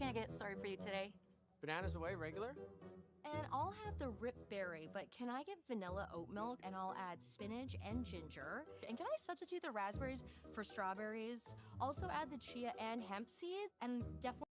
can I get started for you today? Bananas away, regular? And I'll have the rip berry, but can I get vanilla oat milk and I'll add spinach and ginger? And can I substitute the raspberries for strawberries? Also add the chia and hemp seed and definitely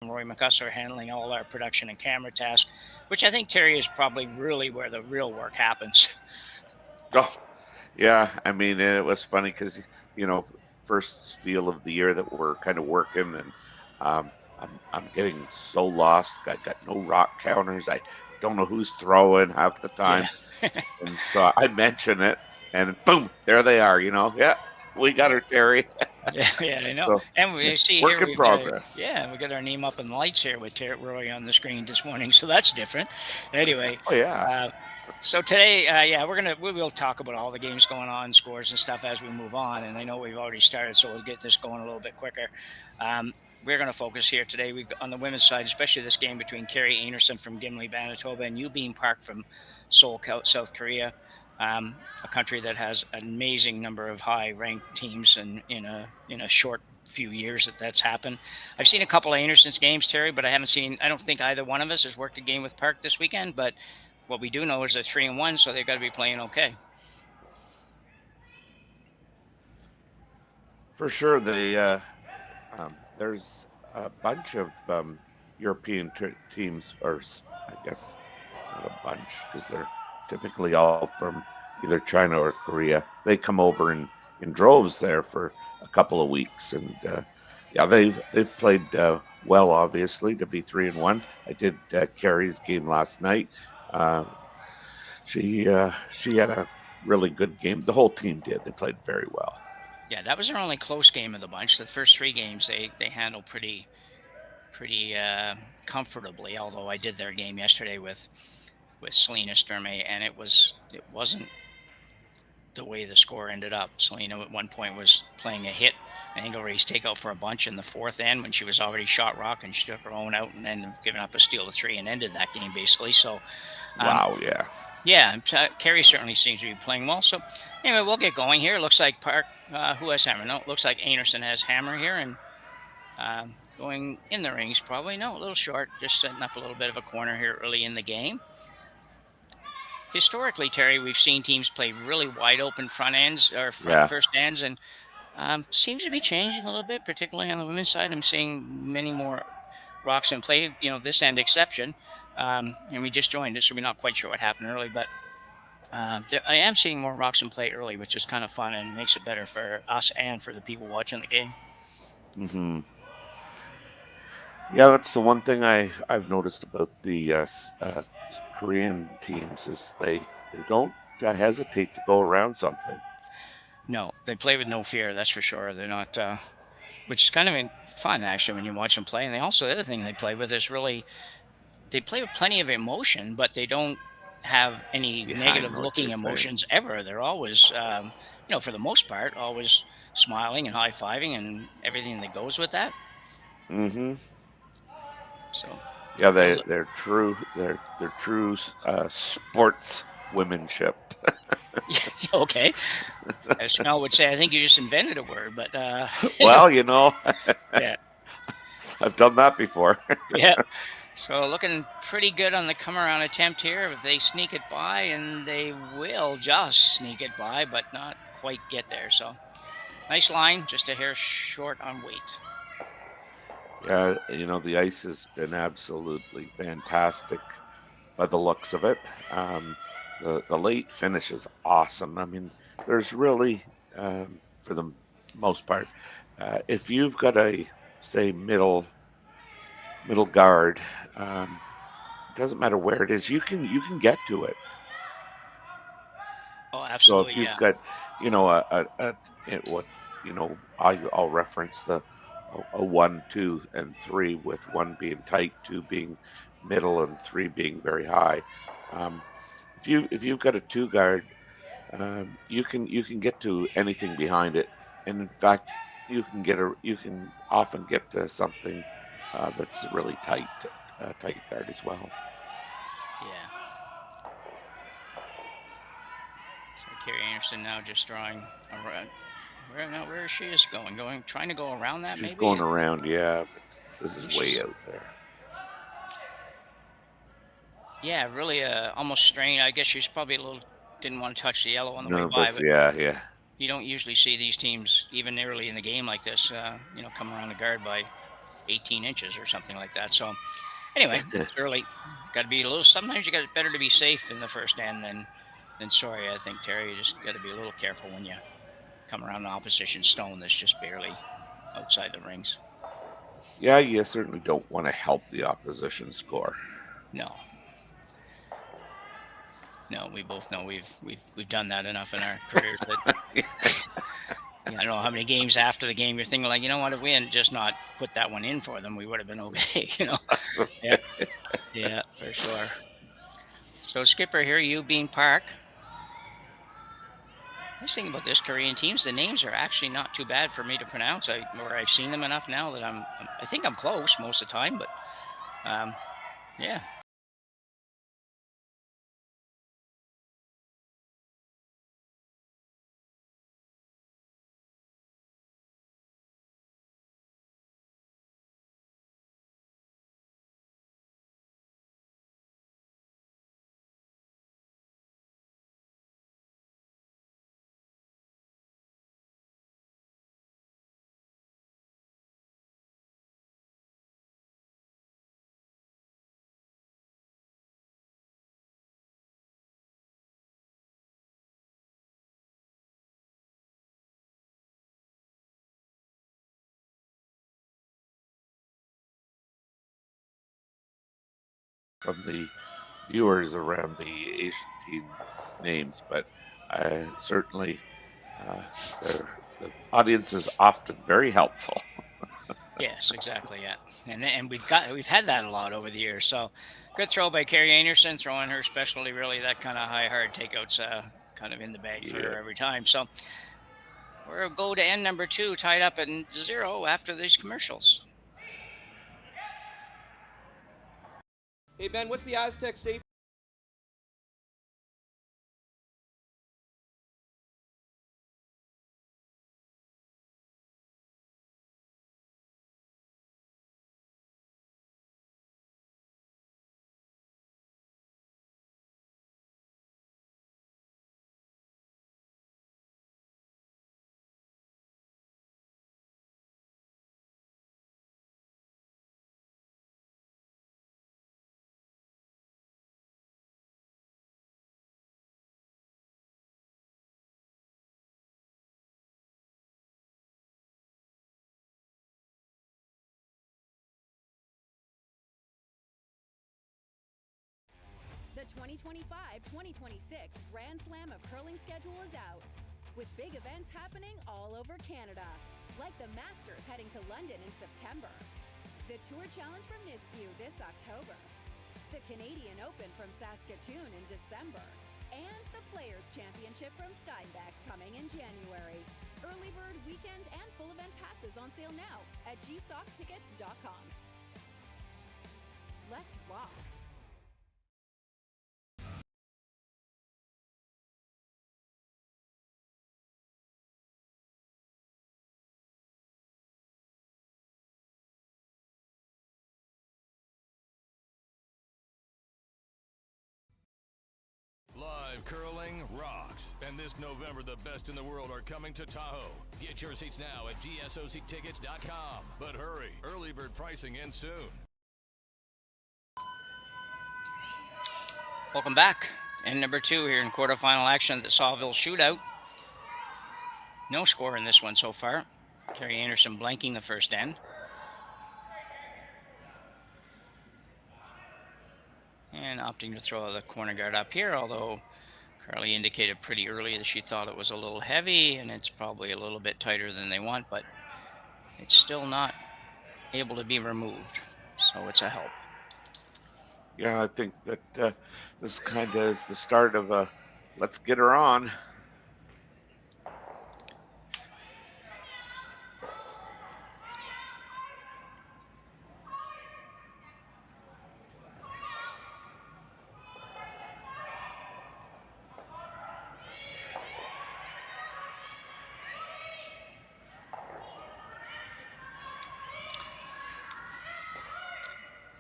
Roy McCusker handling all our production and camera tasks, which I think Terry is probably really where the real work happens. Oh, yeah. I mean, it was funny because, you know, first spiel of the year that we're kind of working, and I'm getting so lost. I got no rock counters. I don't know who's throwing half the Yeah. time. And so I mention it, and boom, there they are. Yeah, we got her, Terry. Yeah, I know. So And we see work here in we've got progress. we got our name up in the lights here with Roy on the screen this morning, so that's different. Anyway, Oh yeah, uh, so today, yeah, we will talk about all the games going on, scores and stuff as we move on. And I know we've already started, so we'll get this going a little bit quicker. Um, we're going to focus here today. We've on the women's side, especially this game between Kerri Einarson from Gimli, Manitoba, and Youbeen Park from Seoul, South Korea. A country that has an amazing number of high-ranked teams, and in a short few years that's happened. I've seen a couple of Anderson's games, Terry, but I haven't seen. I don't think either one of us has worked a game with Park this weekend. But what we do know is they're 3-1, so they've got to be playing okay. for sure. There's a bunch of European teams, or I guess not a bunch, because they're typically all from either China or Korea. They come over in droves there for a couple of weeks, and yeah, they've played well, obviously, to be 3-1. I did Kerry's game last night. Uh, she had a really good game. The whole team did. They played very well. Yeah, that was their only close game of the bunch. The first three games they handled pretty comfortably. Although I did their game yesterday with Selena Sturmey, and it wasn't the way the score ended up. Selena at one point was playing a hit, an angle race takeout for a bunch in the fourth end when she was already shot rock, and she took her own out and then given up a steal to three and ended that game basically. So, um, Wow, yeah. yeah, Kerry certainly seems to be playing well. So, anyway, we'll get going here. Looks like Park, who has hammer? No, it looks like Einarson has hammer here, and going in the rings probably. No, a little short, just setting up a little bit of a corner here early in the game. Historically, Terry, we've seen teams play really wide open front ends or Yeah. first ends, and seems to be changing a little bit, particularly on the women's side. I'm seeing many more rocks in play, this end exception. And we just joined it, so we're not quite sure what happened early, but I am seeing more rocks in play early, which is kind of fun and makes it better for us and for the people watching the game. hmm Yeah, that's the one thing I've noticed about the Korean teams is they don't hesitate to go around something. No, they play with no fear, that's for sure. They're not, which is kind of fun actually when you watch them play. And they also, the other thing they play with is really, they play with plenty of emotion, but they don't have any Yeah, I negative know what you're looking saying. emotions ever. They're always, for the most part, always smiling and high fiving and everything that goes with that. hmm So, Yeah, got a they're true sports womanship. okay. As Chanel would say, I think you just invented a word, but anyway, Well, yeah, I've done that before. yeah. So looking pretty good on the come around attempt here. If they sneak it by, and they will just sneak it by, but not quite get there. So nice line, just a hair short on weight. Yeah, the ice has been absolutely fantastic by the looks of it. The late finish is awesome. I mean, there's really, for the most part, if you've got a say middle guard, um, doesn't matter where it is. You can get to it. Oh, So absolutely, if you've yeah. got, what, I'll reference a 1, 2, and 3, with 1 being tight, 2 being middle, and 3 being very high. If you've got a 2 guard, you can get to anything behind it, and in fact, you can often get to something that's a really tight guard as well. Yeah. So Kerri Einarson now just drawing around. Where is she just going? Trying to go around that, She's maybe? going around, yeah, but this is way She's, out there. yeah, really almost strained. I guess she's probably didn't want to touch the yellow on the way by, Nervous, but yeah. you don't usually see these teams, even early in the game like this, come around the guard by 18 inches or something like that. So anyway, it's early. Got to be a little. Sometimes you got better to be safe in the first end than sorry. I think, Terry, you just got to be a little careful when you come around an opposition stone that's just barely outside the rings. Yeah, you certainly don't want to help the opposition score. No, we both know we've done that enough in our careers that I don't know how many games after the game you're thinking like, you know what, if we hadn't just not put that one in for them, we would have been okay. Yeah, for sure. So skipper here, Youbeen Park. Nice thing about this Korean teams, the names are actually not too bad for me to pronounce. I've seen them enough now that I think I'm close most of the time, but yeah. From the viewers around the Asian teams' names, but certainly the audience is often very helpful. Yes, exactly. Yeah, and we've had that a lot over the years. So good throw by Kerri Einarson, throwing her specialty, really that kind of hard takeouts, kind of in the bag for Yeah. her every time. So we'll go to end number 2, tied up at 0 after these commercials. Hey Ben, what's the Aztec safe? The 2025-2026 Grand Slam of Curling schedule is out, with big events happening all over Canada, like the Masters heading to London in September, the Tour Challenge from Nisku this October, the Canadian Open from Saskatoon in December, and the Players' Championship from Steinbeck coming in January. Early bird weekend and full event passes on sale now at gsoctickets.com. Let's rock! Live curling rocks. And this November, the best in the world are coming to Tahoe. Get your seats now at gsoctickets.com. But hurry, early bird pricing ends soon. Welcome back. End number 2 here in quarterfinal action at the Saville Shootout. No score in this one so far. Kerri Einarson blanking the first end. And opting to throw the corner guard up here, although Carly indicated pretty early that she thought it was a little heavy, and it's probably a little bit tighter than they want, but it's still not able to be removed, so it's a help. Yeah, I think that this kind of is the start of a let's get her on.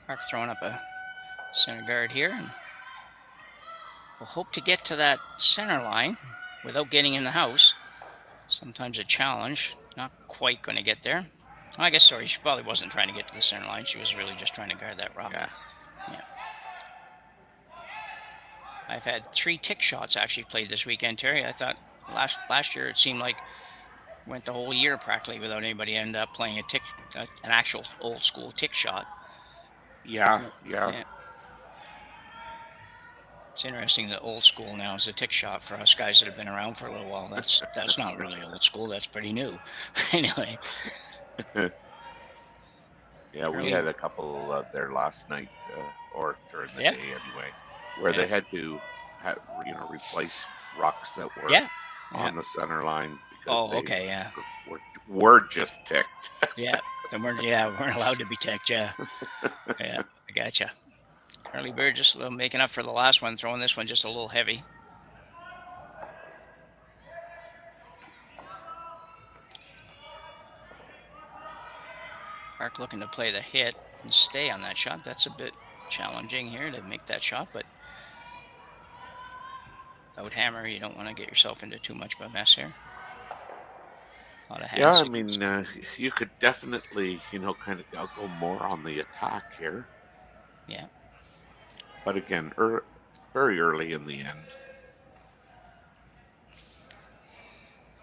Park throwing up a center guard here, and we'll hope to get to that center line without getting in the house. Sometimes a challenge, not quite going to get there. I guess, sorry, she probably wasn't trying to get to the center line. She was really just trying to guard that rock. Yeah. I've had 3 tick shots actually played this weekend, Terry. I thought last year it seemed like went the whole year practically without anybody end up playing an actual old school tick shot. Yeah. It's interesting that old school now is a tick shot for us guys that have been around for a little while. That's not really old school. That's pretty new. Anyway. Yeah, we had a couple there last night, or during the day anyway, where they had to replace rocks that were on the center line because were just ticked. They weren't allowed to be ticked. Yeah, I gotcha. Carly Bird just a little making up for the last one, throwing this one just a little heavy. Park looking to play the hit and stay on that shot. That's a bit challenging here to make that shot, but without hammer, you don't want to get yourself into too much of a mess here. A lot of hand signals. I mean, you could definitely, kind of go more on the attack here. Yeah. But again, very early in the end.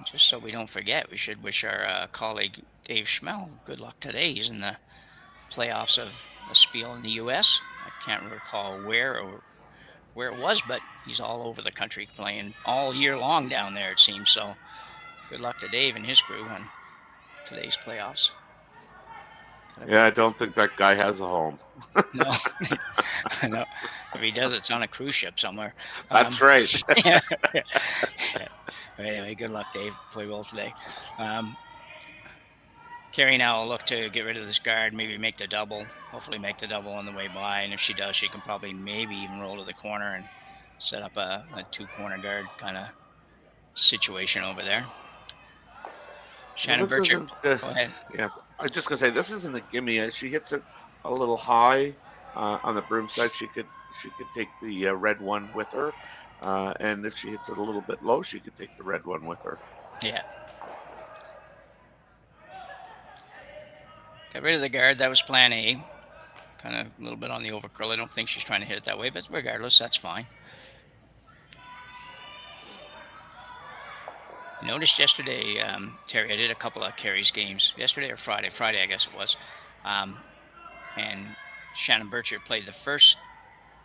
Just so we don't forget, we should wish our colleague Dave Schmel good luck today. He's in the playoffs of a Spiel in the U.S. I can't recall where it was, but he's all over the country playing all year long down there, it seems. So good luck to Dave and his crew on today's playoffs. Yeah, I don't think that guy has a home. No. No. If he does, it's on a cruise ship somewhere. That's right. Yeah. Anyway, good luck, Dave. Play well today. Kerri now will look to get rid of this guard, maybe make the double. Hopefully make the double on the way by. And if she does, she can probably maybe even roll to the corner and set up a 2-corner guard kind of situation over there. Shannon Burchard, go ahead. Yeah, I was just going to say, this isn't a gimme. She hits it a little high on the broom side. She could take the red one with her. And if she hits it a little bit low, she could take the red one with her. Yeah. Got rid of the guard. That was plan A. Kind of a little bit on the overcurl. I don't think she's trying to hit it that way, but regardless, that's fine. I noticed yesterday, Terry, I did a couple of Kerri's games. Yesterday or Friday? Friday, I guess it was. And Shannon Burchard played the first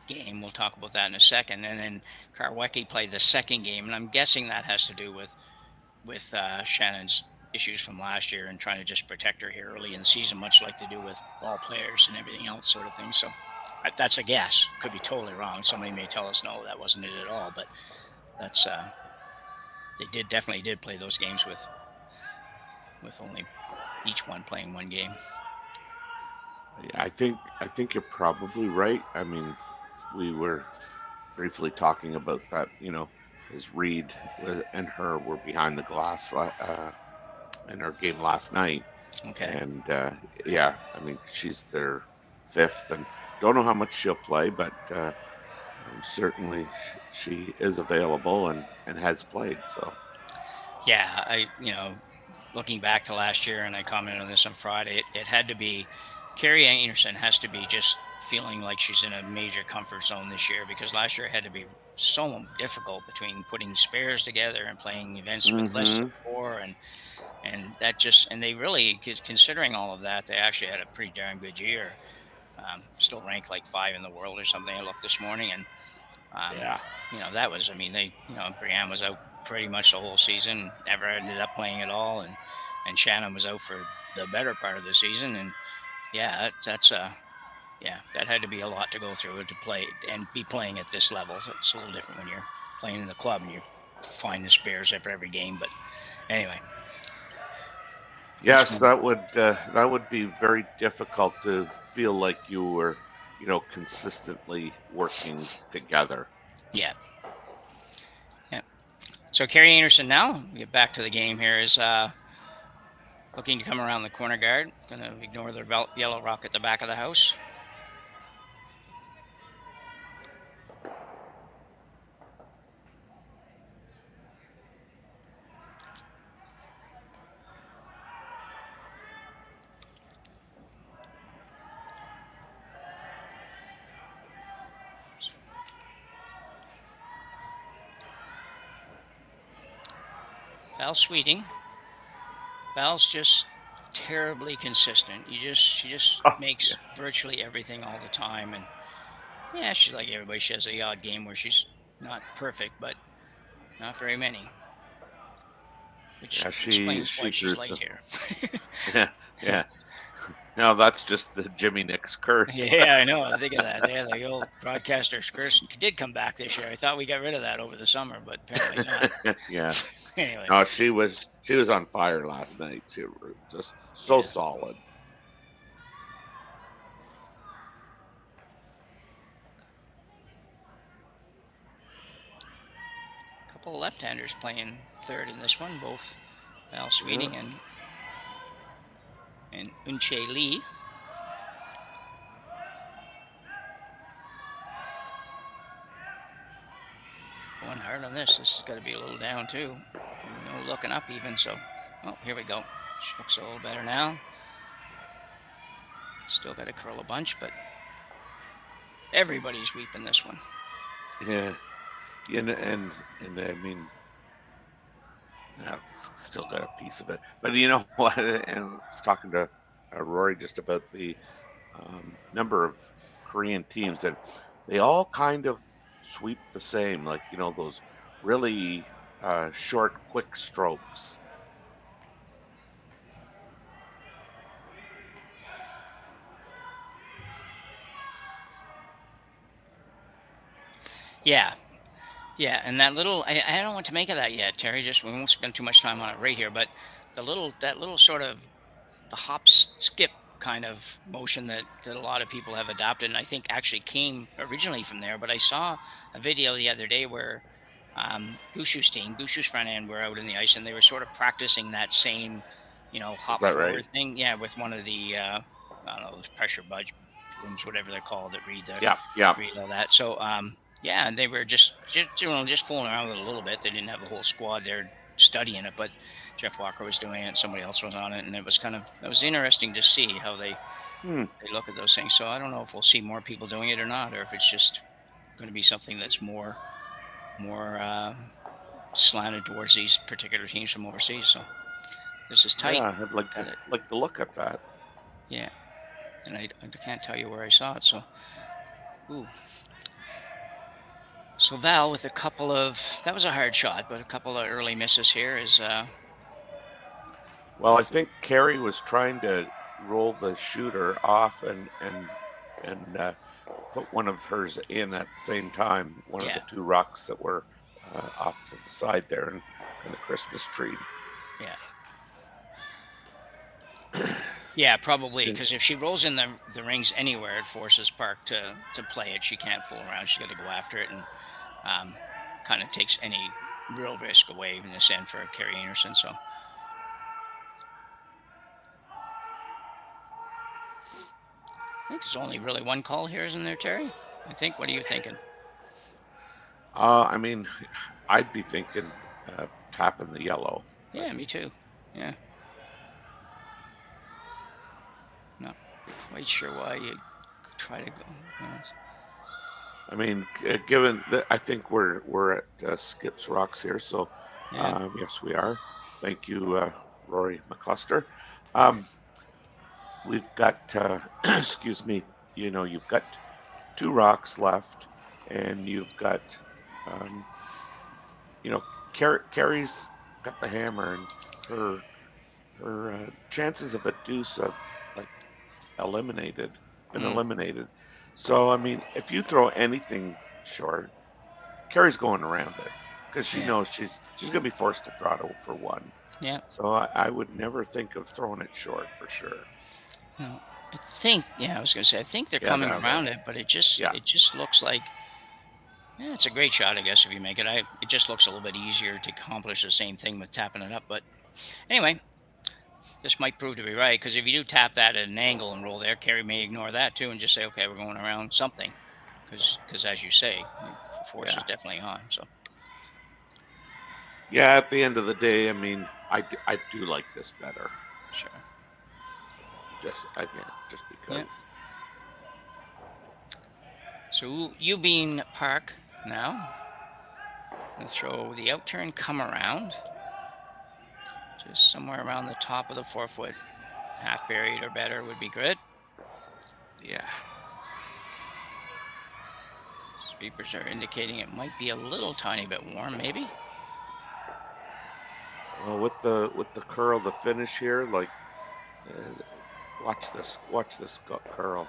game. We'll talk about that in a second. And then Karwecki played the second game. And I'm guessing that has to do with Shannon's issues from last year and trying to just protect her here early in the season, much like they do with all players and everything else sort of thing. So that's a guess. Could be totally wrong. Somebody may tell us, no, that wasn't it at all. But that's... They definitely did play those games with only each one playing one game. Yeah, I think you're probably right. I mean, we were briefly talking about that, as Reed and her were behind the glass in our game last night. Okay. And I mean, she's their 5th, and don't know how much she'll play, but certainly she is available and has played. So yeah, looking back to last year, and I commented on this on Friday, it had to be Kerri Einarson has to be just feeling like she's in a major comfort zone this year, because last year it had to be so difficult between putting spares together and playing events with less than 4, and that just, and they really, considering all of that, they actually had a pretty darn good year. Still ranked like 5 in the world or something. I looked this morning, and Yeah. that was. I mean, Brianne was out pretty much the whole season. Never ended up playing at all, and Shannon was out for the better part of the season. And yeah, that had to be a lot to go through to play and be playing at this level. So it's a little different when you're playing in the club and you find the spares for every game. But anyway. Yes, that would be very difficult to feel like you were, consistently working together. Yeah. So Kerri Einarson now, we get back to the game here, is looking to come around the corner guard. Going to ignore the yellow rock at the back of the house. Val Sweeting. Val's just terribly consistent. She just makes virtually everything all the time. And yeah, she's like everybody. She has a odd game where she's not perfect, but not very many. Which explains why she's liked here. Yeah. No, that's just the Jimmy Nicks curse. Yeah, I know. I think of that. Yeah, the old broadcaster's curse did come back this year. I thought we got rid of that over the summer, but apparently not. Yeah. Anyway. No, she was on fire last night. She was just so solid. A couple of left-handers playing third in this one, both Val Sweeting and Unche Lee. Going hard on this. This has got to be a little down too. No looking up even. So, here we go. She looks a little better now. Still got to curl a bunch, but everybody's weeping this one. Yeah, and I mean, still got a piece of it. But you know what? And I was talking to Rory just about the number of Korean teams that they all kind of sweep the same, like those really short, quick strokes. Yeah, and that little, I don't know what to make of that yet, Terry. We won't spend too much time on it right here, but that little sort of the hop skip kind of motion that a lot of people have adopted, and I think actually came originally from there. But I saw a video the other day where Gushu's front end were out in the ice, and they were sort of practicing that same, hop forward right? thing. Yeah, with one of the I don't know, those pressure budge rooms, whatever they're called, that read all that. So yeah, and they were just fooling around with it a little bit. They didn't have a whole squad there studying it, but Jeff Walker was doing it, somebody else was on it, and it was interesting to see how they look at those things. So I don't know if we'll see more people doing it or not, or if it's just going to be something that's more slanted towards these particular teams from overseas. So this is tight. Yeah, I'd like to look at that. Yeah, and I can't tell you where I saw it. So, So Val with a couple of, that was a hard shot, but a couple of early misses here is. Well, I think Kerri was trying to roll the shooter off and put one of hers in at the same time. One of the two rocks that were off to the side there in the Christmas tree. Yeah. Yeah, probably, because if she rolls in the rings anywhere, it forces Park to play it. She can't fool around. She's got to go after it, and kind of takes any real risk away in this end for Kerri Einarson. So. I think there's only really one call here, isn't there, Terry? I think. What are you thinking? I mean, I'd be thinking tapping the yellow. Yeah, me too. Yeah. Not quite sure why you try to go. I mean, given that I think we're at Skip's Rocks here, so yes, we are. Thank you, Rory McCluster. We've got, excuse me, you've got 2 rocks left, and you've got, um, Kerri's got the hammer, and her chances of a deuce have like been Mm, eliminated. So I mean, if you throw anything short, Kerri's going around it because she yeah, knows she's going to be forced to draw for 1. yeah. So I would never think of throwing it short for sure. No, I think. Yeah, I was gonna say. I think they're Yeah, coming no, around it, but yeah, it just looks like. Yeah, it's a great shot, I guess, if you make it. It just looks a little bit easier to accomplish the same thing with tapping it up. But anyway, this might prove to be right because if you do tap that at an angle and roll there, Kerry may ignore that too and just say, okay, we're going around something. Because as you say, force is yeah, definitely on. So yeah. At the end of the day, I mean, I do like this better. sure. Just Yeah. because. So Youbeen Park now. Gonna throw the out turn, come around. Just somewhere around the top of the 4-foot, half buried or better would be good. Yeah. Sweepers are indicating it might be a little tiny bit warm, maybe. Well, with the curl, the finish here, like, uh, watch this curl.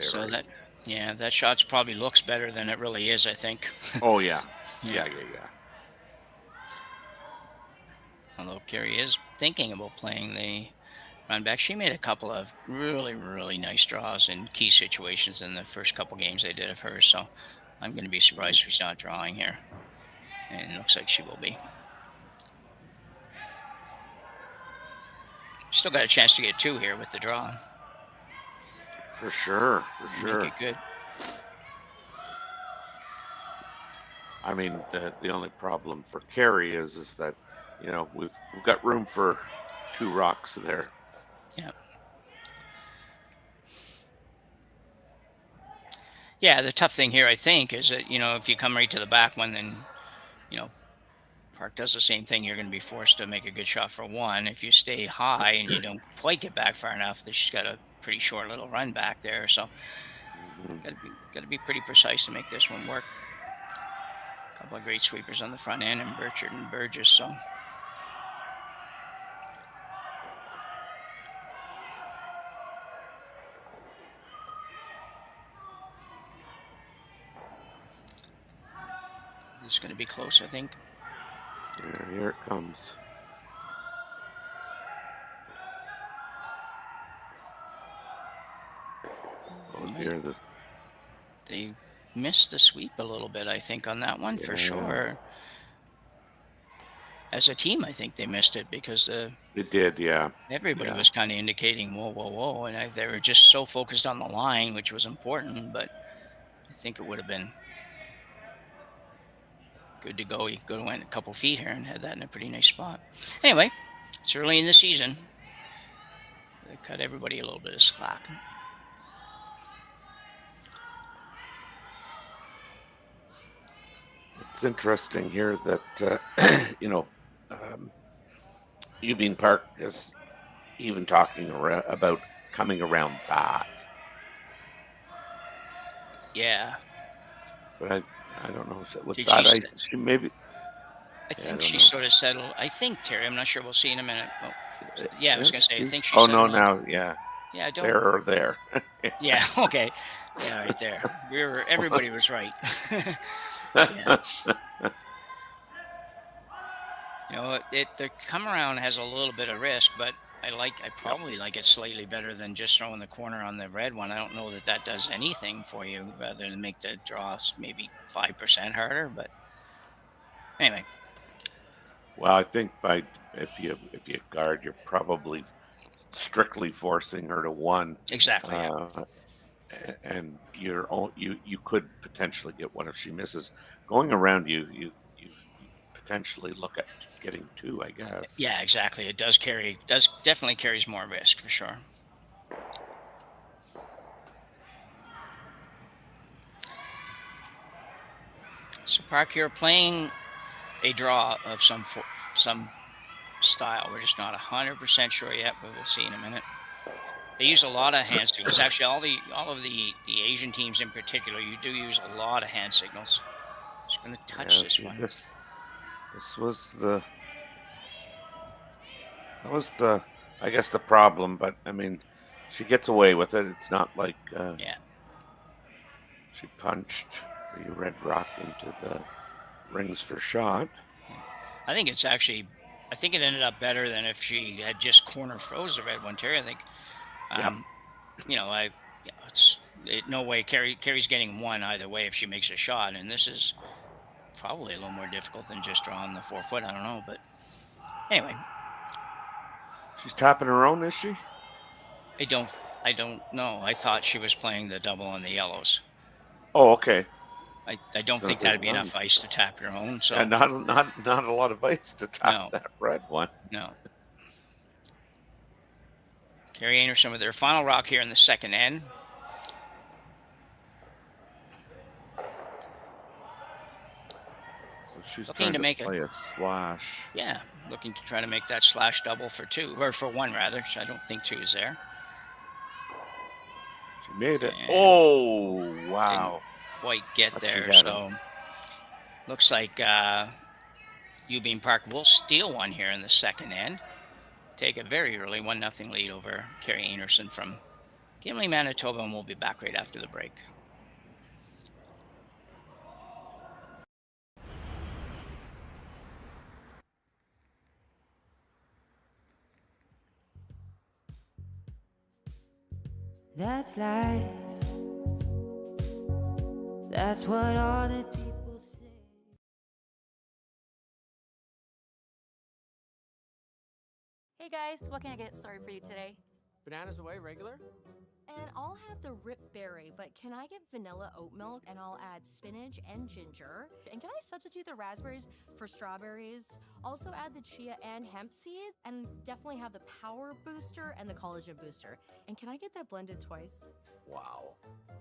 So Very. that, yeah, that shot's probably looks better than it really is, I think. Oh yeah, Yeah. yeah. Although Kerri is thinking about playing the run back. She made a couple of really, really nice draws in key situations in the first couple games they did of hers. So I'm going to be surprised if she's not drawing here. And it looks like she will be. Still got a chance to get 2 here with the draw. For sure, Make it good. I mean, the only problem for Kerri is that, we've got room for 2 rocks there. Yeah. Yeah, the tough thing here, I think, is that, if you come right to the back one, then, Park does the same thing. You're going to be forced to make a good shot for 1. If you stay high and you don't quite get back far enough, then she's got a pretty short little run back there. So Mhm. got to be pretty precise to make this one work. A couple of great sweepers on the front end, and Burchard and Burgess. So it's going to be close, I think. Yeah, here it comes. Oh dear, They missed the sweep a little bit, I think, on that one for yeah, sure. As a team, I think they missed it because it did, yeah, everybody yeah. was kind of indicating, whoa, whoa, whoa. And they were just so focused on the line, which was important. But I think it would have been good to go. You could have went a couple feet here and had that in a pretty nice spot. Anyway, it's early in the season. They cut everybody a little bit of slack. It's interesting here that Youbeen Park is even talking about coming around that, Yeah. but I don't know with Did that she? she maybe. I Yeah, I think don't she know. sort of settled. I think, Terry, I'm not sure. We'll see in a minute. Oh, yeah, I was going to say, I think she Oh no, settled on. now yeah, Yeah, don't. there or there. Yeah, okay. Yeah, right there. Everybody was right. Yeah. The come around has a little bit of risk, but I probably like it slightly better than just throwing the corner on the red one. I don't know that does anything for you rather than make the draws maybe 5% harder, but anyway. Well, I think if you guard, you're probably strictly forcing her to 1, Exactly, yeah. and you could potentially get 1 if she misses. Going around you potentially look at getting 2, I guess. Yeah, exactly. It does definitely carries more risk for sure. So Park, you're playing a draw of some style. We're just not 100% sure yet, but we'll see in a minute. They use a lot of hand signals. Actually, all of the Asian teams in particular, you do use a lot of hand signals. Just going to touch this one. This was the I guess the problem, but I mean, she gets away with it. It's not like she punched the red rock into the rings for shot. I think it's actually, I think it ended up better than if she had just corner froze the red one, Terry. I think, you know, no way. Kerri's getting one either way if she makes a shot, and this is probably a little more difficult than just drawing the 4 foot. I don't know, but anyway. She's tapping her own, is she? I don't know. I thought she was playing the double on the yellows. Oh, okay. I don't think that'd be enough ice to tap your own. So not a lot of ice to tap that red one. No. Kerri Einarson with their final rock here in the second end. So she's looking to make play a slash. Yeah, looking to try to make that slash double for two, or for one rather. So I don't think two is there. She made it. Oh, wow. Didn't quite get there. So looks like Youbeen Park will steal one here in the second end. Take a very early 1-0 lead over Kerri Einarson from Gimli, Manitoba, and we'll be back right after the break. That's life. That's what all the people say. Hey guys, what can I get started for you today? Bananas away, regular? And I'll have the rip berry, but can I get vanilla oat milk and I'll add spinach and ginger? And can I substitute the raspberries for strawberries? Also add the chia and hemp seed, and definitely have the power booster and the collagen booster. And can I get that blended twice? Wow.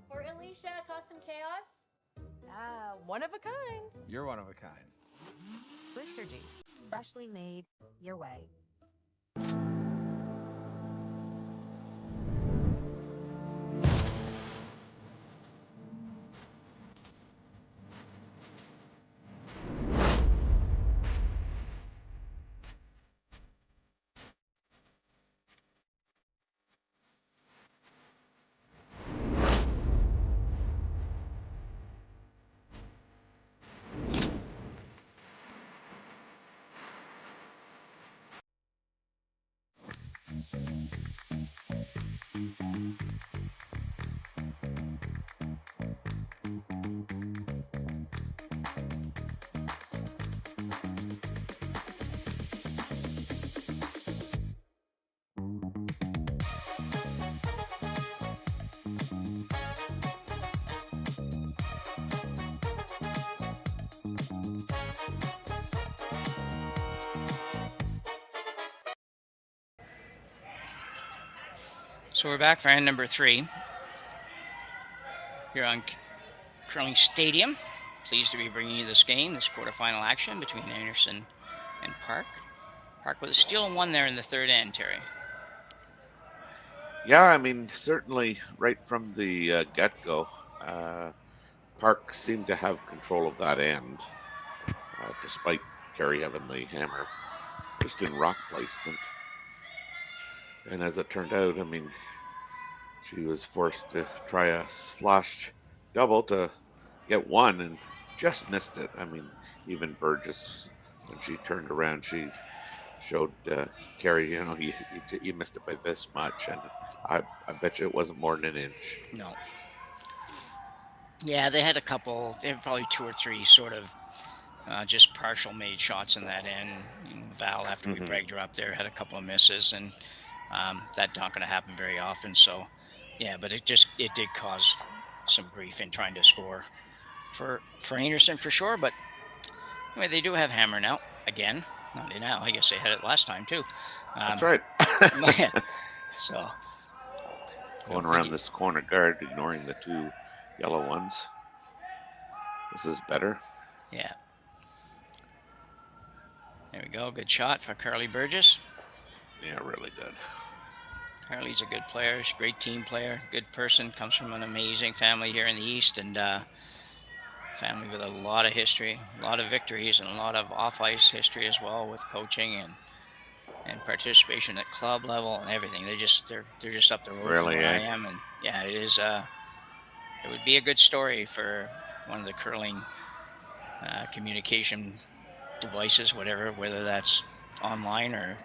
For Alicia, custom chaos? One of a kind. You're one of a kind. Booster juice, freshly made your way. So we're back for end number 3 here on Curling Stadium. Pleased to be bringing you this game, this quarterfinal action between Einarson and Park. Park with a steal and one there in the third end, Terry. Yeah, I mean, certainly right from the get-go, Park seemed to have control of that end, despite Kerri having the hammer just in rock placement. And as it turned out, I mean, she was forced to try a slash double to get one and just missed it. I mean, even Burgess, when she turned around, she showed Kerri, you know, you missed it by this much. And I bet you it wasn't more than an inch. No. Yeah, they had probably 2 or 3 sort of just partial made shots in that end. You know, Val, after we bragged her up there, had a couple of misses, and that's not going to happen very often. So, yeah, but it did cause some grief in trying to score for Einarson for sure. But anyway, they do have hammer now again. Not now. I guess they had it last time too. That's right. So going around this corner guard, ignoring the 2 yellow ones. This is better. Yeah. There we go. Good shot for Carly Burgess. Yeah, really good. Carly's a good player. She's a great team player. Good person. Comes from an amazing family here in the East, and family with a lot of history, a lot of victories, and a lot of off-ice history as well with coaching and participation at club level and everything. They're just up the road from Really, where I eh? am, and yeah, it is. It would be a good story for one of the curling communication devices, whether that's online or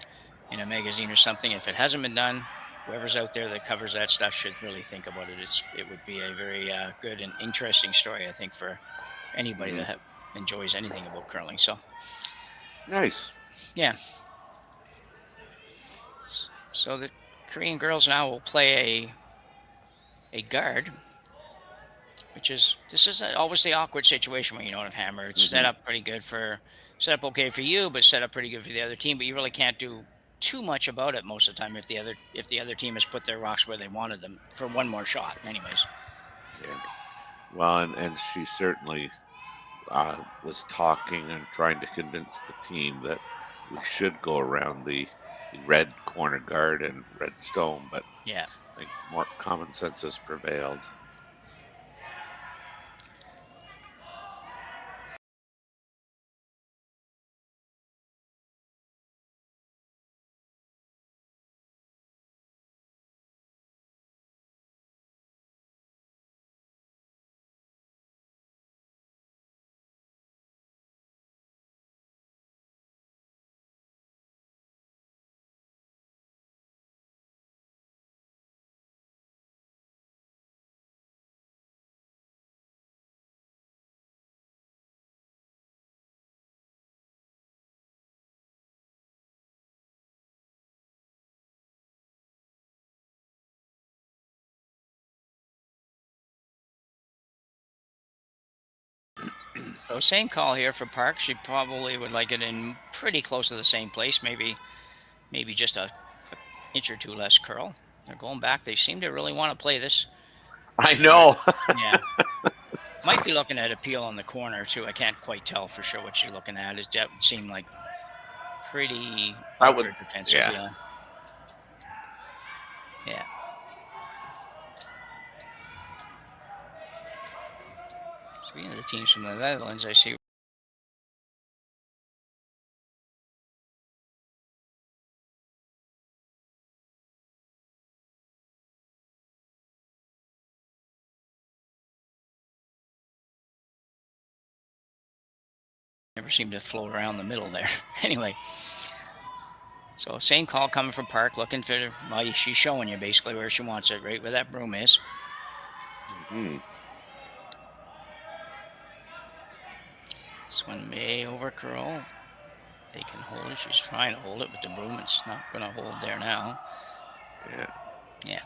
in a magazine or something. If it hasn't been done, whoever's out there that covers that stuff should really think about it. It would be a very good and interesting story, I think, for anybody that enjoys anything about curling. So Nice. yeah. So the Korean girls now will play a guard, which is always the awkward situation when you don't have hammer. It's set up okay for you, but set up pretty good for the other team. But you really can't do too much about it most of the time if the other team has put their rocks where they wanted them for one more shot. Anyways. Yeah. Well, and she certainly was talking and trying to convince the team that we should go around the red corner guard and red stone, but yeah, I think more common sense has prevailed. So same call here for Park. She probably would like it in pretty close to the same place, maybe just a inch or two less curl. They're going back. They seem to really want to play this. I know. Yeah. Might be looking at a peel on the corner too. I can't quite tell for sure what she's looking at. It would seem like pretty ultra defensive. Yeah. Speaking of the teams from the Netherlands, I see. Never seem to float around the middle there. Anyway, so same call coming from Park, looking for, well, she's showing you basically where she wants it, right where that broom is. This one may over curl. They can hold it. She's trying to hold it with the broom. It's not going to hold there now. Yeah.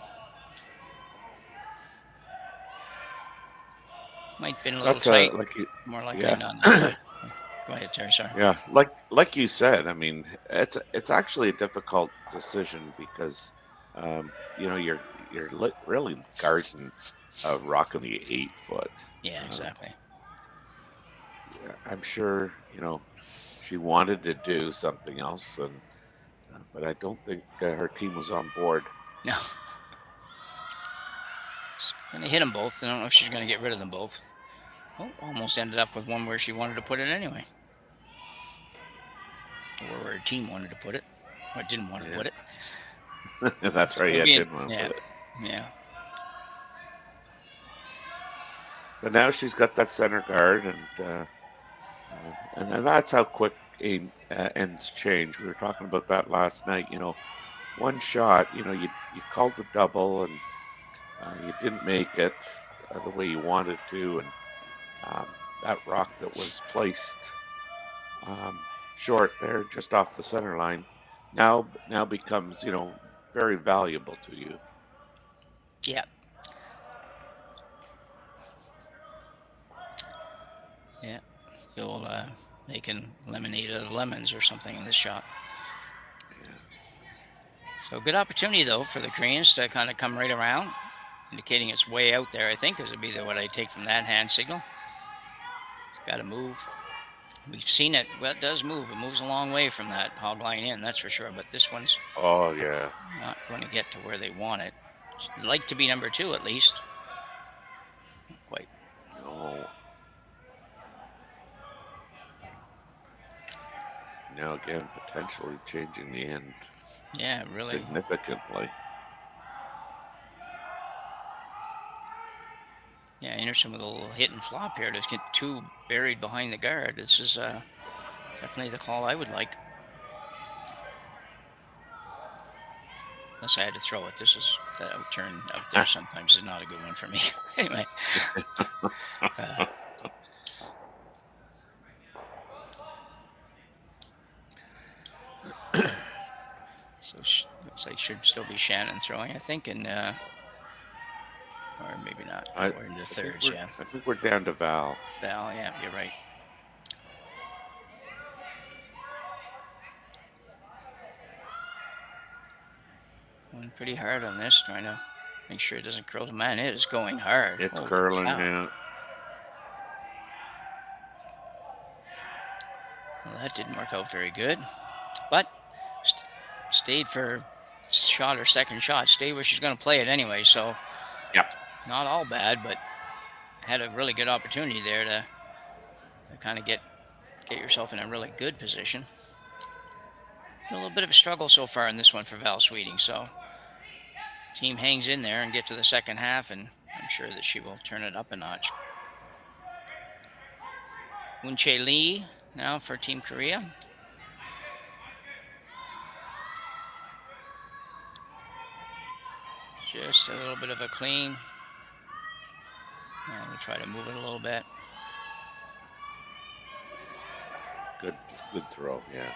Might have been a little tight. More likely not. Go ahead, Terry. Sorry. Yeah, like you said, I mean, it's actually a difficult decision because, you're really guarding a rock in the 8 foot. Yeah, exactly. I'm sure she wanted to do something else, and but I don't think her team was on board. No. She's gonna hit them both. I don't know if she's gonna get rid of them both. Oh, almost ended up with one where she wanted to put it anyway. Or where her team wanted to put it. Or didn't want to put it. That's right, didn't want to put it. Yeah. But now she's got that center guard, and that's how quick ends change. We were talking about that last night. One shot, you called the double, and you didn't make it the way you wanted to, and that rock that was placed short there, just off the center line, now becomes very valuable to you. Yeah. Yeah. You'll making lemonade out of lemons or something in this shot. Yeah. So good opportunity though for the Koreans to kind of come right around, indicating it's way out there. I think is would be what I take from that hand signal. It's got to move. we've seen it. Well, it does move. It moves a long way from that hog line in, that's for sure. But this one's Oh, yeah. not going to get to where they want it. She'd like to be number 2 at least. Not quite. No. Now again, potentially changing the end Yeah, really. significantly. Yeah, Einarson with a little hit and flop here to get 2 buried behind the guard. This is definitely the call I would like. Unless I had to throw it. That outturn out there sometimes is not a good one for me. Anyway. So looks like should still be Shannon throwing, I think, and or maybe not. We're in the thirds, yeah. I think we're down to Val. Val, yeah, you're right. Going pretty hard on this, trying to make sure it doesn't curl. Man, it is going hard. It's Holy curling cow. now. Well, that didn't work out very good, but stayed for shot or second shot. Stayed where she's going to play it anyway, so Yep. not all bad, but had a really good opportunity there to kind of get yourself in a really good position. A little bit of a struggle so far in this one for Val Sweeting, so team hangs in there and get to the second half, and I'm sure that she will turn it up a notch. Moon-Chae Lee now for Team Korea. Just a little bit of a clean. And we'll try to move it a little bit. Good throw, yeah.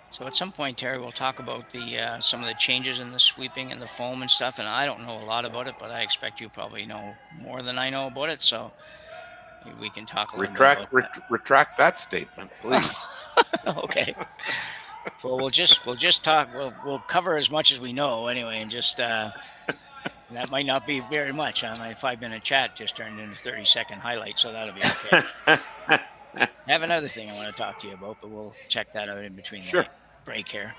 So at some point, Terry, we'll talk about the some of the changes in the sweeping and the foam and stuff. And I don't know a lot about it, but I expect you probably know more than I know about it. So maybe we can talk a little bit about that. Retract that statement, please. Okay. Well, we'll just talk. We'll cover as much as we know anyway, and just that might not be very much. My 5-minute chat just turned into 30-second highlight, so that'll be okay. I have another thing I want to talk to you about, but we'll check that out in between the break here.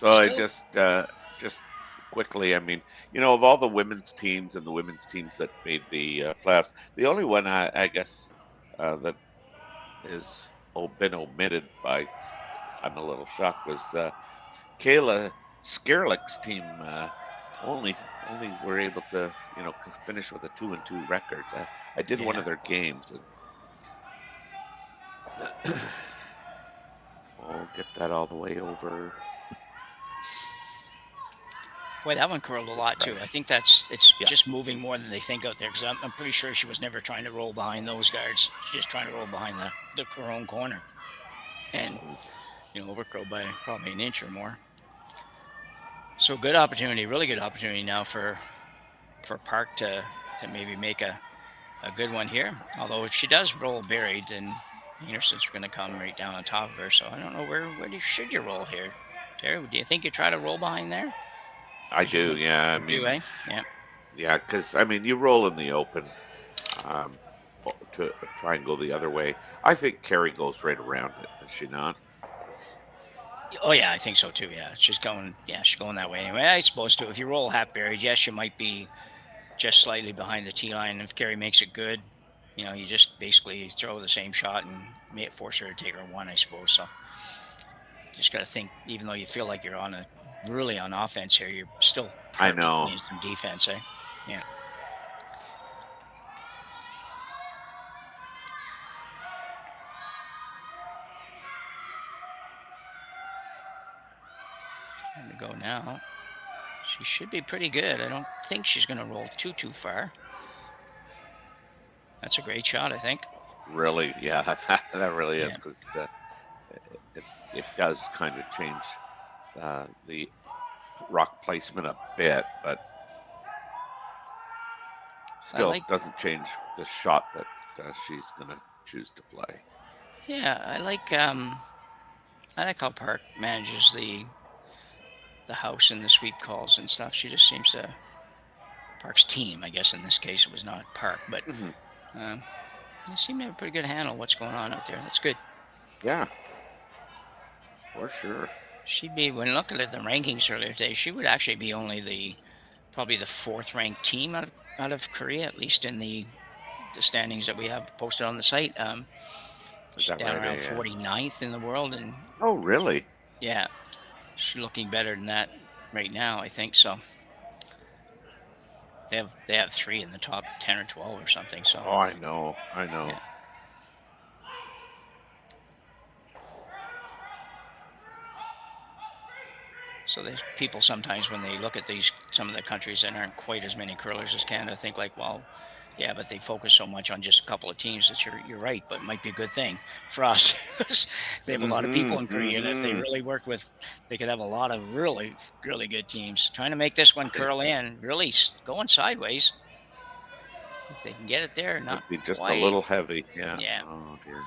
So I just quickly, I mean, you know, of all the women's teams and the women's teams that made the playoffs, the only one I guess that is been omitted by, I'm a little shocked, was Kayla Skerlick's team. Only were able to, you know, finish with a 2-2 record. I did one of their games. And get that all the way over. Boy, that one curled a lot too. I think it's just moving more than they think out there, because I'm pretty sure she was never trying to roll behind those guards. She's just trying to roll behind her own corner, and you know, overcurled by probably an inch or more. So good opportunity, really good opportunity now for Park to maybe make a good one here. Although if she does roll buried, then Einarson's going to come right down on top of her. So I don't know where should you roll here, Terry? Do you think you try to roll behind there? I do, yeah. I mean, Yeah. Yeah, because I mean, you roll in the open to try and go the other way. I think Kerri goes right around it. Does she not? Oh yeah, I think so too. Yeah, she's going that way anyway. I suppose too. If you roll half buried, yes, you might be just slightly behind the tee line. If Kerri makes it good, you know, you just basically throw the same shot and may force her to take her one, I suppose. So you just got to think, even though you feel like you're really on offense here, you're still I know in some defense, eh? Yeah. Time to go now. She should be pretty good. I don't think she's going to roll too far. That's a great shot, I think. Really, yeah, that really is, because it does kind of change the rock placement a bit, but still doesn't change the shot that she's going to choose to play. Yeah, I like how Park manages the house and the sweep calls and stuff. She just seems to, Park's team, I guess in this case it was not Park, but They seem to have a pretty good handle on what's going on out there. That's good. Yeah, for sure. She'd be, when looking at the rankings earlier today, she would actually be only probably the fourth ranked team out of Korea, at least in the standings that we have posted on the site. Is She's that down right? around 49th in the world, and Oh, really? yeah, she's looking better than that right now, I think. So they have 3 in the top 10 or 12 or something. So Oh, I know. yeah. So there's people sometimes when they look at some of the countries that aren't quite as many curlers as Canada think like, well, yeah, but they focus so much on just a couple of teams that you're right, but it might be a good thing for us. They have a lot of people in Korea, and if they really work with, they could have a lot of really, really good teams. Trying to make this one curl in, really going sideways. If they can get it there, not Could be just a quite. little heavy. Yeah. Yeah. Oh, dear.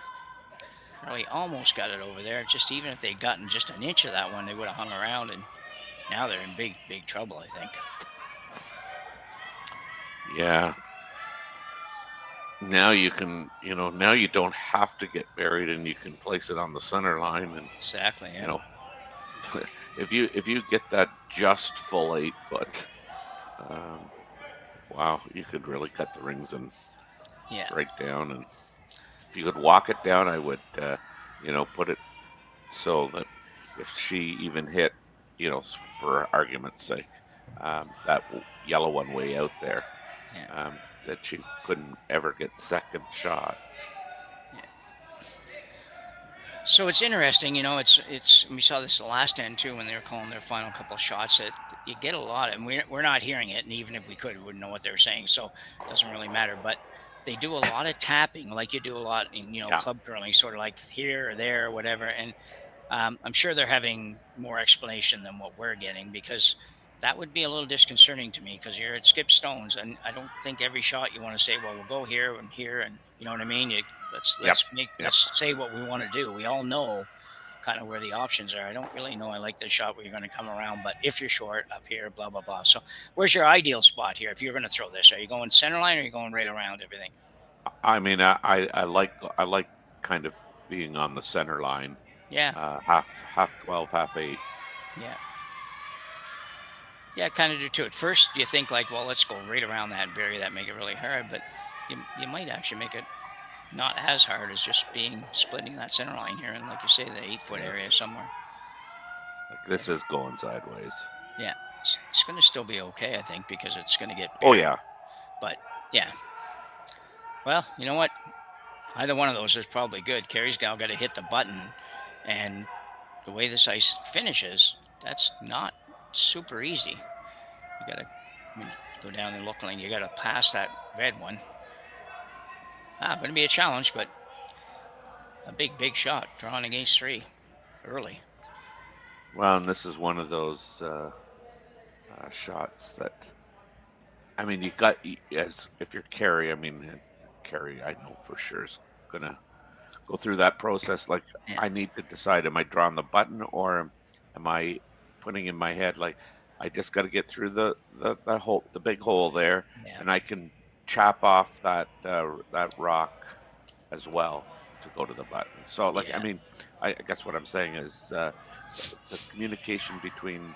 Curly almost got it over there. Just even if they'd gotten just an inch of that one, they would have hung around, and now they're in big, big trouble, I think. Yeah. Now you can, now you don't have to get buried, and you can place it on the center line, and Exactly. Yeah. if you get that just full 8 foot, wow, you could really cut the rings and right down. And if you could walk it down, I would, put it so that if she even hit, for argument's sake, that yellow one way out there, that she couldn't ever get second shot. So it's interesting, it's we saw this the last end too when they were calling their final couple of shots, that you get a lot, and we're not hearing it, and even if we could, we wouldn't know what they were saying, so it doesn't really matter. But they do a lot of tapping, like you do a lot in club curling, sort of like here or there or whatever. And I'm sure they're having more explanation than what we're getting, because that would be a little disconcerting to me, because you're at skip stones, and I don't think every shot you want to say, well, we'll go here, and you know what I mean? Let's say what we want to do. We all know kind of where the options are. I don't really know I like the shot where you're going to come around, but if you're short up here, blah blah blah. So where's your ideal spot here if you're going to throw this? Are you going center line, or are you going right around everything? I mean, I like kind of being on the center line. Yeah. Half 12, half 8. Yeah. Yeah, kind of do too. At first, you think like, well, let's go right around that and bury that, make it really hard. But you might actually make it not as hard as just splitting that center line here, and like you say, the 8 foot area somewhere. Like this is going sideways. Yeah, it's going to still be okay, I think, because it's going to get buried. Oh yeah. But yeah. Well, you know what? Either one of those is probably good. Kerri's now got to hit the button, and the way this ice finishes, that's not super easy. You got to go down the look lane. You got to pass that red one. Going to be a challenge, but a big shot drawn against 3 early. Well, and this is one of those shots that, I mean, you got, as if you're Kerri, Kerri, I know for sure is gonna go through that process. Like, I need to decide: am I drawing the button, or am I putting in my head like I just got to get through the hole, the big hole there, and I can chop off that rock as well to go to the button. So, like, I mean, I guess what I'm saying is the communication between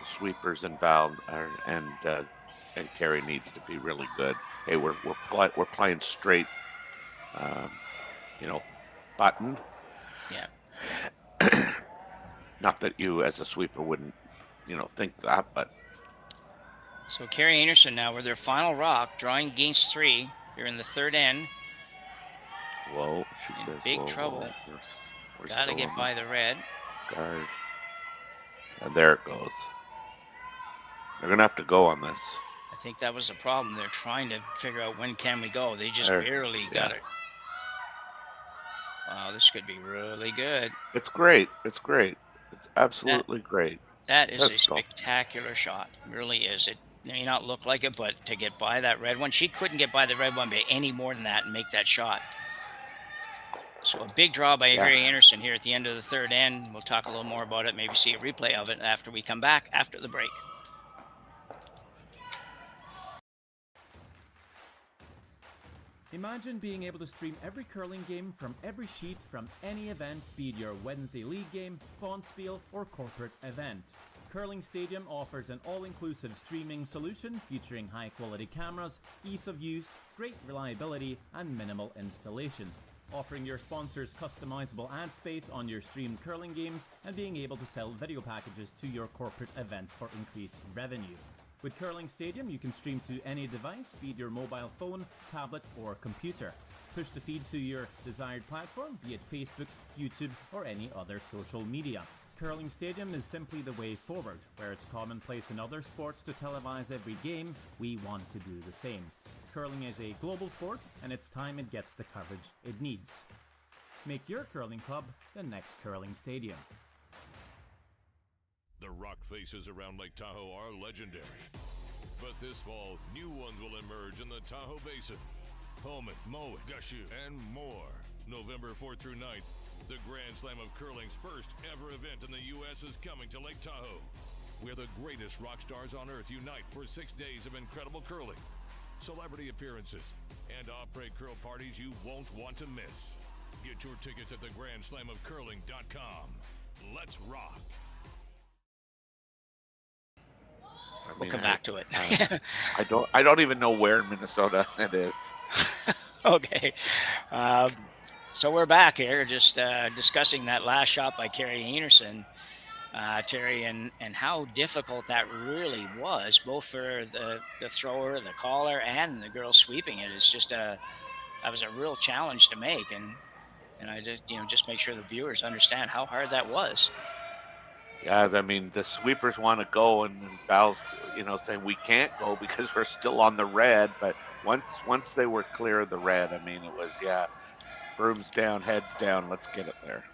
sweepers and Val and Kerri needs to be really good. Hey, we're playing straight, button. Yeah. Not that you, as a sweeper, wouldn't, think that, but. So Kerri Einarson now with their final rock, drawing against 3. You're in the third end. Whoa, she says. Big whoa, trouble. We're Got to get by the red. Guard. And there it goes. They're going to have to go on this. I think that was the problem. They're trying to figure out when can we go. They just barely got it. Wow, this could be really good. It's great. It's great. It's absolutely great. That is a spectacular shot. It really is. It may not look like it, but to get by that red one, she couldn't get by the red one by any more than that and make that shot. So a big draw by Kerri Einarson here at the end of the third end. We'll talk a little more about it, maybe see a replay of it after we come back after the break. Imagine being able to stream every curling game from every sheet from any event, be it your Wednesday league game, bonspiel, or corporate event. Curling Stadium offers an all-inclusive streaming solution featuring high-quality cameras, ease of use, great reliability, and minimal installation. Offering your sponsors customizable ad space on your streamed curling games and being able to sell video packages to your corporate events for increased revenue. With Curling Stadium, you can stream to any device, be it your mobile phone, tablet, or computer. Push the feed to your desired platform, be it Facebook, YouTube, or any other social media. Curling Stadium is simply the way forward. Where it's commonplace in other sports to televise every game, we want to do the same. Curling is a global sport, and it's time it gets the coverage it needs. Make your curling club the next Curling Stadium. The rock faces around Lake Tahoe are legendary. But this fall, new ones will emerge in the Tahoe Basin. Pullman, Mowat, Gushu, and more. November 4th through 9th, the Grand Slam of Curling's first ever event in the U.S. is coming to Lake Tahoe, where the greatest rock stars on earth unite for 6 days of incredible curling, celebrity appearances, and après curl parties you won't want to miss. Get your tickets at thegrandslamofcurling.com. Let's rock. We'll come back to it. I don't even know where in Minnesota it is. Okay. So we're back here just discussing that last shot by Kerri Einarson, Terry, and how difficult that really was, both for the thrower, the caller, and the girl sweeping it. It's just that was a real challenge to make, and I just make sure the viewers understand how hard that was. Yeah, I mean, the sweepers want to go, and Val's, saying we can't go because we're still on the red. But once they were clear of the red, I mean, it was, brooms down, heads down, let's get it there.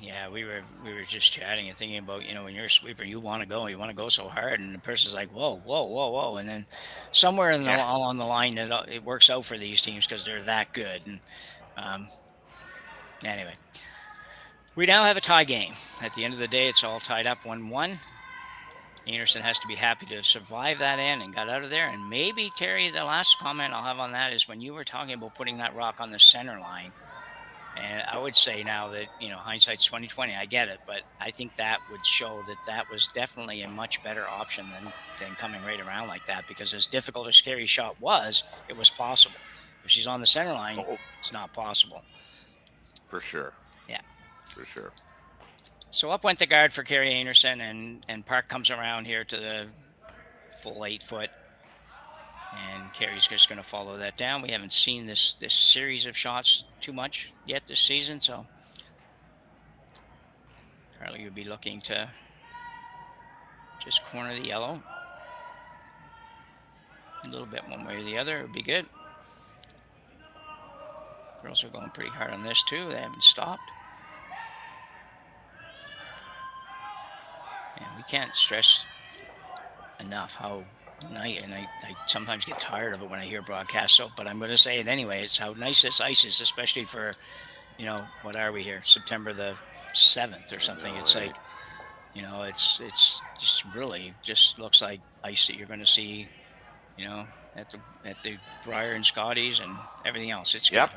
Yeah, we were just chatting and thinking about, when you're a sweeper, you want to go so hard, and the person's like, whoa, and then somewhere along the line, it works out for these teams because they're that good. And anyway. We now have a tie game. At the end of the day, it's all tied up 1-1. Einarson has to be happy to survive that end and got out of there. And maybe, Terry, the last comment I'll have on that is when you were talking about putting that rock on the center line. And I would say now that, hindsight's 2020, I get it. But I think that would show that was definitely a much better option than coming right around like that. Because as difficult as Kerri's shot was, it was possible. If she's on the center line, it's not possible. For sure. Yeah. For sure. So up went the guard for Kerri Einarson, and Park comes around here to the full 8 foot. And Kerri's just going to follow that down. We haven't seen this series of shots too much yet this season, so Carly would be looking to just corner the yellow. A little bit one way or the other would be good. Girls are going pretty hard on this too. They haven't stopped. And we can't stress enough how nice, and I sometimes get tired of it when I hear broadcasts, but I'm going to say it anyway. It's how nice this ice is, especially for, what are we here? September the 7th or something. It's like, it's just really just looks like ice that you're going to see, at the Briar and Scotties and everything else. It's good.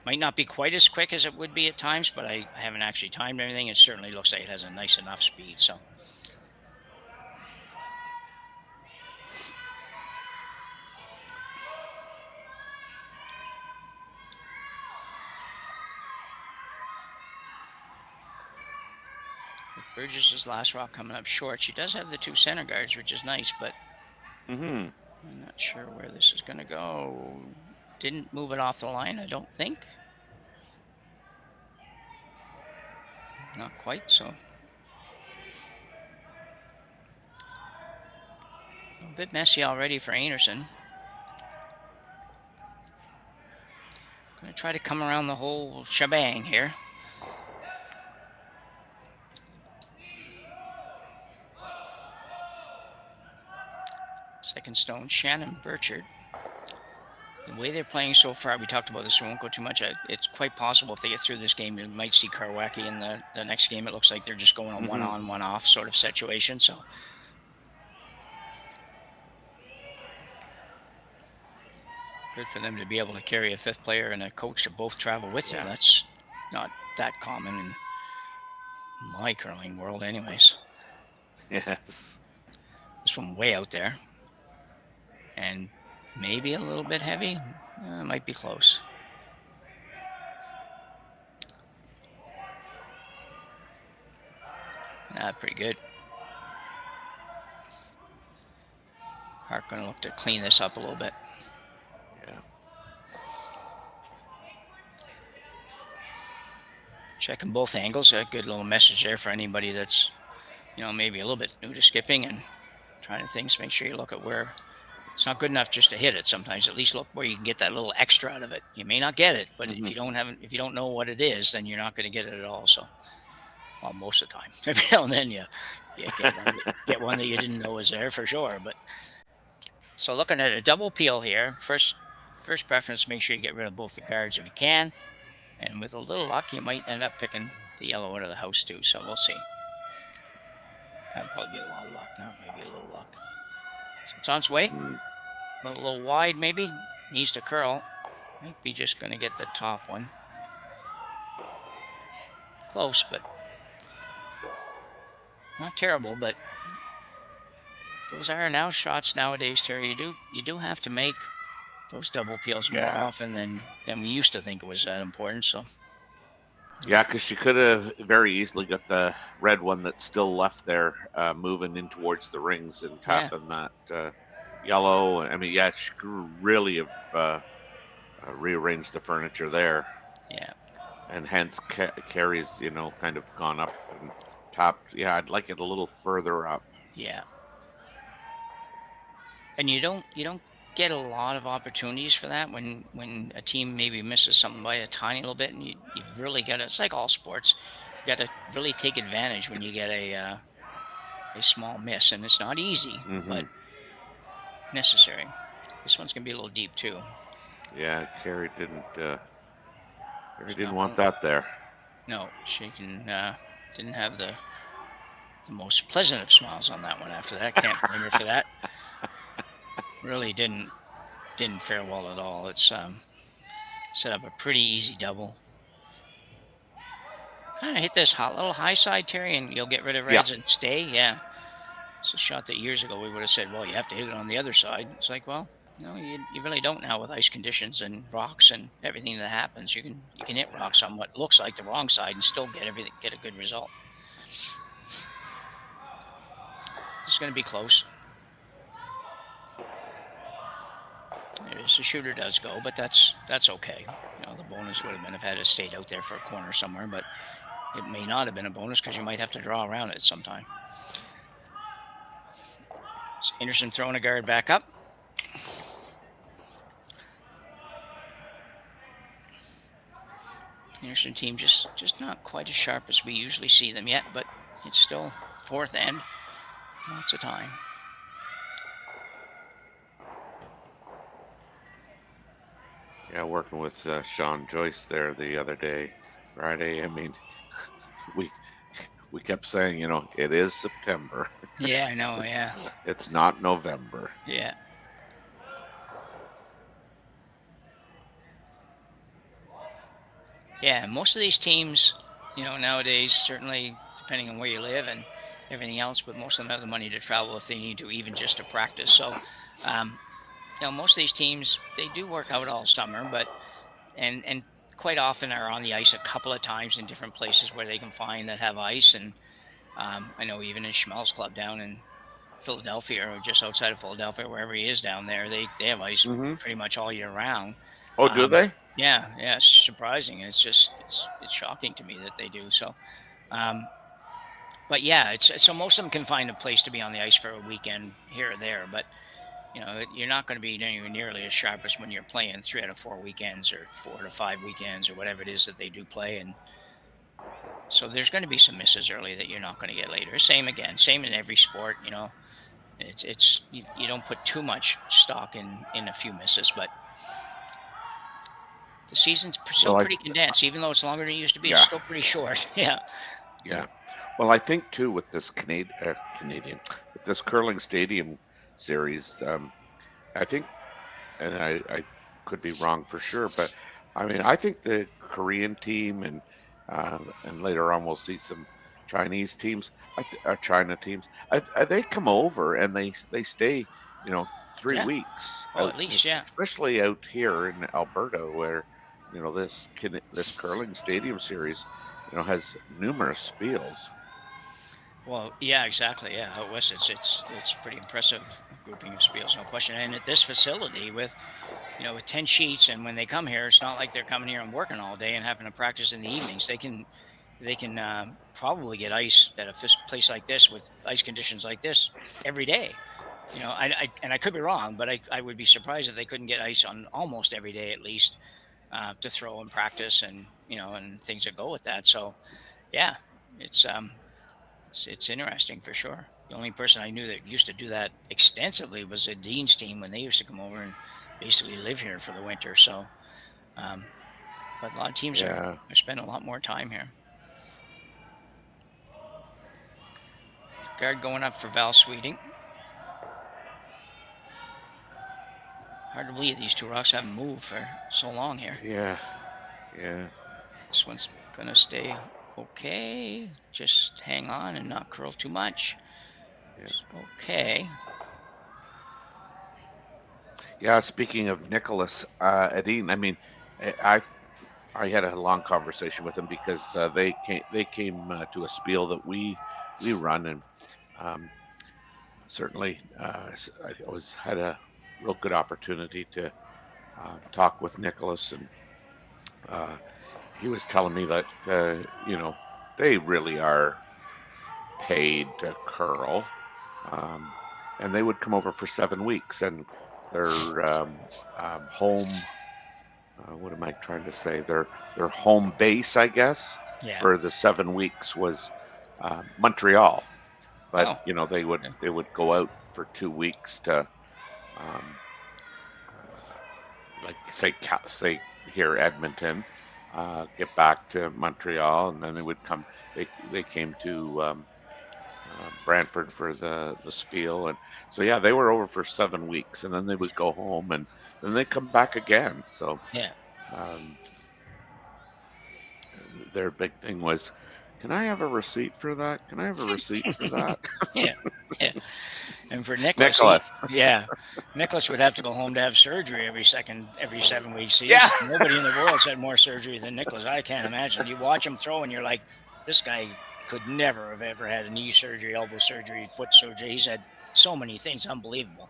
Might not be quite as quick as it would be at times, but I haven't actually timed everything. It certainly looks like it has a nice enough speed. So. With Burgess' last rock coming up short, she does have the 2 center guards, which is nice, but I'm not sure where this is going to go. Didn't move it off the line, I don't think. Not quite, so. A bit messy already for Einarson. Going to try to come around the whole shebang here. Second stone, Shannon Burchard. The way they're playing so far, we talked about this, we won't go too much. It's quite possible if they get through this game, you might see Karwacki in the next game. It looks like they're just going a one-on, one-off sort of situation. So Good for them to be able to carry a fifth player and a coach to both travel with you. Yeah. That's not that common in my curling world anyways. Yes. This one way out there. And maybe a little bit heavy. Might be close. Pretty good. Park going to look to clean this up a little bit. Yeah. Checking both angles. A good little message there for anybody that's, maybe a little bit new to skipping and trying to things. Make sure you look at where it's not good enough just to hit it. Sometimes at least look where you can get that little extra out of it. You may not get it, but if you don't know what it is, then you're not going to get it at all. So, well, most of the time, every now and then you get one that you didn't know was there for sure. But so looking at a double peel here, first preference, make sure you get rid of both the guards if you can. And with a little luck, you might end up picking the yellow out of the house too. So we'll see. That'd probably be a lot of luck. No, maybe a little luck. So it's on its way. A little wide maybe. Needs to curl. Might be just going to get the top one. Close, but not terrible. But those are now shots nowadays, Terry. You do have to make those double peels more often than we used to think it was that important. So. Yeah, because she could have very easily got the red one that's still left there, moving in towards the rings and tapping that yellow. I mean, yeah, she could really have rearranged the furniture there. Yeah. And hence Kerri's, kind of gone up and tapped. Yeah, I'd like it a little further up. Yeah. And you don't get a lot of opportunities for that when a team maybe misses something by a tiny little bit, and you've really got to, it's like all sports, you got to really take advantage when you get a small miss, and it's not easy, but necessary. This one's gonna be a little deep too. Yeah, Kerri didn't want that there. No, she didn't have the most pleasant of smiles on that one after that. Can't blame her for that. Really didn't fare well at all. It's set up a pretty easy double. Kind of hit this little high side, Terry, and you'll get rid of reds and stay. Yeah, it's a shot that years ago we would have said, well, you have to hit it on the other side. It's like, well, no, you really don't now with ice conditions and rocks and everything that happens. You can hit rocks on what looks like the wrong side and still get a good result. This is going to be close. It is. The shooter does go, but that's okay. The bonus would have been if it had stayed out there for a corner somewhere, but it may not have been a bonus because you might have to draw around it sometime. It's Einarson throwing a guard back up. Einarson team just not quite as sharp as we usually see them yet, but it's still fourth end. Lots of time. Yeah, working with Sean Joyce there the other day, Friday. I mean, we kept saying, it is September. Yeah, I know. Yeah. It's not November. Yeah. Yeah, most of these teams, nowadays, certainly depending on where you live and everything else, but most of them have the money to travel if they need to, even just to practice. So, most of these teams, they do work out all summer, but and quite often are on the ice a couple of times in different places where they can find that have ice. And I know even in Schmel's club down in Philadelphia or just outside of Philadelphia, wherever he is down there, they have ice pretty much all year round. Oh, do they? Yeah, it's surprising. It's just it's shocking to me that they do. So, but yeah, so most of them can find a place to be on the ice for a weekend here or there, but. You're not going to be anywhere nearly as sharp as when you're playing 3 out of 4 weekends or 4 to 5 weekends or whatever it is that they do play. And so there's going to be some misses early that you're not going to get later. Same in every sport. It's you don't put too much stock in a few misses, but the season's still pretty condensed, even though it's longer than it used to be. It's still pretty short. Yeah. Yeah. Well, I think too with this Canadian with this curling stadium series, I think, and I could be wrong for sure, but I mean, I think the Korean team and later on we'll see some Chinese teams, China teams. They come over and they stay, you know, 3 weeks Well, out, at least, yeah. especially out here in Alberta, where this curling stadium series, has numerous spiels. Well, yeah, exactly. Yeah, out west, it's pretty impressive grouping of spiels, no question. And at this facility with 10 sheets, and when they come here, it's not like they're coming here and working all day and having to practice in the evenings. They can probably get ice at a place like this with ice conditions like this every day. I could be wrong, but I would be surprised if they couldn't get ice on almost every day at least to throw and practice and things that go with that. So yeah, it's it's interesting for sure. The only person I knew that used to do that extensively was the Dean's team when they used to come over and basically live here for the winter. So, but a lot of teams are spending a lot more time here. Guard going up for Val Sweeting. Hard to believe these two rocks haven't moved for so long here. Yeah. This one's gonna stay okay. Just hang on and not curl too much. Yeah. Okay. Yeah. Speaking of Nicholas, Edine, I mean, I had a long conversation with him because they came to a spiel that we run, and certainly I had a real good opportunity to talk with Nicholas, and he was telling me that they really are paid to curl, and they would come over for 7 weeks, and their home. What am I trying to say? Their home base, I guess, for the 7 weeks was Montreal, but they would go out for 2 weeks to, like say here Edmonton, get back to Montreal, and then they would come. They came to Brantford for the spiel, and so yeah, they were over for 7 weeks, and then they would go home, and then they come back again. So yeah. Their big thing was, can I have a receipt for that? Can I have a receipt for that? Yeah. And for Nicholas, Nicholas would have to go home to have surgery every 7 weeks. Nobody in the world's had more surgery than Nicholas. I can't imagine. You watch him throw, and you're like, this guy could never have ever had a knee surgery, elbow surgery, foot surgery. He's had so many things, unbelievable.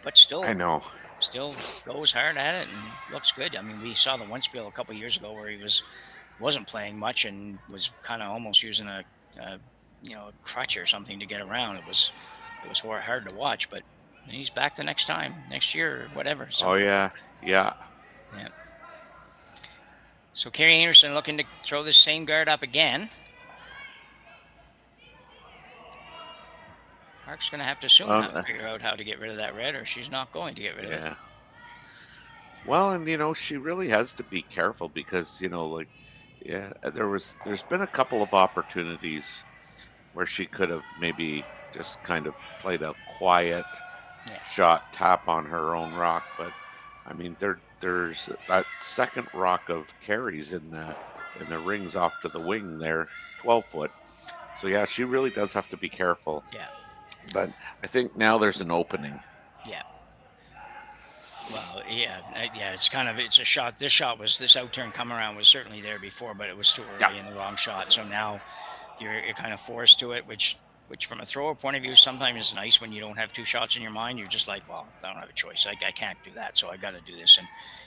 But still, I know. Still goes hard at it and looks good. I mean, we saw the one spiel a couple of years ago where he wasn't playing much and was kind of almost using a crutch or something to get around. It was hard to watch, but he's back the next year or whatever. So. Oh yeah. So Kerri Einarson looking to throw the same guard up again. Mark's going to have to soon figure out how to get rid of that red, or she's not going to get rid of it. Well, and she really has to be careful because there's been a couple of opportunities where she could have maybe just kind of played a quiet shot tap on her own rock, but I mean there's that second rock of Kerri's in the rings off to the wing there, 12 foot. So yeah, she really does have to be careful. Yeah. But I think now there's an opening. Yeah. Well, it's a shot. This outturn come around was certainly there before, but it was too early in the wrong shot. So now you're kind of forced to it, which from a thrower point of view, sometimes it's nice when you don't have two shots in your mind. You're just like, well, I don't have a choice. I can't do that, so I got to do this, and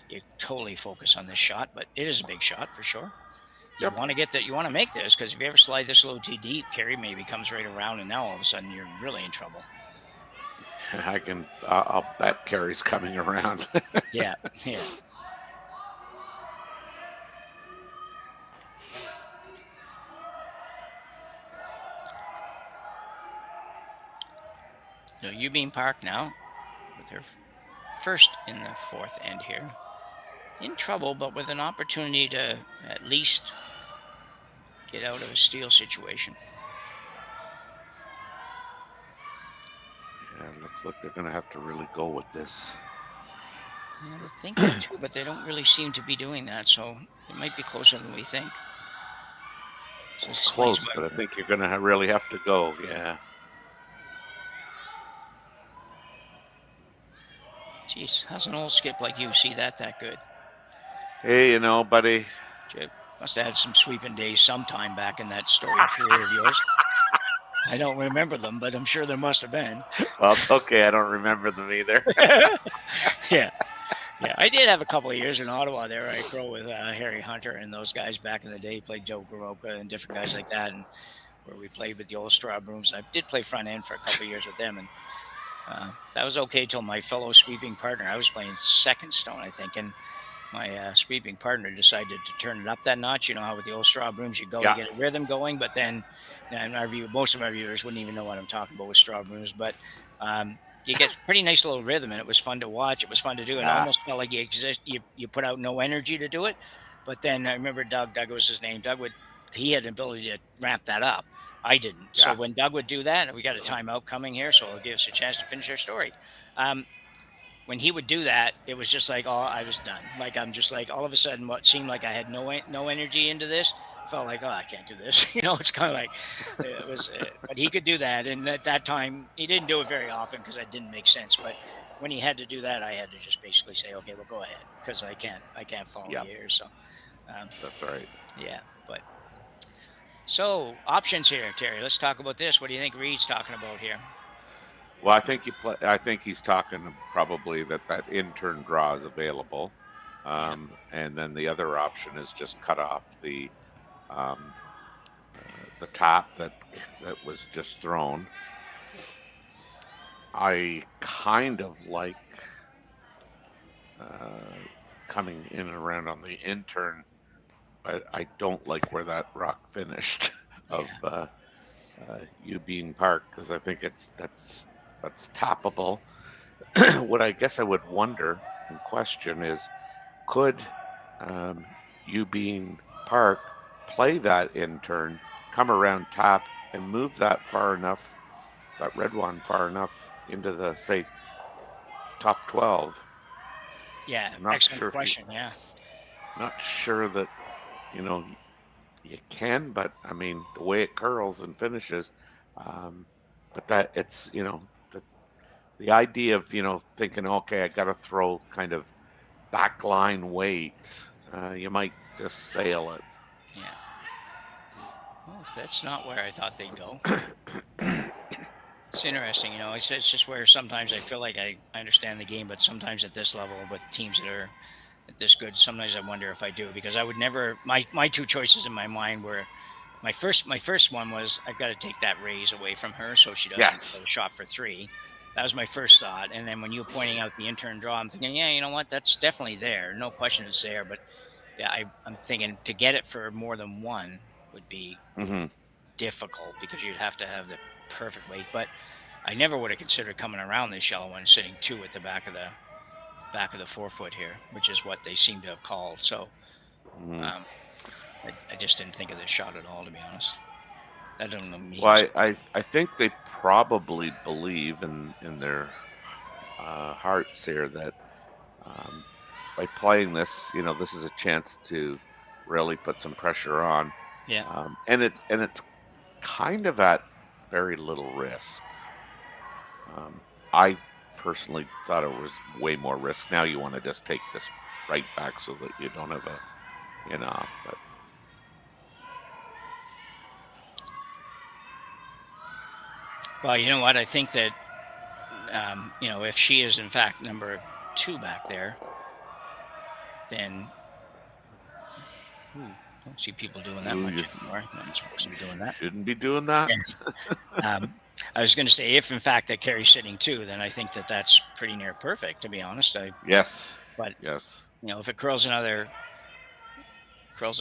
you totally focus on this shot. But it is a big shot for sure. You want to get that. You want to make this because if you ever slide this a little too deep, Kerri maybe comes right around, and now all of a sudden you're really in trouble. I'll bet Kerri's coming around. Yeah. So Youbeen Park now with her first in the fourth end here. In trouble, but with an opportunity to at least get out of a steal situation. Yeah, it looks like they're going to have to really go with this. Yeah, I think that too, but they don't really seem to be doing that, so it might be closer than we think. So It's explains close, why. but I think you're going to really have to go. Yeah. Jeez, how's an old skip like you see that good? Hey, you know, buddy. Jay must have had some sweeping days sometime back in that storied career of yours. I don't remember them, but I'm sure there must have been. Well, it's okay. I don't remember them either. Yeah. Yeah, I did have a couple of years in Ottawa there. I grew with Harry Hunter and those guys back in the day, played Joe Garoka and different guys like that, and where we played with the old straw brooms. I did play front end for a couple of years with them, and that was okay till my fellow sweeping partner. I was playing second stone, I think, and my sweeping partner decided to turn it up that notch. You know how with the old straw brooms you go to get a rhythm going, but then in our view, most of our viewers wouldn't even know what I'm talking about with straw brooms, but you get pretty nice little rhythm, and it was fun to watch. It was fun to do. It almost felt like you put out no energy to do it. But then I remember Doug was his name. He had an ability to ramp that up. I didn't. So when Doug would do that, we got a timeout coming here, so it'll give us a chance to finish our story. When he would do that, it was just like, oh, I was done. Like, I'm just like, all of a sudden, what seemed like I had no energy into this felt like, oh, I can't do this. You know, it's kind of like, it was, but he could do that. And at that time, he didn't do it very often because it didn't make sense. But when he had to do that, I had to just basically say, okay, well, go ahead, because I can't follow you here. So that's right. Yeah. But so options here, Terry, let's talk about this. What do you think Reed's talking about here? Well, I think he's talking probably that intern draw is available, and then the other option is just cut off the top that was just thrown. I kind of like coming in and around on the intern, but I don't like where that rock finished of Youbeen Park, because I think that's toppable. What I guess I would wonder and question is, could Youbeen Park play that intern, come around top, and move that far enough, that red one far enough into the, say, top 12? Yeah, excellent question. Not sure that, you can, but I mean, the way it curls and finishes, but that it's, the idea of, thinking, okay, I got to throw kind of backline weight, you might just sail it. Yeah. Well, that's not where I thought they'd go. It's interesting, it's just where sometimes I feel like I understand the game, but sometimes at this level with teams that are this good, sometimes I wonder if I do, because I would never, my two choices in my mind were, my first one was, I've got to take that raise away from her so she doesn't get a shot for 3. That was my first thought. And then when you were pointing out the intern draw, I'm thinking, yeah, you know what? That's definitely there. No question it's there. But yeah, I'm thinking to get it for more than 1 would be difficult, because you'd have to have the perfect weight. But I never would have considered coming around this shallow one, sitting 2 at the back of the 4-foot here, which is what they seem to have called. So I just didn't think of this shot at all, to be honest. That doesn't know me. Well, I think they probably believe in their hearts here that by playing this, this is a chance to really put some pressure on. Yeah. And it's kind of at very little risk. I personally thought it was way more risk. Now you want to just take this right back so that you don't have a in-off, but. Well, you know what? I think that, if she is in fact number 2 back there, then don't see people doing that much anymore. I'm supposed to be doing that. Shouldn't be doing that. Yes. I was going to say, if in fact that Kerri's sitting 2, then I think that that's pretty near perfect, to be honest. Yes. But yes, if it curls a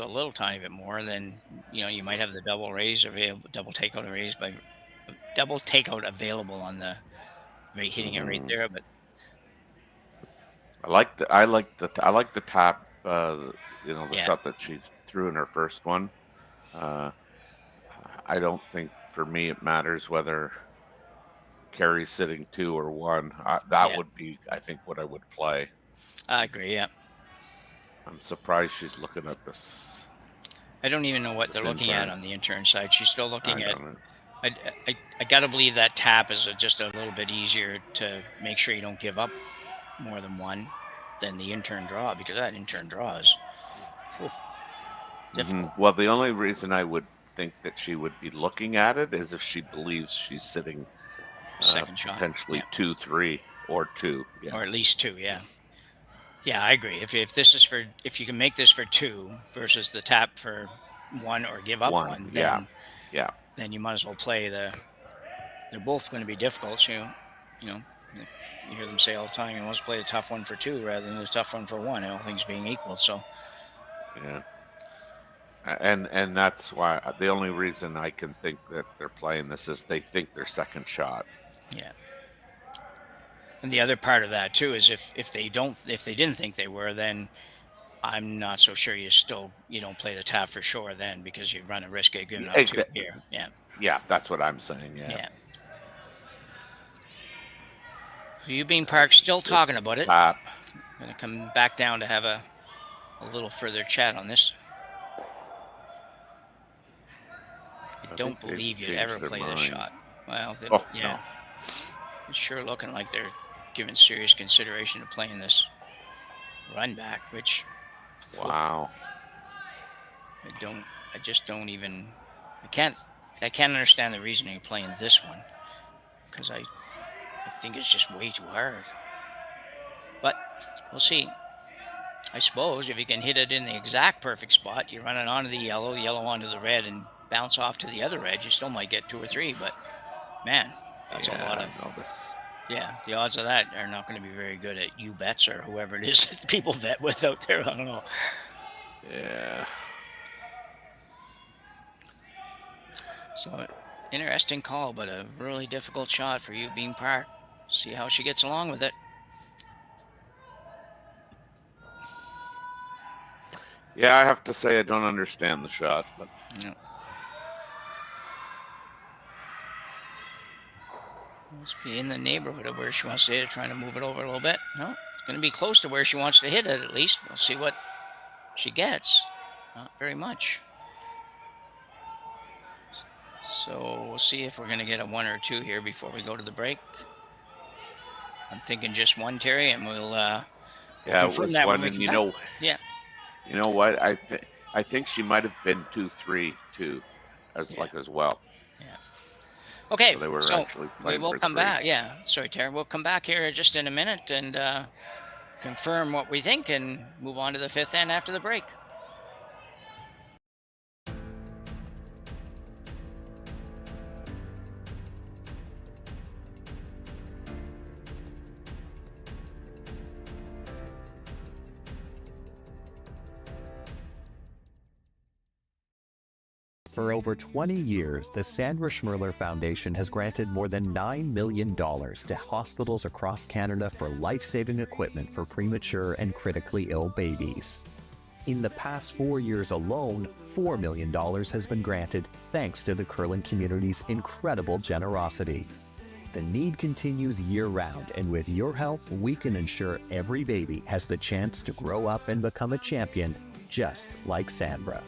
little tiny bit more, then you might have the double raise available, double takeout available on the hitting it right there. But I like the top. The shot that she threw in her first one. I don't think, for me, it matters whether Kerri's sitting 2 or 1. That would be, I think, what I would play. I agree. Yeah. I'm surprised she's looking at this. I don't even know what they're looking at on the intern side. She's still looking at. I gotta believe that tap is just a little bit easier to make sure you don't give up more than one than the intern draw, because that intern draw is difficult. Well, the only reason I would think that she would be looking at it is if she believes she's sitting Second shot, potentially 2-3 or 2, or at least 2. Yeah. Yeah, I agree. If this is for, if you can make this for 2 versus the tap for 1 or give up 1, then then you might as well play the. They're both going to be difficult. So, you hear them say all the time, you must play the tough one for 2 rather than the tough one for 1. All things being equal. So. Yeah. And that's why the only reason I can think that they're playing this is they think their second shot. Yeah. And the other part of that too is if they didn't think they were, then I'm not so sure you don't play the tap for sure then, because you run a risk of giving up 2 here. Yeah. Yeah, that's what I'm saying. Yeah. Youbeen Park still talking about it. Tap. Gonna come back down to have a little further chat on this. I don't believe you'd ever play this shot. Well, yeah. It's sure looking like they're giving serious consideration to playing this run back, which wow. I just don't even, I can't understand the reasoning of playing this one, because I think it's just way too hard. But we'll see. I suppose if you can hit it in the exact perfect spot, you run it onto the yellow onto the red, and bounce off to the other edge, you still might get 2 or 3, but man, that's a lot of. Yeah, the odds of that are not going to be very good at U-Bets or whoever it is that people bet with out there. I don't know. Yeah. So, interesting call, but a really difficult shot for Youbeen Park. See how she gets along with it. Yeah, I have to say I don't understand the shot, but no. Must be in the neighborhood of where she wants to hit it, trying to move it over a little bit. No, it's going to be close to where she wants to hit it at least. We'll see what she gets. Not very much. So we'll see if we're going to get a 1 or 2 here before we go to the break. I'm thinking just 1, Terry, and we'll confirm that when we come back. Yeah. You know what? I think she might have been 2-3 too, as well. Yeah. Okay, so we will come back. Yeah, sorry, Terry. We'll come back here just in a minute and confirm what we think and move on to the 5th end after the break. For over 20 years, the Sandra Schmirler Foundation has granted more than $9 million to hospitals across Canada for life-saving equipment for premature and critically ill babies. In the past 4 years alone, $4 million has been granted thanks to the curling community's incredible generosity. The need continues year-round, and with your help, we can ensure every baby has the chance to grow up and become a champion, just like Sandra.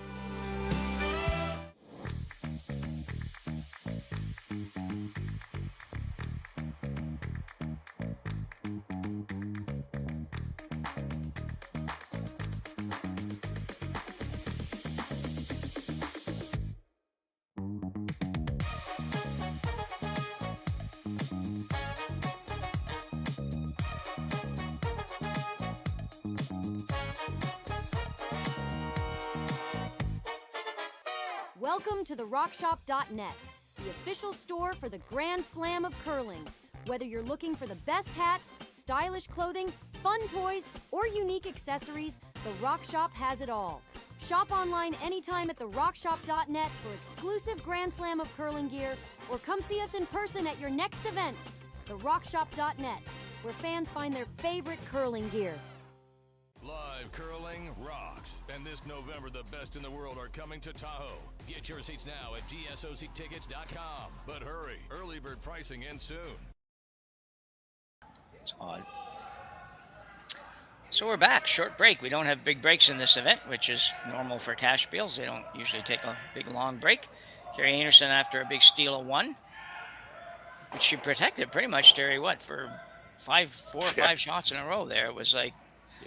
Welcome to the RockShop.net, the official store for the Grand Slam of curling. Whether you're looking for the best hats, stylish clothing, fun toys, or unique accessories, the Rock Shop has it all. Shop online anytime at the RockShop.net for exclusive Grand Slam of curling gear, or come see us in person at your next event. The RockShop.net, where fans find their favorite curling gear. Live curling rocks. And this November, the best in the world are coming to Tahoe. Get your seats now at gsoctickets.com. But hurry, early bird pricing ends soon. It's odd. So we're back. Short break. We don't have big breaks in this event, which is normal for cash bills. They don't usually take a big long break. Kerri Einarson after a big steal of 1, which she protected pretty much, Terry, what, for 4 or 5 shots in a row there. It was like,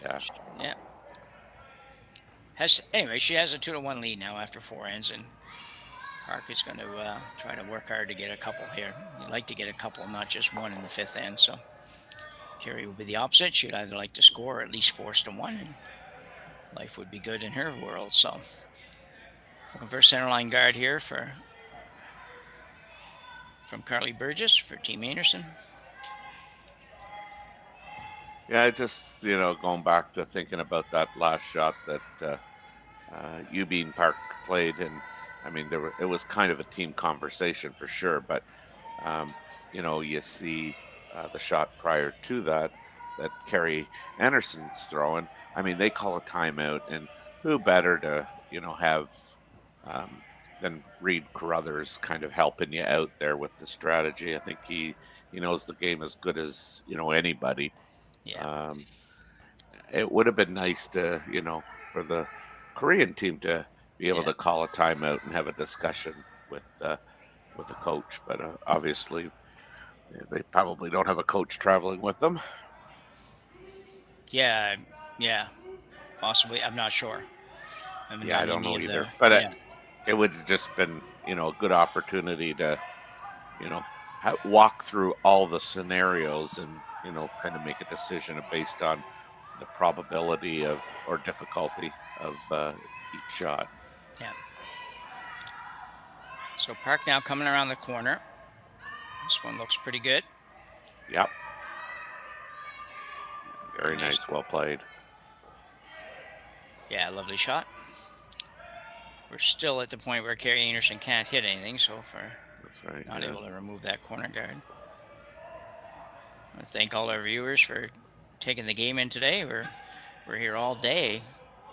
yeah. Anyway, she has a 2-1 lead now after 4 ends, and Park is going to try to work hard to get a couple here. You'd like to get a couple, not just 1 in the 5th end. So Kerri will be the opposite. She'd either like to score or at least force to 1, and life would be good in her world. So looking for a center line guard here from Carly Burgess for Team Einarson. Yeah, I just, going back to thinking about that last shot that Youbeen Park played, and I mean, it was kind of a team conversation for sure, but you see the shot prior to that Kerri Einarson's throwing. I mean, they call a timeout, and who better to have than Reed Carruthers kind of helping you out there with the strategy. I think he knows the game as good as anybody. Yeah. It would have been nice to for the Korean team to be able to call a timeout and have a discussion with a coach, but obviously they probably don't have a coach traveling with them. Yeah, possibly. I'm not sure. I don't know either. But it would have just been, a good opportunity to, walk through all the scenarios and, kind of make a decision based on the probability of or difficulty of each shot. Yeah. So Park now coming around the corner. This one looks pretty good. Yep. Very nice. Well played. Yeah, lovely shot. We're still at the point where Kerri Einarson can't hit anything, so far that's right. Not able to remove that corner guard. I want to thank all our viewers for taking the game in today. We're here all day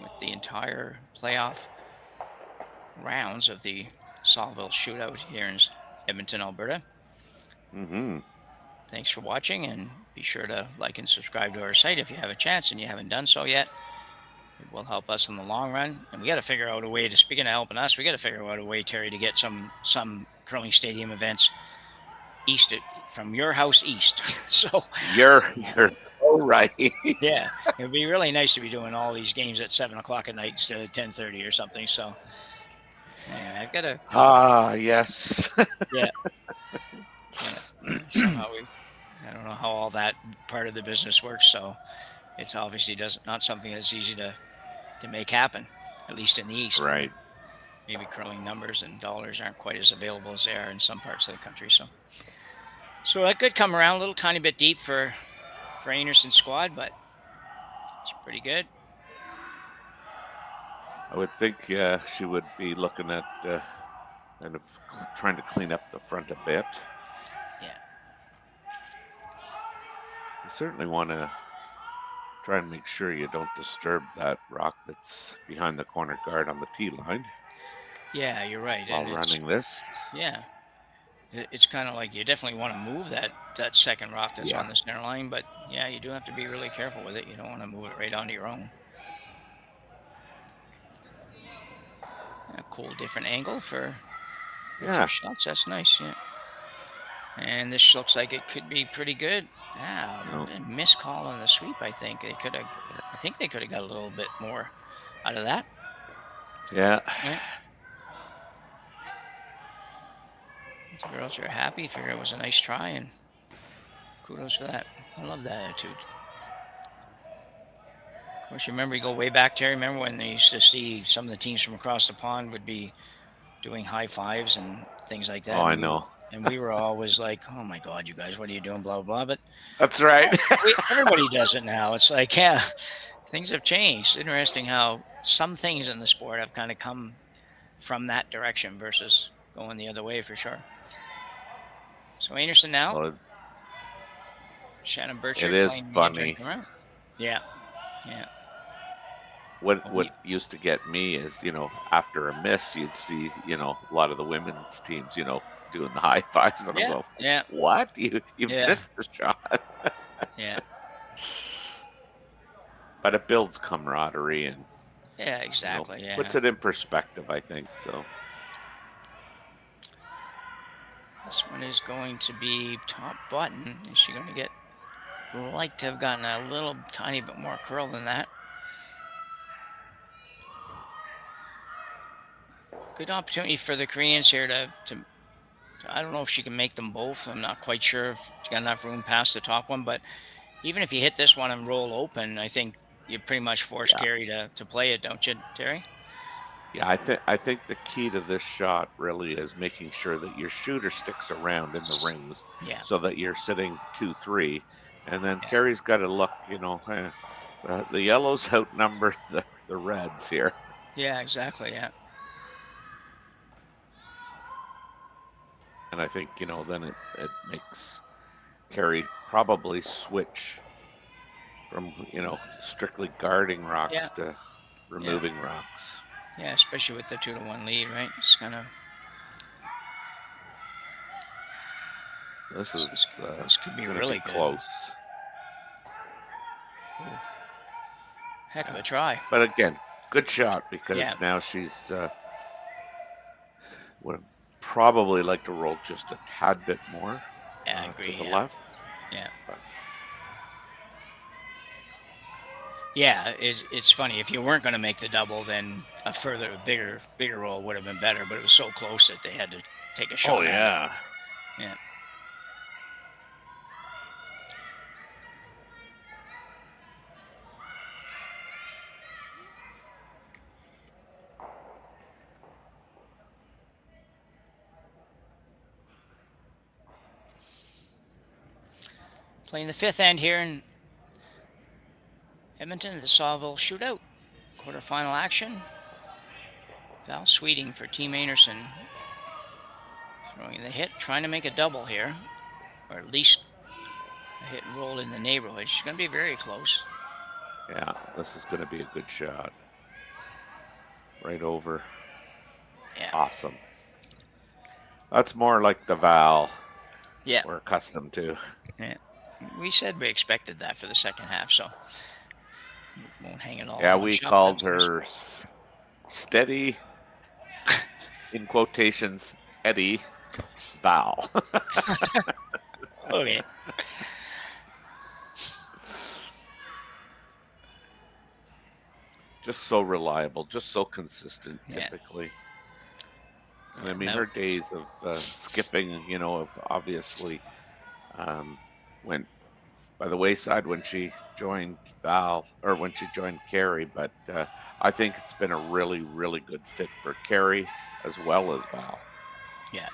with the entire playoff rounds of the Saville Shootout here in Edmonton, Alberta. Mm-hmm. Thanks for watching, and be sure to like and subscribe to our site if you have a chance and you haven't done so yet. It will help us in the long run, and we got to figure out a way to. Speaking of helping us, we got to figure out a way, Terry, to get some curling stadium events east from your house east. So you're so right. Yeah, it would be really nice to be doing all these games at 7:00 at night instead of 10:30 or something. So yeah, I've got to. Yes. Yeah. Somehow I don't know how all that part of the business works, so it's obviously not something that's easy to make happen, at least in the East. Right. Maybe curling numbers and dollars aren't quite as available as they are in some parts of the country. So that could come around a little tiny bit deep for Einarson's squad, but it's pretty good. I would think she would be looking at kind of trying to clean up the front a bit. Yeah. You certainly want to try and make sure you don't disturb that rock that's behind the corner guard on the tee line. Yeah, you're right. While running this. Yeah. It's kind of like you definitely want to move that second rock that's on the center line, but yeah, you do have to be really careful with it. You don't want to move it right onto your own. A cool different angle for shots. That's nice, yeah. And this looks like it could be pretty good. Missed call on the sweep. I think they could have got a little bit more out of that. Yeah. The girls are happy. Figure it was a nice try, and kudos for that. I love that attitude. Of course, you remember you go way back, Terry. Remember when they used to see some of the teams from across the pond would be doing high fives and things like that. Oh, I know. And we were always like, "Oh my God, you guys, what are you doing?" Blah blah blah. But that's right. Everybody does it now. It's like, yeah, things have changed. Interesting how some things in the sport have kind of come from that direction versus going the other way for sure. So Einarson now. Well, Shannon Bircher. It is funny. Yeah. What used to get me is, after a miss, you'd see, a lot of the women's teams, doing the high fives. And I go, what? You missed the shot. Yeah. but it builds camaraderie and Yeah, exactly. Yeah. puts it in perspective, I think. So This one is going to be top button. Is she going to get, like to have gotten a little tiny bit more curl than that? Good opportunity for the Koreans here to I don't know if she can make them both. I'm not quite sure if she's got enough room past the top one, but even if you hit this one and roll open, I think you pretty much force Kerri to play it, don't you, Terry? yeah, I think the key to this shot really is making sure that your shooter sticks around in the rings, so that you're sitting 2-3, and then Kerri's got to look. The yellows outnumber the reds here. Yeah, exactly. Yeah. And I think, then it makes Kerri probably switch from, strictly guarding rocks to removing rocks. Yeah, especially with the 2-1 lead, right? It's kind of. This could be really close. Ooh. Heck of a try. But again, good shot because now she's would probably like to roll just a tad bit more I agree, to the left. Yeah. But yeah, it's funny. If you weren't going to make the double, then a bigger roll would have been better. But it was so close that they had to take a shot. Oh yeah. Yeah. Playing the fifth end here in Edmonton, the Saville Shootout. Quarterfinal action. Val Sweeting for Team Einarson. Throwing the hit, trying to make a double here. Or at least a hit and roll in the neighborhood. She's going to be very close. Yeah, this is going to be a good shot. Right over. Yeah. Awesome. That's more like the Val we're accustomed to. Yeah. We said we expected that for the second half, so we won't hang it all. Yeah, we called her steady, in quotations, Eddie Val. Okay. Just so reliable, just so consistent, typically. And I mean, her days of skipping, have obviously went by the wayside when she joined Val, or when she joined Kerri. But I think it's been a really, really good fit for Kerri as well as Val. Yeah.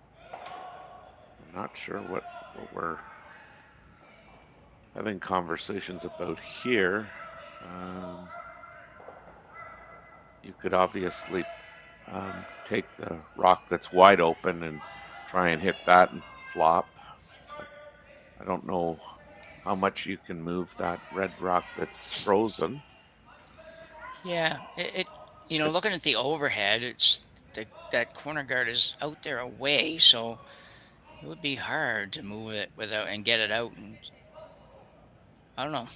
I'm not sure what we're having conversations about here. You could obviously take the rock that's wide open and try and hit that and flop. I don't know how much you can move that red rock that's frozen. Yeah, looking at the overhead, it's that corner guard is out there away, so it would be hard to move it without and get it out. And I don't know,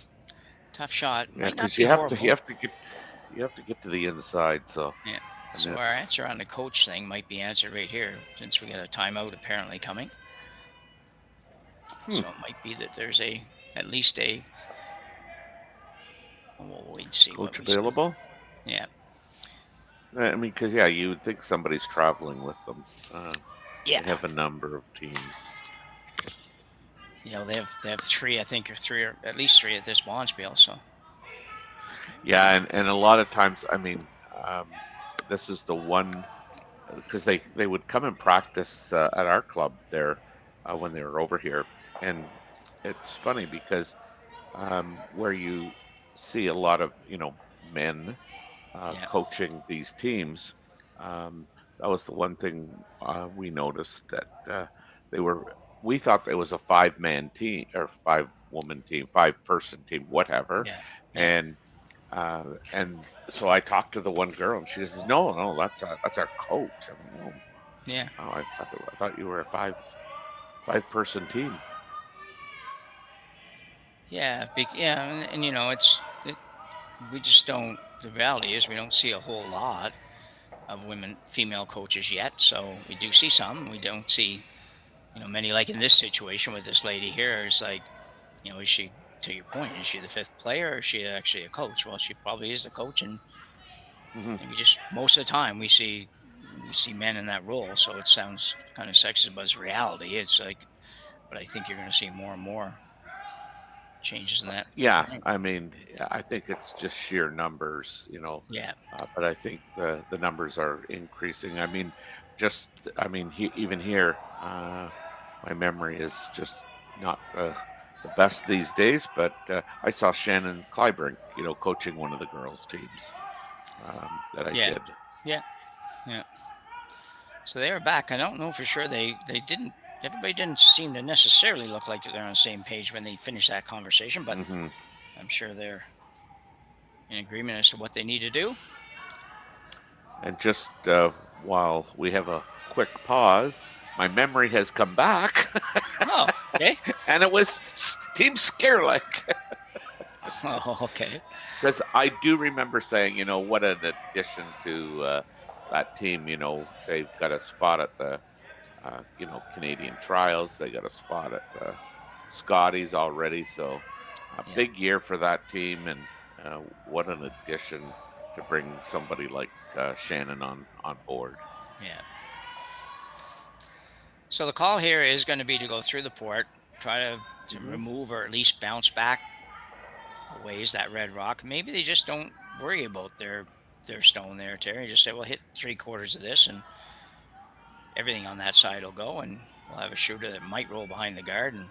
tough shot. Yeah, because you have to get to the inside. So yeah. So our answer on the coach thing might be answered right here, since we got a timeout apparently coming. So it might be that there's at least a. We'll wait and see. Coach available? Yeah. I mean, because you would think somebody's traveling with them. They have a number of teams. They have three, I think, or at least three at this Bonspiel. So. Yeah, and a lot of times, I mean, this is the one, because they would come and practice at our club there when they were over here, and it's funny because where you see a lot of men coaching these teams, that was the one thing we noticed, that we thought it was a 5-man team or 5-woman team, 5-person team, whatever, and so I talked to the one girl, and she says, "No, that's our coach." I'm like, "Oh, yeah. Oh, I thought you were a 5-person team. Yeah, and you know, we just don't. The reality is, we don't see a whole lot of female coaches yet. So we do see some. We don't see, you know, many. Like in this situation with this lady here, it's like, you know, is she, to your point, is she the 5th player, or is she actually a coach? Well, she probably is the coach, and we just, most of the time we see men in that role. So it sounds kind of sexist, but it's reality. It's like, but I think you're going to see more and more changes in that. Yeah, I mean, I think it's just sheer numbers, you know. Yeah. But I think the numbers are increasing. I mean, even here, my memory is just not the best these days. But I saw Shannon Clyburn, you know, coaching one of the girls' teams that I did. Yeah. So they are back. I don't know for sure. They didn't. Everybody didn't seem to necessarily look like they're on the same page when they finished that conversation, but I'm sure they're in agreement as to what they need to do. And just while we have a quick pause, my memory has come back. Oh, okay. And it was Team Skerlick. Oh, okay. Because I do remember saying, you know, what an addition to that team. You know, they've got a spot at the you know, Canadian trials. They got a spot at the Scotties already. So a big year for that team, and what an addition to bring somebody like Shannon on board. Yeah. So the call here is going to be to go through the port, try to remove or at least bounce back a ways that red rock. Maybe they just don't worry about their stone there, Terry. Just say, well, hit 3/4 of this, and everything on that side will go, and we'll have a shooter that might roll behind the guard and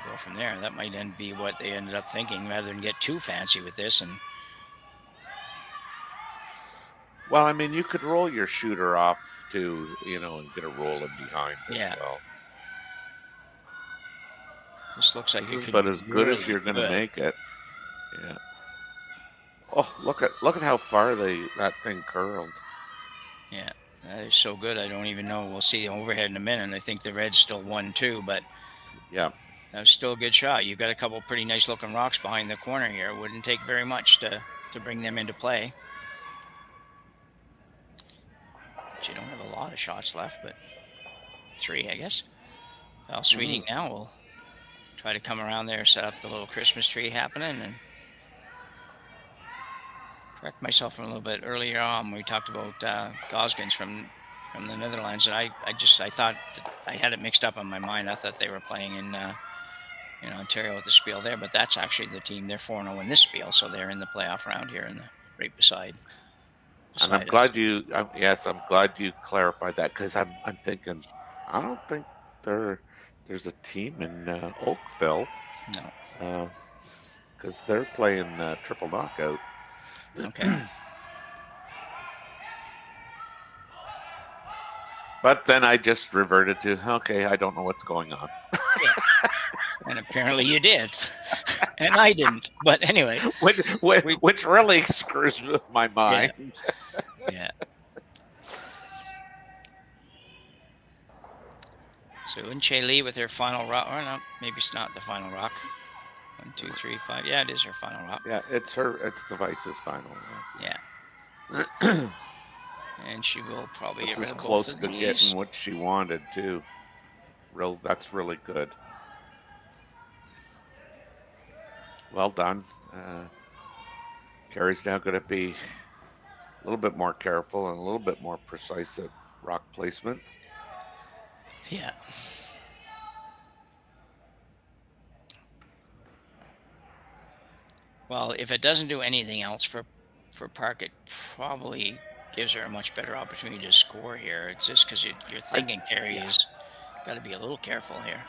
go from there. That might then be what they ended up thinking, rather than get too fancy with this. And well, I mean, you could roll your shooter off too, you know, and get a roll in behind as well. This looks like this it is could about be as good as you're going to make it. Yeah. Oh, look at how far that thing curled. Yeah, that is so good. I don't even know. We'll see the overhead in a minute. I think the Reds still won too, but yeah, that was still a good shot. You've got a couple pretty nice looking rocks behind the corner here. It wouldn't take very much to bring them into play. But you don't have a lot of shots left, but 3, I guess. Val Sweeting now will try to come around there, set up the little Christmas tree happening, and correct myself from a little bit earlier on. We talked about Goskins from the Netherlands, and I thought I had it mixed up on my mind. I thought they were playing in Ontario with the Spiel there, but that's actually the team. They're 4-0 in this Spiel, so they're in the playoff round here, right beside. And I'm glad you clarified that, because I'm thinking, I don't think there's a team in Oakville. No. Because they're playing triple knockout. Okay. But then I just reverted to, okay, I don't know what's going on. Yeah. And apparently you did. And I didn't. But anyway. Which really screws with my mind. Yeah. So Unche Lee with her final rock. Or no, maybe it's not the final rock. 1, 2, 3, 5. Yeah, it is her final rock. Yeah, it's Device's final rock. Yeah. And she will probably get rid of close both of to these. Getting what she wanted too. That's really good. Well done. Kerri's now going to be a little bit more careful and a little bit more precise at rock placement. Yeah. Well, if it doesn't do anything else for Park, it probably gives her a much better opportunity to score here. It's just because you're thinking Kerri has got to be a little careful here.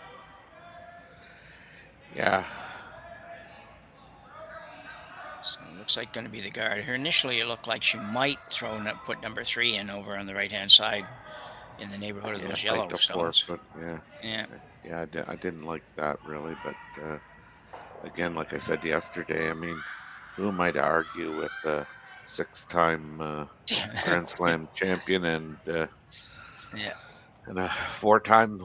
Yeah. So it looks like going to be the guard here. Initially, it looked like she might put number 3 in over on the right-hand side in the neighborhood of those yellow stones. Yeah, I didn't like that really, but again, like I said yesterday, I mean, who am I to argue with a 6-time Grand Slam champion and and a 4-time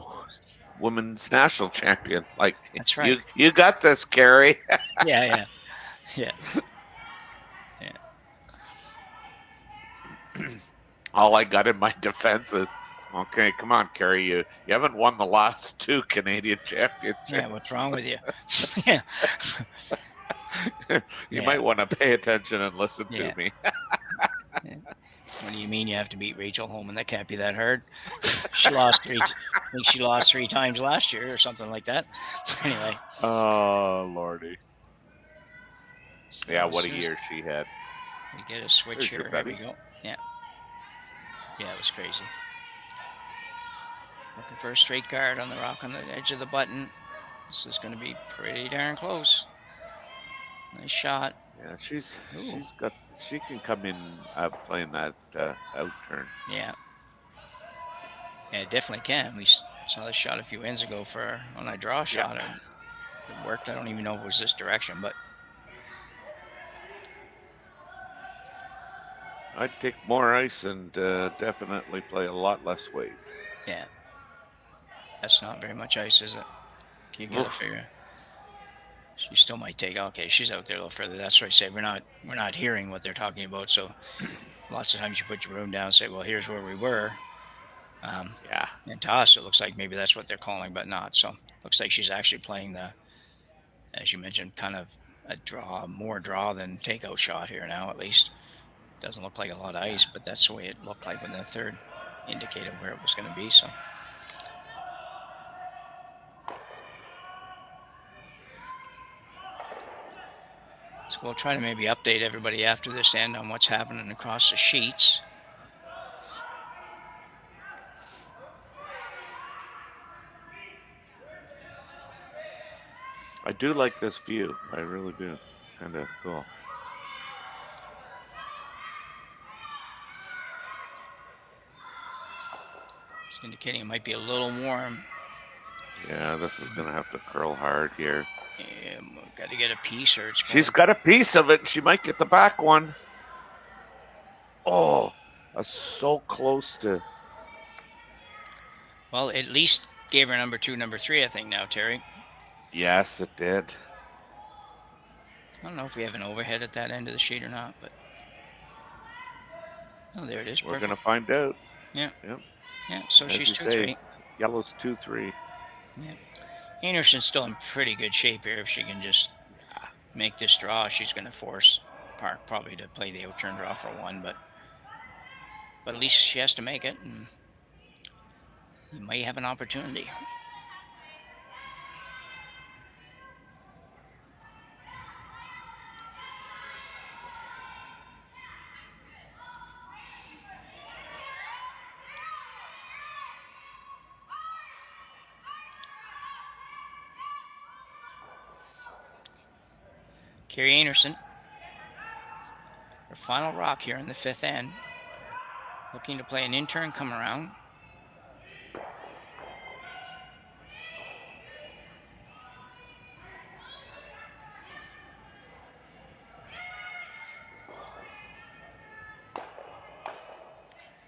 women's national champion. Like, That's right. You got this, Kerri. Yeah. All I got in my defense is, okay, come on, Kerri, you haven't won the last 2 Canadian championships. Yeah, what's wrong with you? Yeah. You might want to pay attention and listen to me. What do you mean you have to beat Rachel Holman? That can't be that hard. She lost 3. I think she lost 3 times last year or something like that. Anyway. Oh, Lordy. So Yeah, what a year she had. We get a switch There's here. Here we go. Yeah. Yeah, it was crazy. Looking for a straight guard on the rock on the edge of the button. This is going to be pretty darn close. Nice shot. Yeah, she can come in playing that out turn. Yeah. Yeah, it definitely can. We saw this shot a few ends ago on a draw shot. And it worked. I don't even know if it was this direction, but I'd take more ice and definitely play a lot less weight. yeah. That's not very much ice, is it? Can you get a figure? She still might take. Okay, she's out there a little further. That's what I say. We're not hearing what they're talking about. So lots of times you put your broom down and say, "Well, here's where we were." Yeah. And to us, it looks like maybe that's what they're calling, but not. So looks like she's actually playing as you mentioned, kind of a more draw than takeout shot here now. At least doesn't look like a lot of ice, but that's the way it looked like when the third indicated where it was going to be. So. So we'll try to maybe update everybody after this end on what's happening across the sheets. I do like this view. I really do. It's kind of cool. It's indicating it might be a little warm. Yeah, this is going to have to curl hard here. Yeah, got to get a piece or it's She's got a piece of it. She might get the back one. Oh, so close to. Well, at least gave her number 2, number 3, I think now, Terry. Yes, it did. I don't know if we have an overhead at that end of the sheet or not, but. Oh, there it is. We're going to find out. Yeah. Yep. Yeah, so As she's you 2-3. say, yellow's 2-3. Yeah. Anderson's still in pretty good shape here. If she can just make this draw, she's going to force Park probably to play the outturn draw for 1, but at least she has to make it, and you may have an opportunity. Kerri Einarson, her final rock here in the 5th end, looking to play an in-turn come around.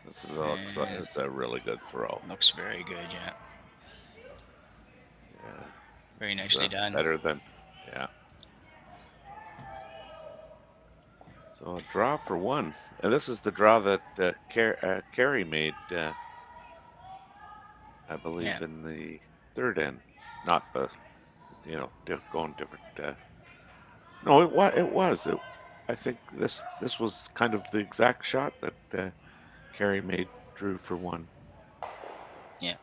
This is a really good throw. Looks very good, yeah. Yeah. Very nicely done. Better than, yeah. So a draw for 1. And this is the draw that Kerri made, I believe, in the 3rd end. Not the, going different. No, it was. I think this was kind of the exact shot that Kerri made, drew for 1. Yeah.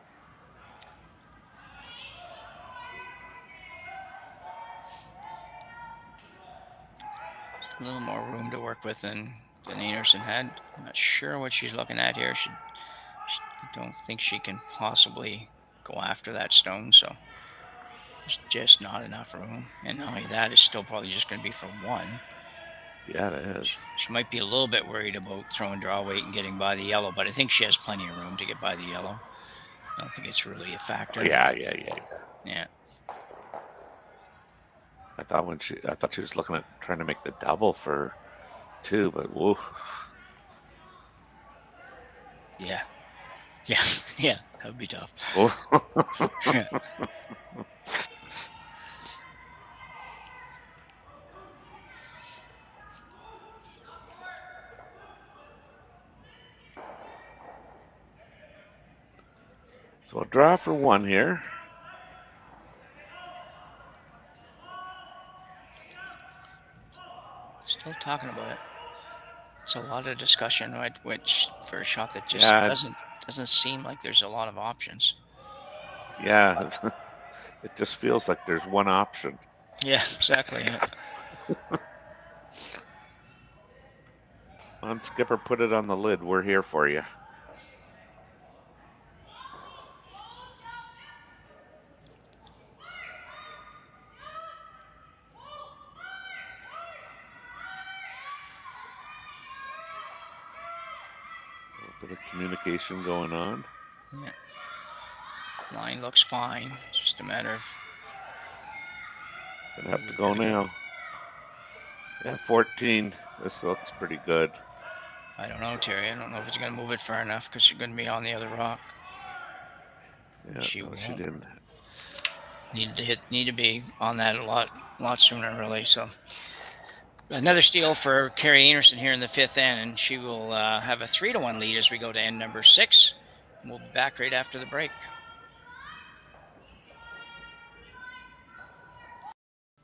A little more room to work with than Einarson had. I'm not sure what she's looking at here. She don't think she can possibly go after that stone, so there's just not enough room. And not only that, it's still probably just going to be for 1. Yeah, it is. She might be a little bit worried about throwing draw weight and getting by the yellow, but I think she has plenty of room to get by the yellow. I don't think it's really a factor. Yeah. Yeah. I thought she was looking at trying to make the double for 2, but whoa. Yeah. That would be tough. So a draw for one here. Still talking about it. It's a lot of discussion, right? Which for a shot that just Yeah, doesn't seem like there's a lot of options. Yeah, it just feels like there's one option. Yeah, exactly. Yeah. On Skipper, put it on the lid. We're here for you. A little bit of communication going on. Yeah. Line looks fine. It's just a matter of... Gonna have to go now. Yeah, 14. This looks pretty good. I don't know, Terry. I don't know if it's going to move it far enough because you're going to be on the other rock. Yeah, she didn't. Need to be on that a lot sooner, really. So another steal for Kerri Einarson here in the fifth end, and she will have a 3-1 lead as we go to end number 6. We'll be back right after the break.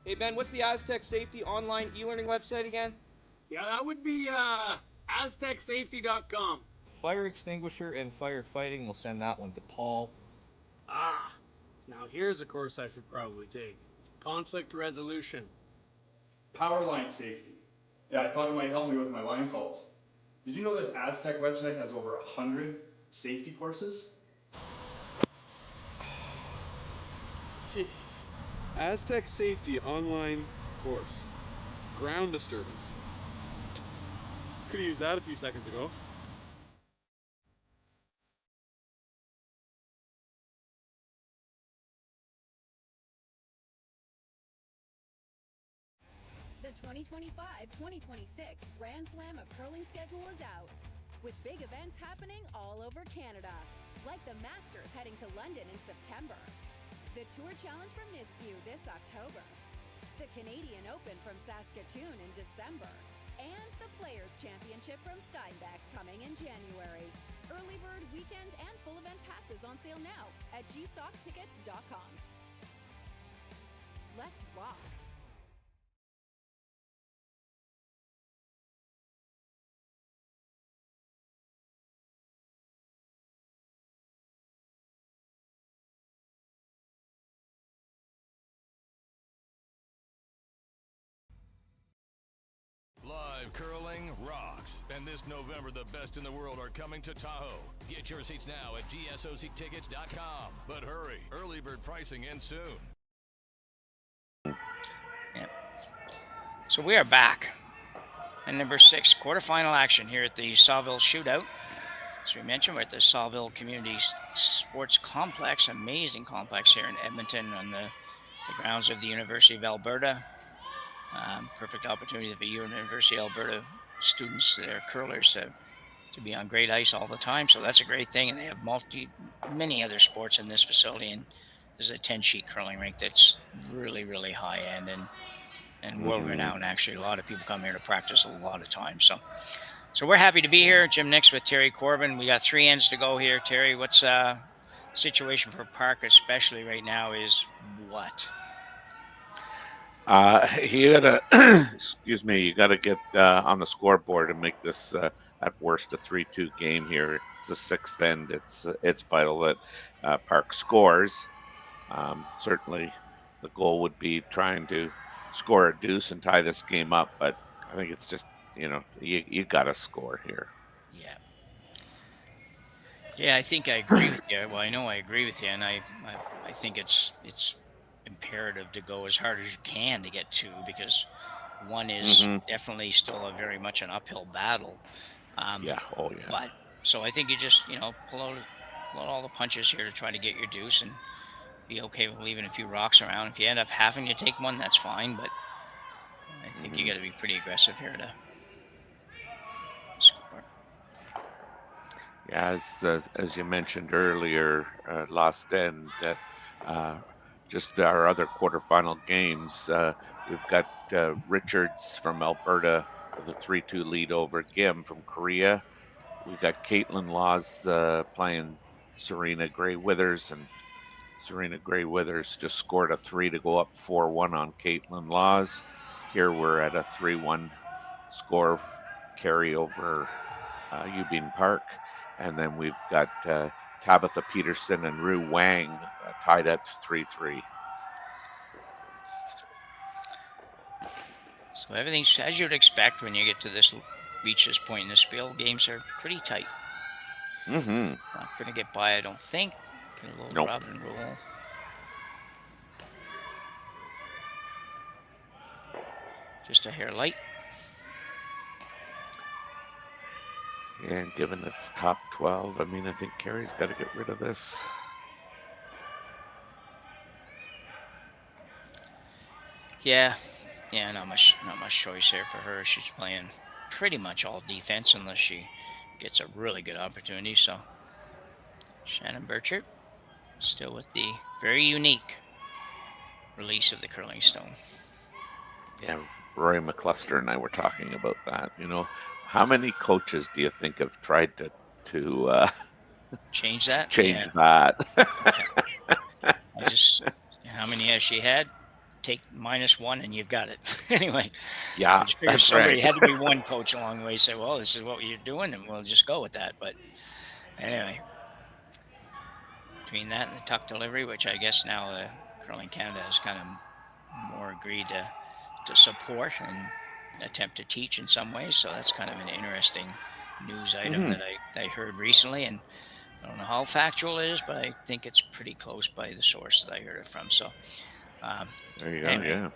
Hey, Ben, what's the Aztec Safety online e-learning website again? Yeah, that would be aztecsafety.com. Fire extinguisher and firefighting. We'll send that one to Paul. Ah, now here's a course I should probably take. Conflict resolution. Power line safety. Yeah, I thought it might help me with my line calls. Did you know this Aztec website has over 100 safety courses? Jeez. Aztec Safety online course. Ground disturbance. Could have used that a few seconds ago. The 2025-2026 Grand Slam of Curling schedule is out, with big events happening all over Canada, like the Masters heading to London in September, the Tour Challenge from Nisku this October, the Canadian Open from Saskatoon in December, and the Players' Championship from Steinbeck coming in January. Early bird weekend and full event passes on sale now at gsoctickets.com. Let's rock! Live curling rocks. And this November, the best in the world are coming to Tahoe. Get your seats now at gsoctickets.com. But hurry, early bird pricing ends soon. Yeah. So we are back. And number 6, quarterfinal action here at the Saville Shootout. As we mentioned, we're at the Saville Community Sports Complex, amazing complex here in Edmonton on the grounds of the University of Alberta. Perfect opportunity for University of Alberta students that are curlers to be on great ice all the time. So that's a great thing. And they have many other sports in this facility. And there's a 10-sheet curling rink that's really, really high end and world renowned. Actually, a lot of people come here to practice a lot of times. So we're happy to be here. Jim Nix with Terry Corbin. We got 3 ends to go here. Terry, what's situation for Park especially right now is what? You gotta, excuse me, you gotta get on the scoreboard and make this at worst a 3-2 game here. It's the 6th end. It's vital that Park scores. Certainly, the goal would be trying to score a deuce and tie this game up, but I think it's just you gotta score here. Yeah, I think I agree with you. Well, I know I agree with you, and I think it's imperative to go as hard as you can to get 2, because 1 is definitely still very much an uphill battle. Yeah. Oh yeah. But so I think you just pull out all the punches here to try to get your deuce and be okay with leaving a few rocks around. If you end up having to take 1, that's fine. But I think you got to be pretty aggressive here to score. Yeah, as you mentioned earlier, last end that just our other quarterfinal games, we've got Richards from Alberta with a 3-2 lead over Gim from Korea. We've got Caitlin Laws playing Serena Gray Withers, and Serena Gray Withers just scored a 3 to go up 4-1 on Caitlin Laws. Here we're at a 3-1 score carry over Youbeen Park. And then we've got Tabitha Peterson and Rue Wang tied at 3-3. So everything's as you'd expect when you get to reach this point in the spiel. Games are pretty tight. Mm-hmm. Not going to get by, I don't think. Get a little rub and roll. Just a hair light. And given it's top 12, I mean, I think Kerri's got to get rid of this. Yeah, not much choice here for her. She's playing pretty much all defense unless she gets a really good opportunity. So Shannon Burchard still with the very unique release of the curling stone. Yeah, Rory McCluster and I were talking about that. You know, how many coaches do you think have tried to change that? Change that. How many has she had? Take -1 and you've got it. Anyway. Yeah, that's somebody right. had to be one coach along the way say, well, this is what you're doing, and we'll just go with that. But anyway, between that and the tuck delivery, which I guess now Curling Canada has kind of more agreed to support and attempt to teach in some ways. So that's kind of an interesting news item that I heard recently, and I don't know how factual it is, but I think it's pretty close by the source that I heard it from. So there you go. Anyway. Yeah.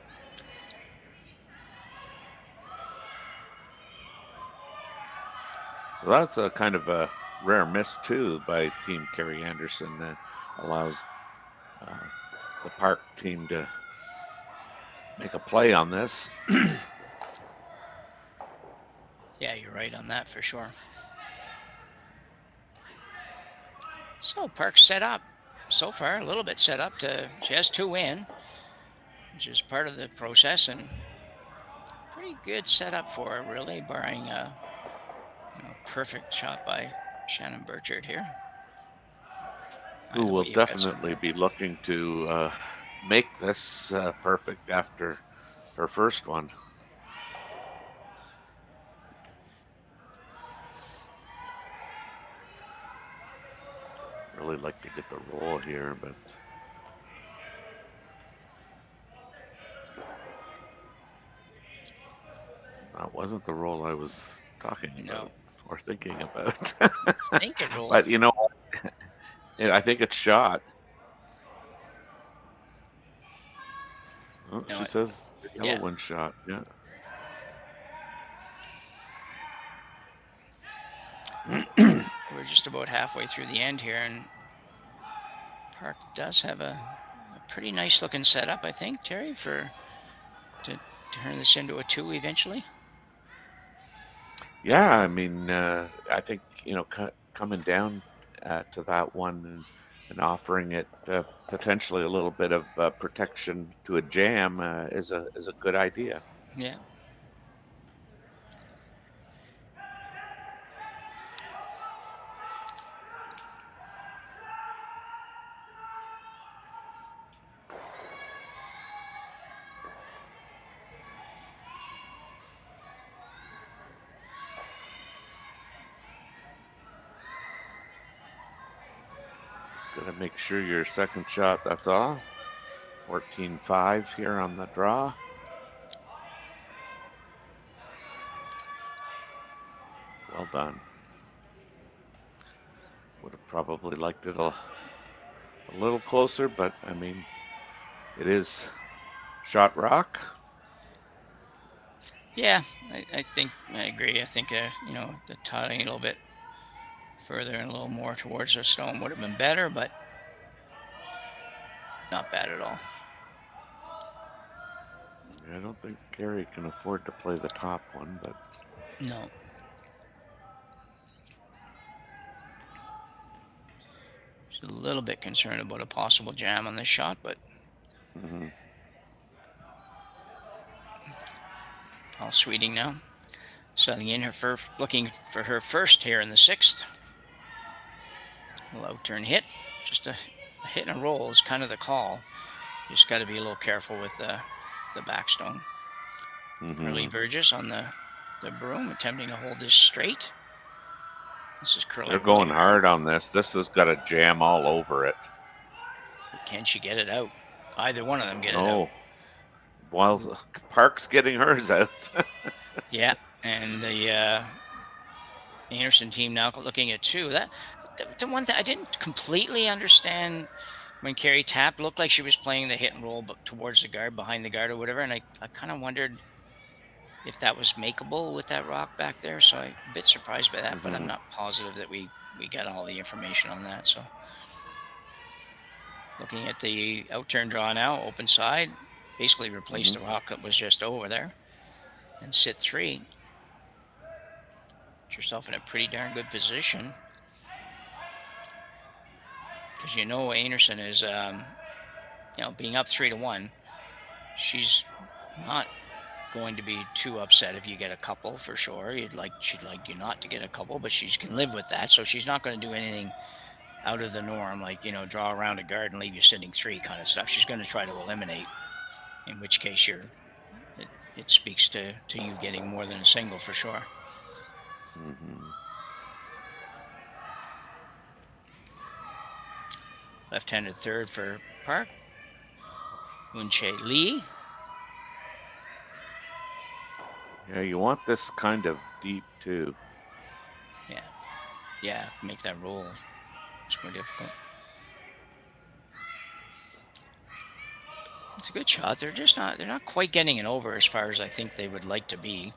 So that's a kind of a rare miss too by Team Kerri Einarson that allows the Park team to make a play on this. Yeah, you're right on that for sure. So Park's set up so far, a little bit set up she has 2 in, which is part of the process, and pretty good setup for her, really, barring a perfect shot by Shannon Burchard here. Who will definitely be looking to make this perfect after her first one. Really like to get the roll here, but that wasn't the roll I was talking about or thinking about. I think it rolled. But you know what? I think it's shot. Oh, she says the yellow one shot. Yeah. We're just about halfway through the end here, and Park does have a pretty nice looking setup, I think, Terry, to turn this into a 2 eventually. Yeah, I mean, I think coming down to that one and offering it potentially a little bit of protection to a jam is a good idea. Yeah. Just got to make sure your second shot, that's off. 14-5 here on the draw. Well done. Would have probably liked it a little closer, but I mean, it is shot rock. Yeah, I think I agree. I think the totting a little bit further and a little more towards the stone would have been better, but not bad at all. I don't think Kerri can afford to play the top one, but no. a little bit concerned about a possible jam on this shot, but Paul Sweeting now setting in looking for her first here in the 6th. A little out turn hit, just a hit and a roll is kind of the call. Just got to be a little careful with the backstone. Curly Burgess on the broom, attempting to hold this straight. This is Curly. They're going hard on this. This has got a jam all over it. Can she get it out? Either one of them get it out. Well, Park's getting hers out. Yeah, and the Einarson team now looking at 2. The one thing I didn't completely understand when Kerri tapped, looked like she was playing the hit and roll but towards the guard, behind the guard or whatever, and I kind of wondered if that was makeable with that rock back there. So I'm a bit surprised by that, but I'm not positive that we got all the information on that. So looking at the out turn draw now, open side, basically replace the rock that was just over there and sit 3. Put yourself in a pretty darn good position. Because Einarson is, being up 3-1, she's not going to be too upset if you get a couple for sure. She'd like you not to get a couple, but she can live with that. So she's not going to do anything out of the norm, like draw around a guard and leave you sitting 3 kind of stuff. She's going to try to eliminate. In which case, it speaks to you getting more than a single for sure. Left-handed third for Park. Moonchae Lee. Yeah, you want this kind of deep too. Yeah, make that roll. It's more difficult. It's a good shot. They're not quite getting it over as far as I think they would like to be.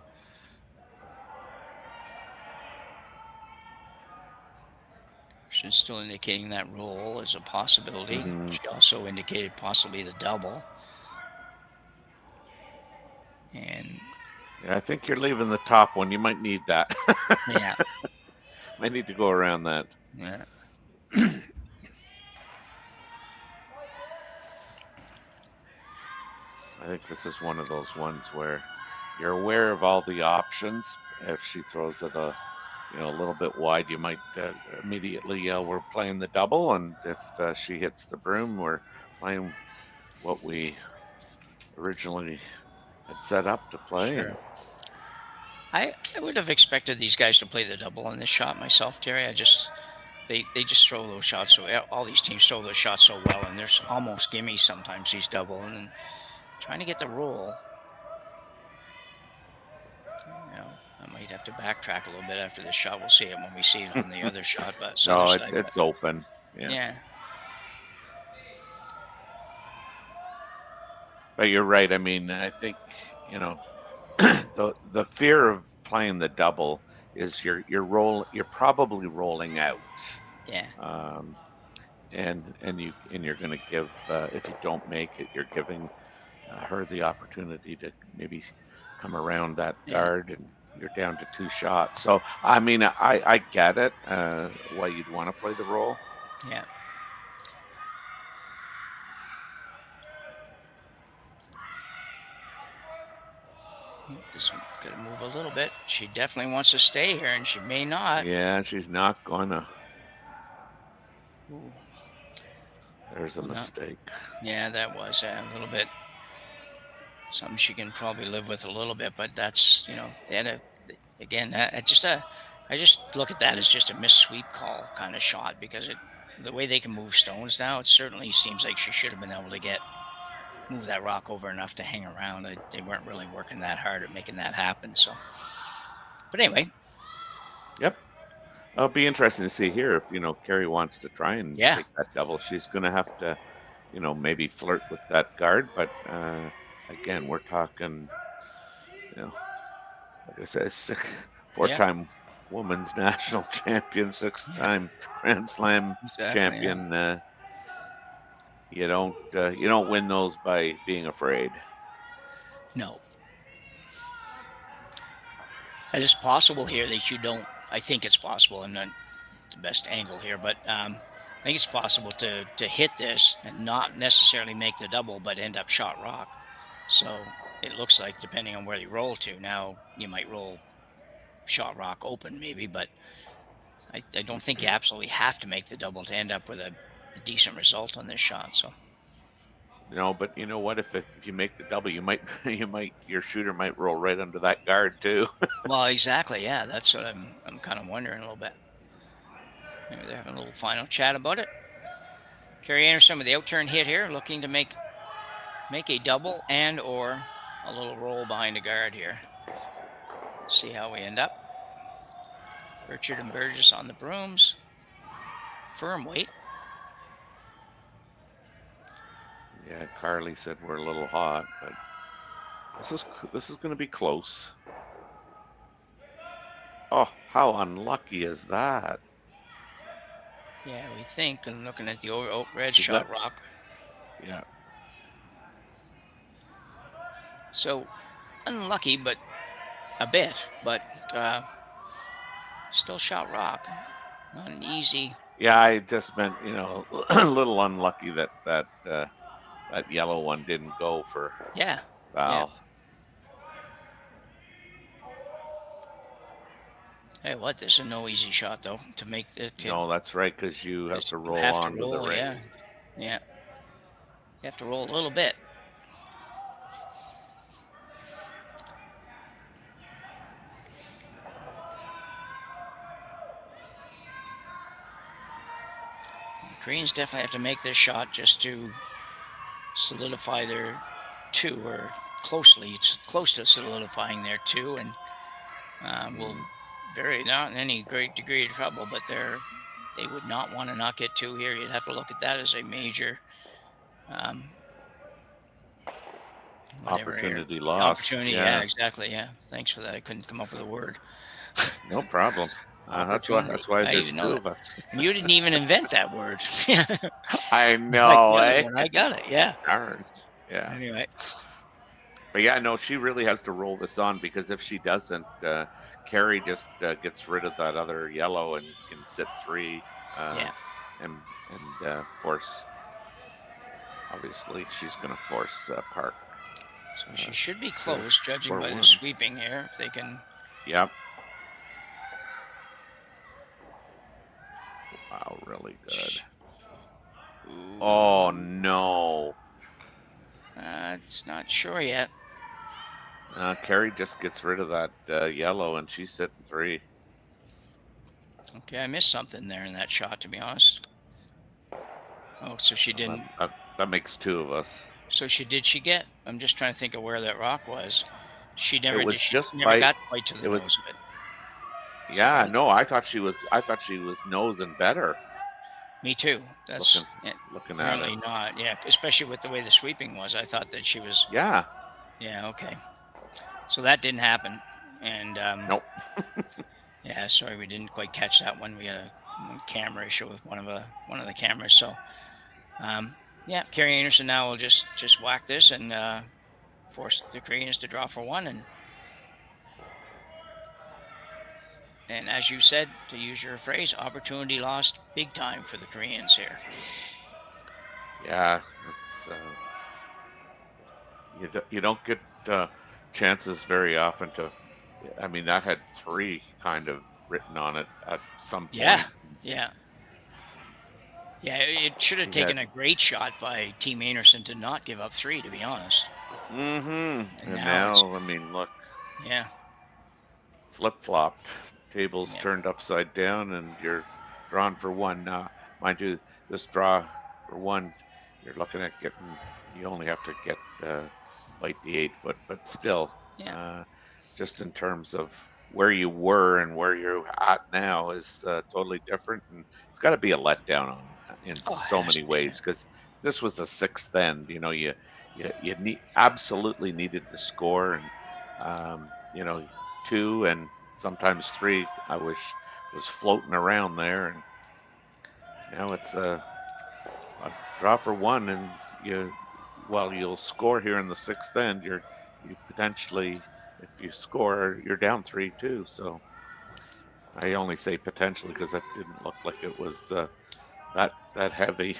She's still indicating that roll as a possibility. She also indicated possibly the double. And yeah, I think you're leaving the top one. You might need that. Yeah. Might need to go around that. Yeah. I think this is one of those ones where you're aware of all the options. If she throws it a little bit wide, you might immediately yell, "We're playing the double," and if she hits the broom, we're playing what we originally had set up to play. Sure. I would have expected these guys to play the double on this shot myself, Terry. They just throw those shots. So all these teams throw those shots so well, and there's almost gimmies sometimes these double, and then trying to get the roll. I might have to backtrack a little bit after this shot. We'll see it when we see it on the other shot. But no, it's open. Yeah. But you're right. I mean, I think the fear of playing the double is you're probably rolling out. Yeah. And you're going to give if you don't make it, you're giving her the opportunity to maybe come around that guard, and you're down to 2 shots. So I mean, I get it. Why you'd want to play the roll. Yeah. This one got to move a little bit. She definitely wants to stay here, and she may not. Yeah, she's not gonna. Ooh. There's a mistake. Yeah, that was a little bit something she can probably live with a little bit, but that's they had I just look at that as just a missed sweep call kind of shot, because the way they can move stones now, it certainly seems like she should have been able to move that rock over enough to hang around. They weren't really working that hard at making that happen. So, but anyway. Yep. It'll be interesting to see here if Kerri wants to try and take that double. She's going to have to, maybe flirt with that guard. But again, we're talking, like I said, 4-time women's national champion, 6-time Grand Slam champion. Yeah. You don't win those by being afraid. No. It is possible here that you don't. I think it's possible. I'm not the best angle here, but think it's possible to hit this and not necessarily make the double, but end up shot rock. So it looks like, depending on where you roll to, now you might roll shot rock open maybe, but I don't think you absolutely have to make the double to end up with a decent result on this shot. So No, but you know what? If you make the double, you might your shooter might roll right under that guard too. well, exactly, yeah, that's what I'm kind of wondering a little bit. Maybe they're having a little final chat about it. Kerri Einarson with the outturn hit here, looking to make a double and or a little roll behind a guard here. See how we end up. Richard and Burgess on the brooms. Firm weight. Yeah, Carly said we're a little hot, but this is going to be close. Oh, how unlucky is that? Yeah, we think, and looking at the red shot rock. Yeah. So unlucky, but a bit, but still shot rock. Not an easy. Yeah, I just meant, you know, a little unlucky that that yellow one didn't go for yeah. Val. Yeah. Hey, what? This is no easy shot though to make it. No, that's right, because you have to roll onto the raise. Yeah. You have to roll a little bit. The Koreans definitely have to make this shot just to solidify their 2, or close to solidifying their 2, and will not in any great degree of trouble, but they would not want to not get 2 here. You'd have to look at that as a major opportunity lost. Opportunity, yeah, exactly. Yeah, thanks for that. I couldn't come up with a word. No problem. That's why there's 2 of us. You didn't even invent that word. I know, eh? I got it. Yeah. Darn. Yeah. Anyway. But yeah, no, she really has to roll this on, because if she doesn't, Kerri just gets rid of that other yellow and can sit 3. And force. Obviously, she's going to force Park. So she should be close, judging by the sweeping here. If they can. Yep. Wow, really good. Ooh. Oh no. It's not sure yet. Kerri just gets rid of that yellow, and she's sitting 3. Okay, I missed something there in that shot, to be honest. Oh, so she didn't. That makes 2 of us. So she get? I'm just trying to think of where that rock was. She never. It was never got quite to the nose of it. Yeah, no, I thought she was nosing better. Me too. That's looking at apparently it. not. Yeah, especially with the way the sweeping was. I thought that she was. Yeah. Yeah. Okay. So that didn't happen, and nope. Yeah, sorry, we didn't quite catch that one. We had a camera issue with one of the cameras. So, yeah, Kerri Einarson now will just whack this and force the Koreans to draw for 1, and as you said, to use your phrase, opportunity lost big time for the Koreans here. Yeah, you don't get chances very often to. I mean, that had 3 kind of written on it at some point. Yeah. It should have taken a great shot by Team Einarson to not give up 3, to be honest. Mm-hmm. And now I mean, look. Yeah. Flip-flopped. Tables turned upside down, and you're drawn for 1. Now, mind you, this draw for 1, you're looking at getting. You only have to get bite the 8-foot, but still. Yeah. Just in terms of where you were and where you're at now is totally different, and it's got to be a letdown in so many ways, because this was a 6th end. You know, you absolutely needed to score, and 2 and sometimes 3. I wish was floating around there, and now it's a draw for 1, and you'll score here in the 6th end. You potentially. If you score, you're down 3 too. So I only say potentially because that didn't look like it was that heavy.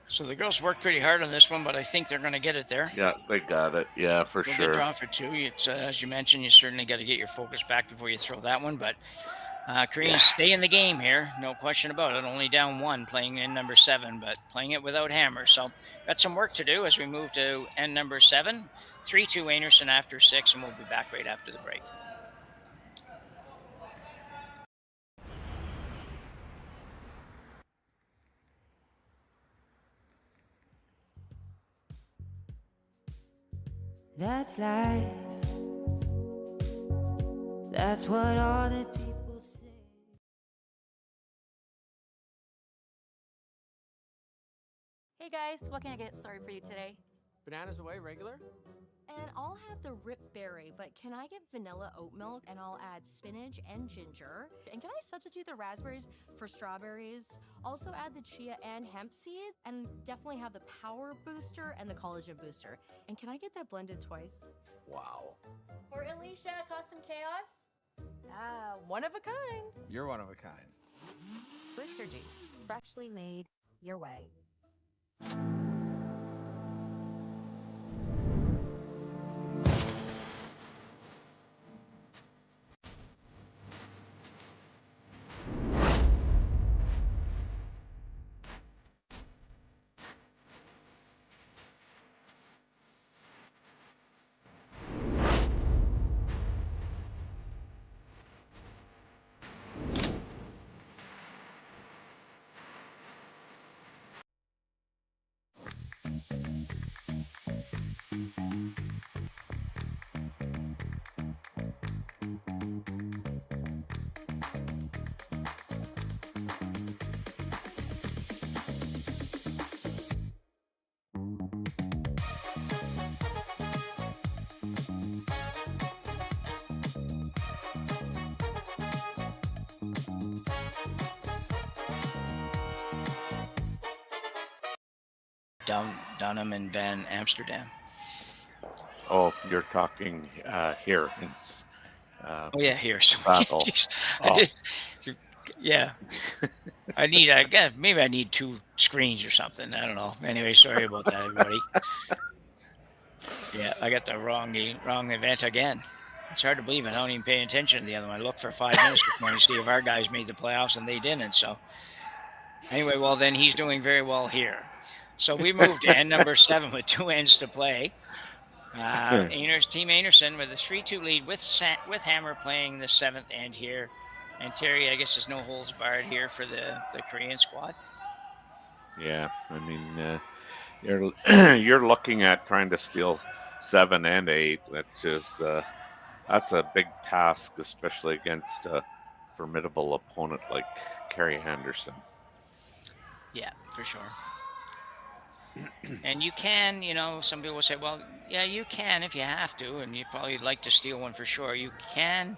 So the girls worked pretty hard on this one, but I think they're going to get it there. Yeah, they got it. Yeah, for Well, sure. good draw for two. It's as you mentioned, you certainly got to get your focus back before you throw that one. But Koreans stay in the game here, no question about it. Only down one, playing in number 7, but playing it without hammer. So got some work to do as we move to end number 7. 3-2 Einarson after 6, and we'll be back right after the break. That's life. That's what all the people say. Hey guys, what can I get started for you today? Bananas away, regular? And I'll have the rip berry, but can I get vanilla oat milk and I'll add spinach and ginger? And can I substitute the raspberries for strawberries? Also add the chia and hemp seed, and definitely have the power booster and the collagen booster. And can I get that blended twice? Wow. For Alicia, custom chaos? One of a kind. You're one of a kind. Blister juice, freshly made your way. Dunham and Van Amsterdam. Oh, if you're talking here. Oh yeah, here. So Saville. I just, yeah. I guess maybe I need 2 screens or something. I don't know. Anyway, sorry about that, everybody. Yeah, I got the wrong event again. It's hard to believe I don't even pay attention to the other one. I looked for 5 minutes before to see if our guys made the playoffs, and they didn't. So anyway, well then he's doing very well here. So we moved to end number 7 with 2 ends to play. Team Einarson with a 3-2 lead with Hammer playing the 7th end here. And Terry, I guess there's no holds barred here for the Korean squad. Yeah, I mean, you're looking at trying to steal 7 and 8, which is that's a big task, especially against a formidable opponent like Kerri Einarson. Yeah, for sure. And you can, some people will say, well, yeah, you can if you have to, and you probably like to steal one for sure. You can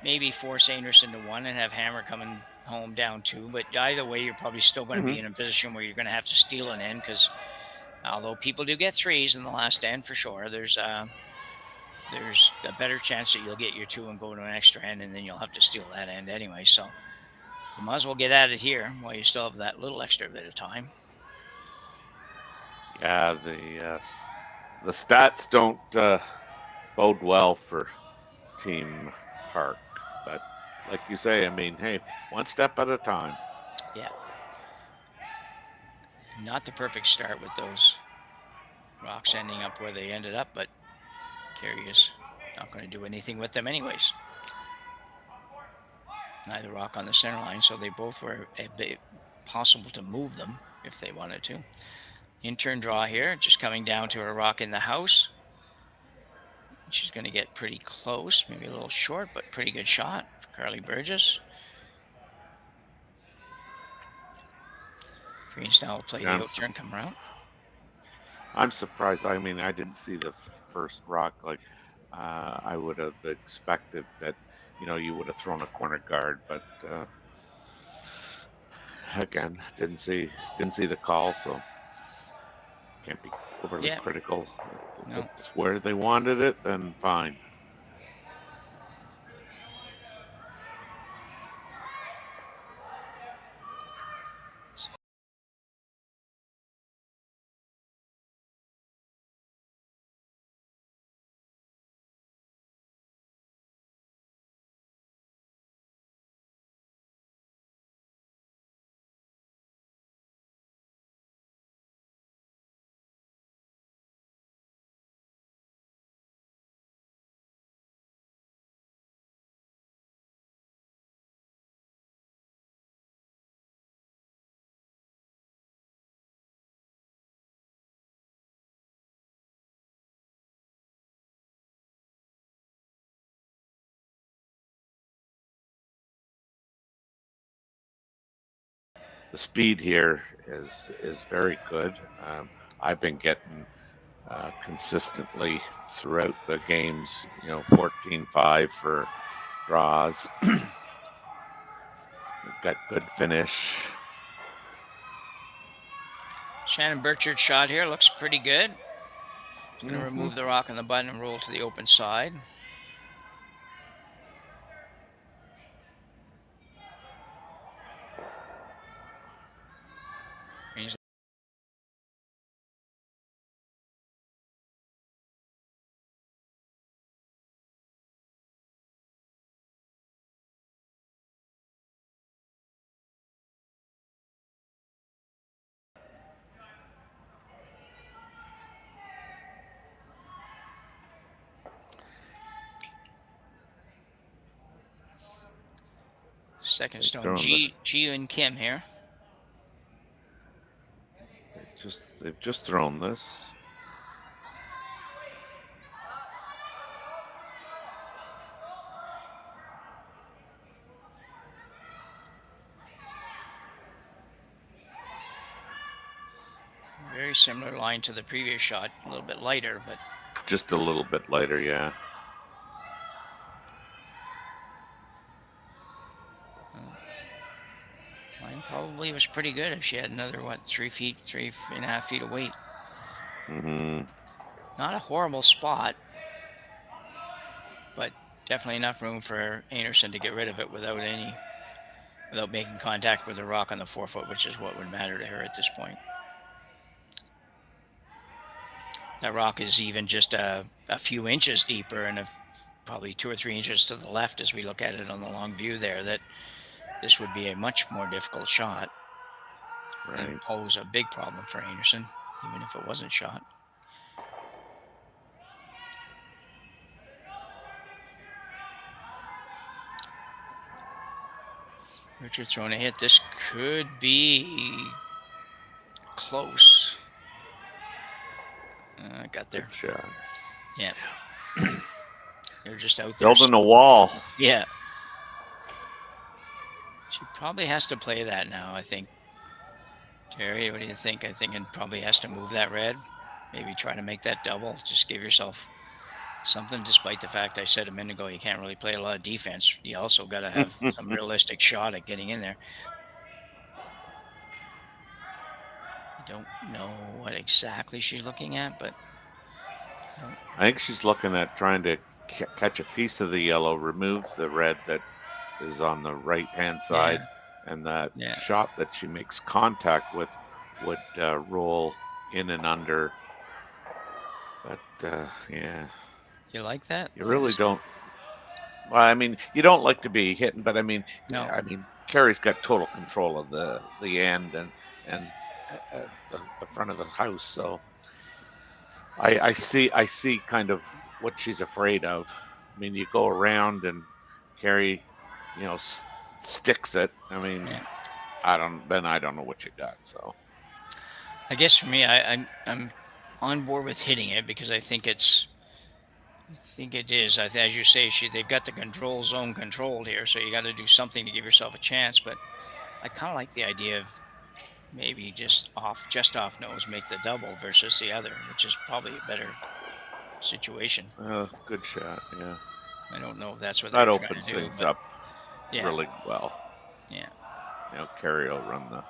maybe force Einarson to 1 and have Hammer coming home down 2, but either way, you're probably still going to be in a position where you're going to have to steal an end, because although people do get 3s in the last end for sure, there's a better chance that you'll get your 2 and go to an extra end, and then you'll have to steal that end anyway. So you might as well get at it here while you still have that little extra bit of time. Yeah, the stats don't bode well for Team Park, but like you say, I mean, hey, 1 step at a time. Yeah. Not the perfect start with those rocks ending up where they ended up, but Kerri is not going to do anything with them anyways. Neither rock on the center line, so they both were possible to move them if they wanted to. In-turn draw here, just coming down to a rock in the house. She's going to get pretty close, maybe a little short, but pretty good shot for Carly Burgess. Greens now will play the out-turn, come around. I'm surprised. I mean, I didn't see the first rock. Like, I would have expected that, you would have thrown a corner guard, but again, didn't see the call, so can't be overly critical. If it's where they wanted it, then fine. the speed here is very good. I've been getting consistently throughout the games, 14-5 for draws. We've got good finish. Shannon Burchard's shot here looks pretty good. He's going to remove the rock on the button and roll to the open side. He's second stone. Ji and Kim here. They've just thrown this. Very similar line to the previous shot, a little bit lighter, but just a little bit lighter, yeah. Line probably was pretty good if she had another, 3.5 feet of weight. Not a horrible spot, but definitely enough room for Einarson to get rid of it without making contact with the rock on the 4 foot, which is what would matter to her at this point. That rock is even just a few inches deeper and probably 2 or 3 inches to the left as we look at it on the long view there, that this would be a much more difficult shot. Right. And pose a big problem for Einarson, even if it wasn't shot. Richard throwing a hit. This could be close. Got there. Good shot. Yeah. They're just out there. Building a wall. Yeah. She probably has to play that now, I think. Terry, what do you think? I think it probably has to move that red. Maybe try to make that double. Just give yourself something, despite the fact I said a minute ago you can't really play a lot of defense. You also got to have some realistic shot at getting in there. I don't know what exactly she's looking at, but I think she's looking at trying to catch a piece of the yellow, remove the red that is on the right-hand side, and that shot that she makes contact with would roll in and under. But, yeah. You like that? You really don't. Well, I mean, you don't like to be hitting, but I mean, no. I mean, Kerri's got total control of the end and the front of the house, so I see kind of what she's afraid of. I mean, you go around and Kerri, sticks it. I mean, I don't know what you got. So I guess for me, I'm on board with hitting it because I think it is. As you say, they've got the control zone controlled here, so you got to do something to give yourself a chance. But I kind of like the idea of maybe just off nose, make the double versus the other, which is probably a better situation. Good shot, yeah. I don't know if that's what that they're opens trying to do, things up yeah. really well. Yeah. Kerri will run the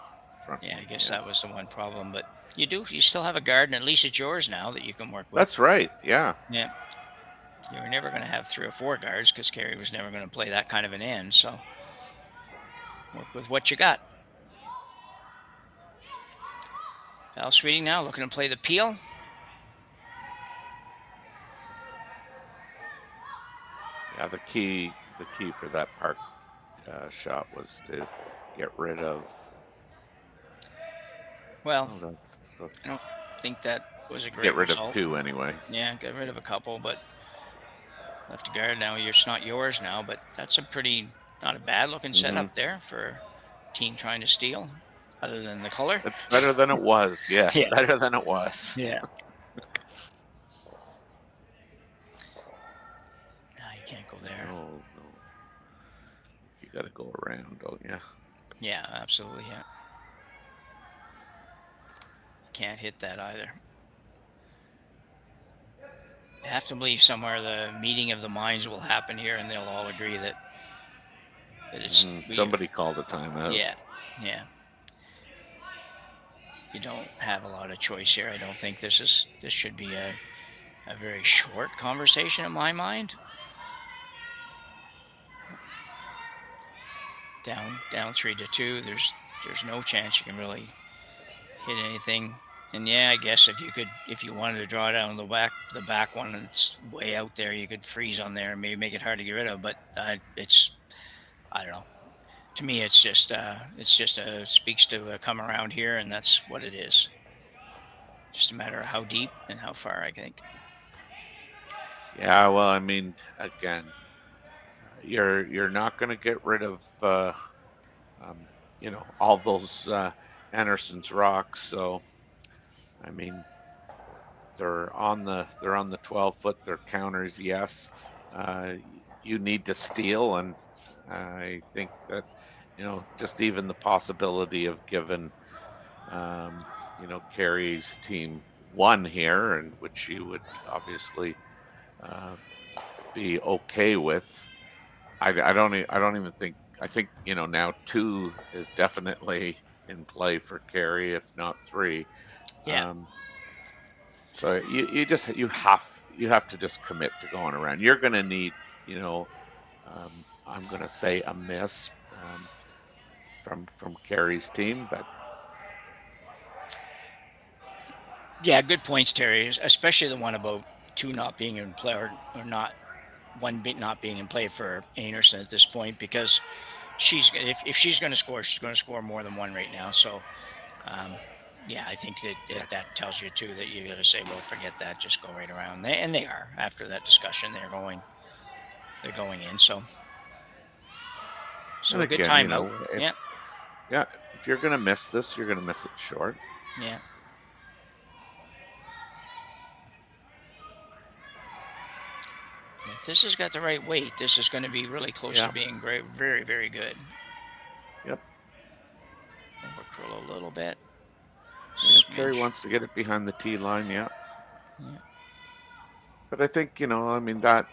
front. Yeah, I guess that was the one problem, but you still have a guard, and at least it's yours now that you can work with. That's right, yeah. Yeah. You were never going to have 3 or 4 guards because Kerri was never going to play that kind of an end, so work with what you got. Val Sweeting now looking to play the peel. Yeah, the key for that park shot was to get rid of. Well, I don't think that was a great Get rid result. of 2 anyway. Yeah, get rid of a couple, but left guard now. It's not yours now, but that's not a bad looking setup there for a team trying to steal. Other than the color, it's better than it was. Yes, yeah. Better than it was. Yeah. No, you can't go there. No. You got to go around, don't you? Yeah, absolutely. Yeah. can't hit that either. I have to believe somewhere the meeting of the minds will happen here, and they'll all agree that it's somebody called a timeout. Yeah, yeah. You don't have a lot of choice here. I don't think this should be a very short conversation in my mind. Down 3-2. There's no chance you can really hit anything. And yeah, I guess if you wanted to draw it out on the back one, and it's way out there, you could freeze on there and maybe make it hard to get rid of. But I don't know. To me, it's just speaks to come around here, and that's what it is. Just a matter of how deep and how far, I think. Yeah, well, I mean, again, you're not going to get rid of all those Anderson's rocks. So, I mean, they're on the 12-foot. They're counters. Yes, you need to steal, and I think that just even the possibility of giving Kerri's team one here, and which you would obviously be okay with. I don't even think. I think now 2 is definitely in play for Kerri, if not 3. Yeah. So you have to just commit to going around. You're going to need I'm going to say a miss from Kerri's team, but yeah, good points, Terry. Especially the one about 2 not being in play or not. One not being in play for Einarson at this point, because if she's going to score, she's going to score more than 1 right now. So, yeah, I think that tells you too that you got to say, well, forget that, just go right around. And they are, after that discussion, they're going in. So a good timeout. If you're going to miss this, you're going to miss it short. Yeah. If this has got the right weight, this is going to be really close to being great. Very, very good. Yep. Overcurl a little bit. Yeah, Kerri wants to get it behind the tee line, yeah. But I think, I mean, that's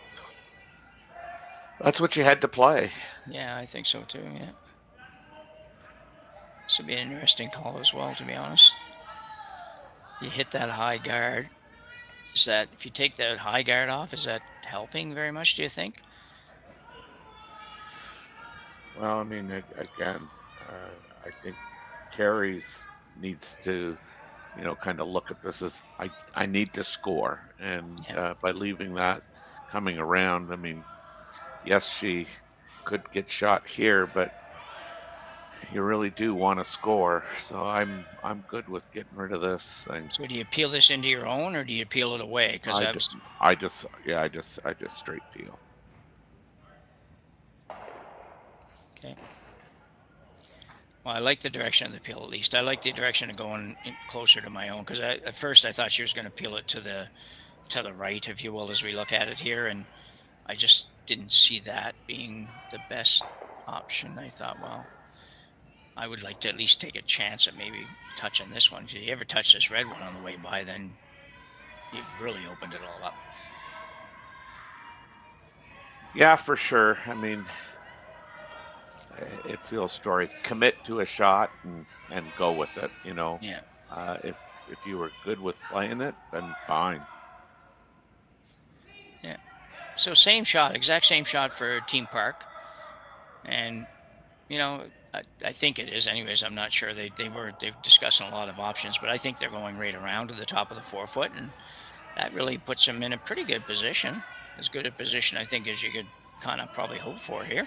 what you had to play. Yeah, I think so too, yeah. This would be an interesting call as well, to be honest. You hit that high guard. Is that, if you take that high guard off, is that helping very much, do you think? Well, I mean, again, I think Kerri's needs to, kind of look at this as I need to score. And by leaving that coming around, I mean, yes, she could get shot here, but you really do want to score. So I'm good with getting rid of this thing. So do you peel this into your own, or do you peel it away? Because I just straight peel. Okay. Well, I like the direction of the peel, at least. I like the direction of going closer to my own, because at first I thought she was going to peel it to the right, if you will, as we look at it here, and I just didn't see that being the best option. I thought, well, I would like to at least take a chance at maybe touching this one. If you ever touch this red one on the way by, then you've really opened it all up. Yeah, for sure. I mean, it's the old story. Commit to a shot and go with it, Yeah. If you were good with playing it, then fine. Yeah. So same shot, exact same shot for Team Park. And, I think it is. Anyways, I'm not sure. They're discussing a lot of options, but I think they're going right around to the top of the 4-foot, and that really puts them in a pretty good position. As good a position, I think, as you could kind of probably hope for here.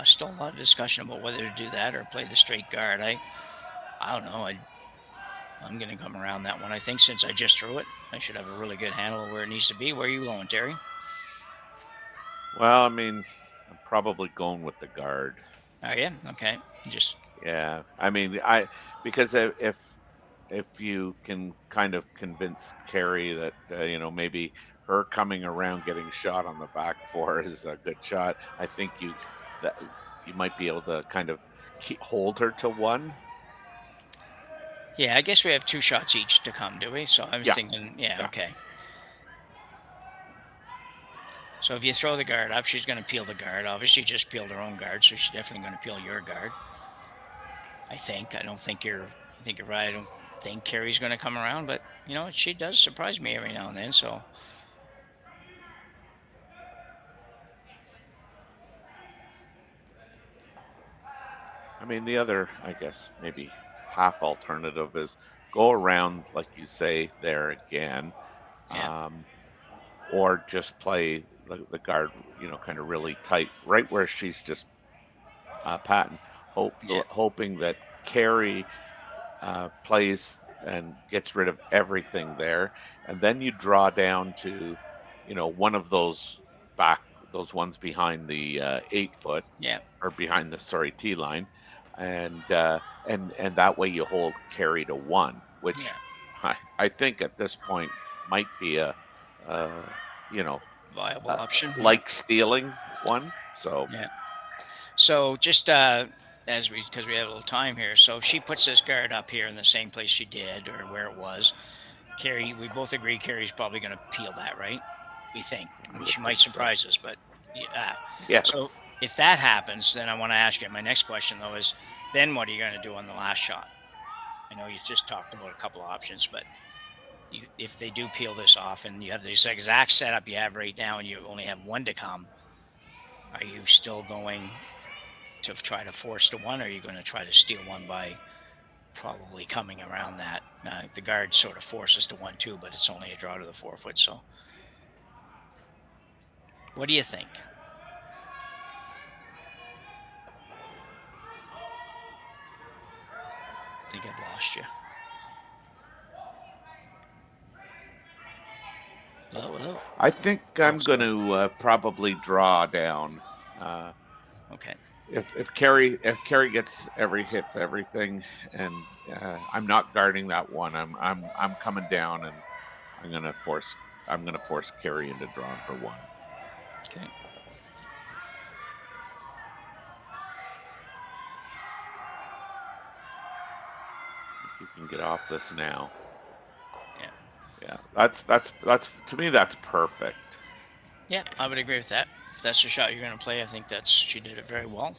Still a lot of discussion about whether to do that or play the straight guard. I don't know. I'm going to come around that one. I think since I just threw it, I should have a really good handle of where it needs to be. Where are you going, Terry? Well, I mean, I'm probably going with the guard. Oh, yeah? Okay. Yeah. I mean, because if you can kind of convince Kerri that, maybe her coming around getting shot on the back 4 is a good shot, I think you might be able to kind of hold her to 1. Yeah, I guess we have 2 shots each to come, do we? So I was Yeah. thinking, yeah, Yeah. okay. So if you throw the guard up, she's going to peel the guard. Obviously, just peeled her own guard, so she's definitely going to peel your guard. I think. I don't think you're. I think you're right. I don't think Kerri's going to come around, but you know, she does surprise me every now and then. So I mean, the other, I guess, maybe half alternative is go around, like you say, there again, yeah, or just play the guard, kind of really tight, right where she's just patting, yeah, hoping that Kerri plays and gets rid of everything there, and then you draw down to, one of those ones behind the 8 foot yeah, or behind the tee line, and that way you hold Kerri to 1, which yeah. I think at this point might be a you know Viable option. Yeah. like stealing 1. So Yeah. So just because we have a little time here, so if she puts this guard up here in the same place she did or where it was, Kerri, we both agree Kerri's probably going to peel that, right? We think. I mean, she might surprise us, but yeah. yes, So if that happens, then I want to ask you my next question though is, then what are you going to do on the last shot? I know you just talked about a couple of options, but if they do peel this off and you have this exact setup you have right now and you only have 1 to come, are you still going to try to force to 1, or are you going to try to steal 1 by probably coming around that? The guard sort of forces to 1 too, but it's only a draw to the 4 foot. So what do you think? I think I've lost you. Hello. I think I'm going to probably draw down. Okay. If Kerri hits everything, and I'm not guarding that 1, I'm coming down, and I'm gonna force Kerri into drawing for 1. Okay. You can get off this now. Yeah. That's to me that's perfect. Yeah, I would agree with that. If that's the shot you're going to play, I think she did it very well.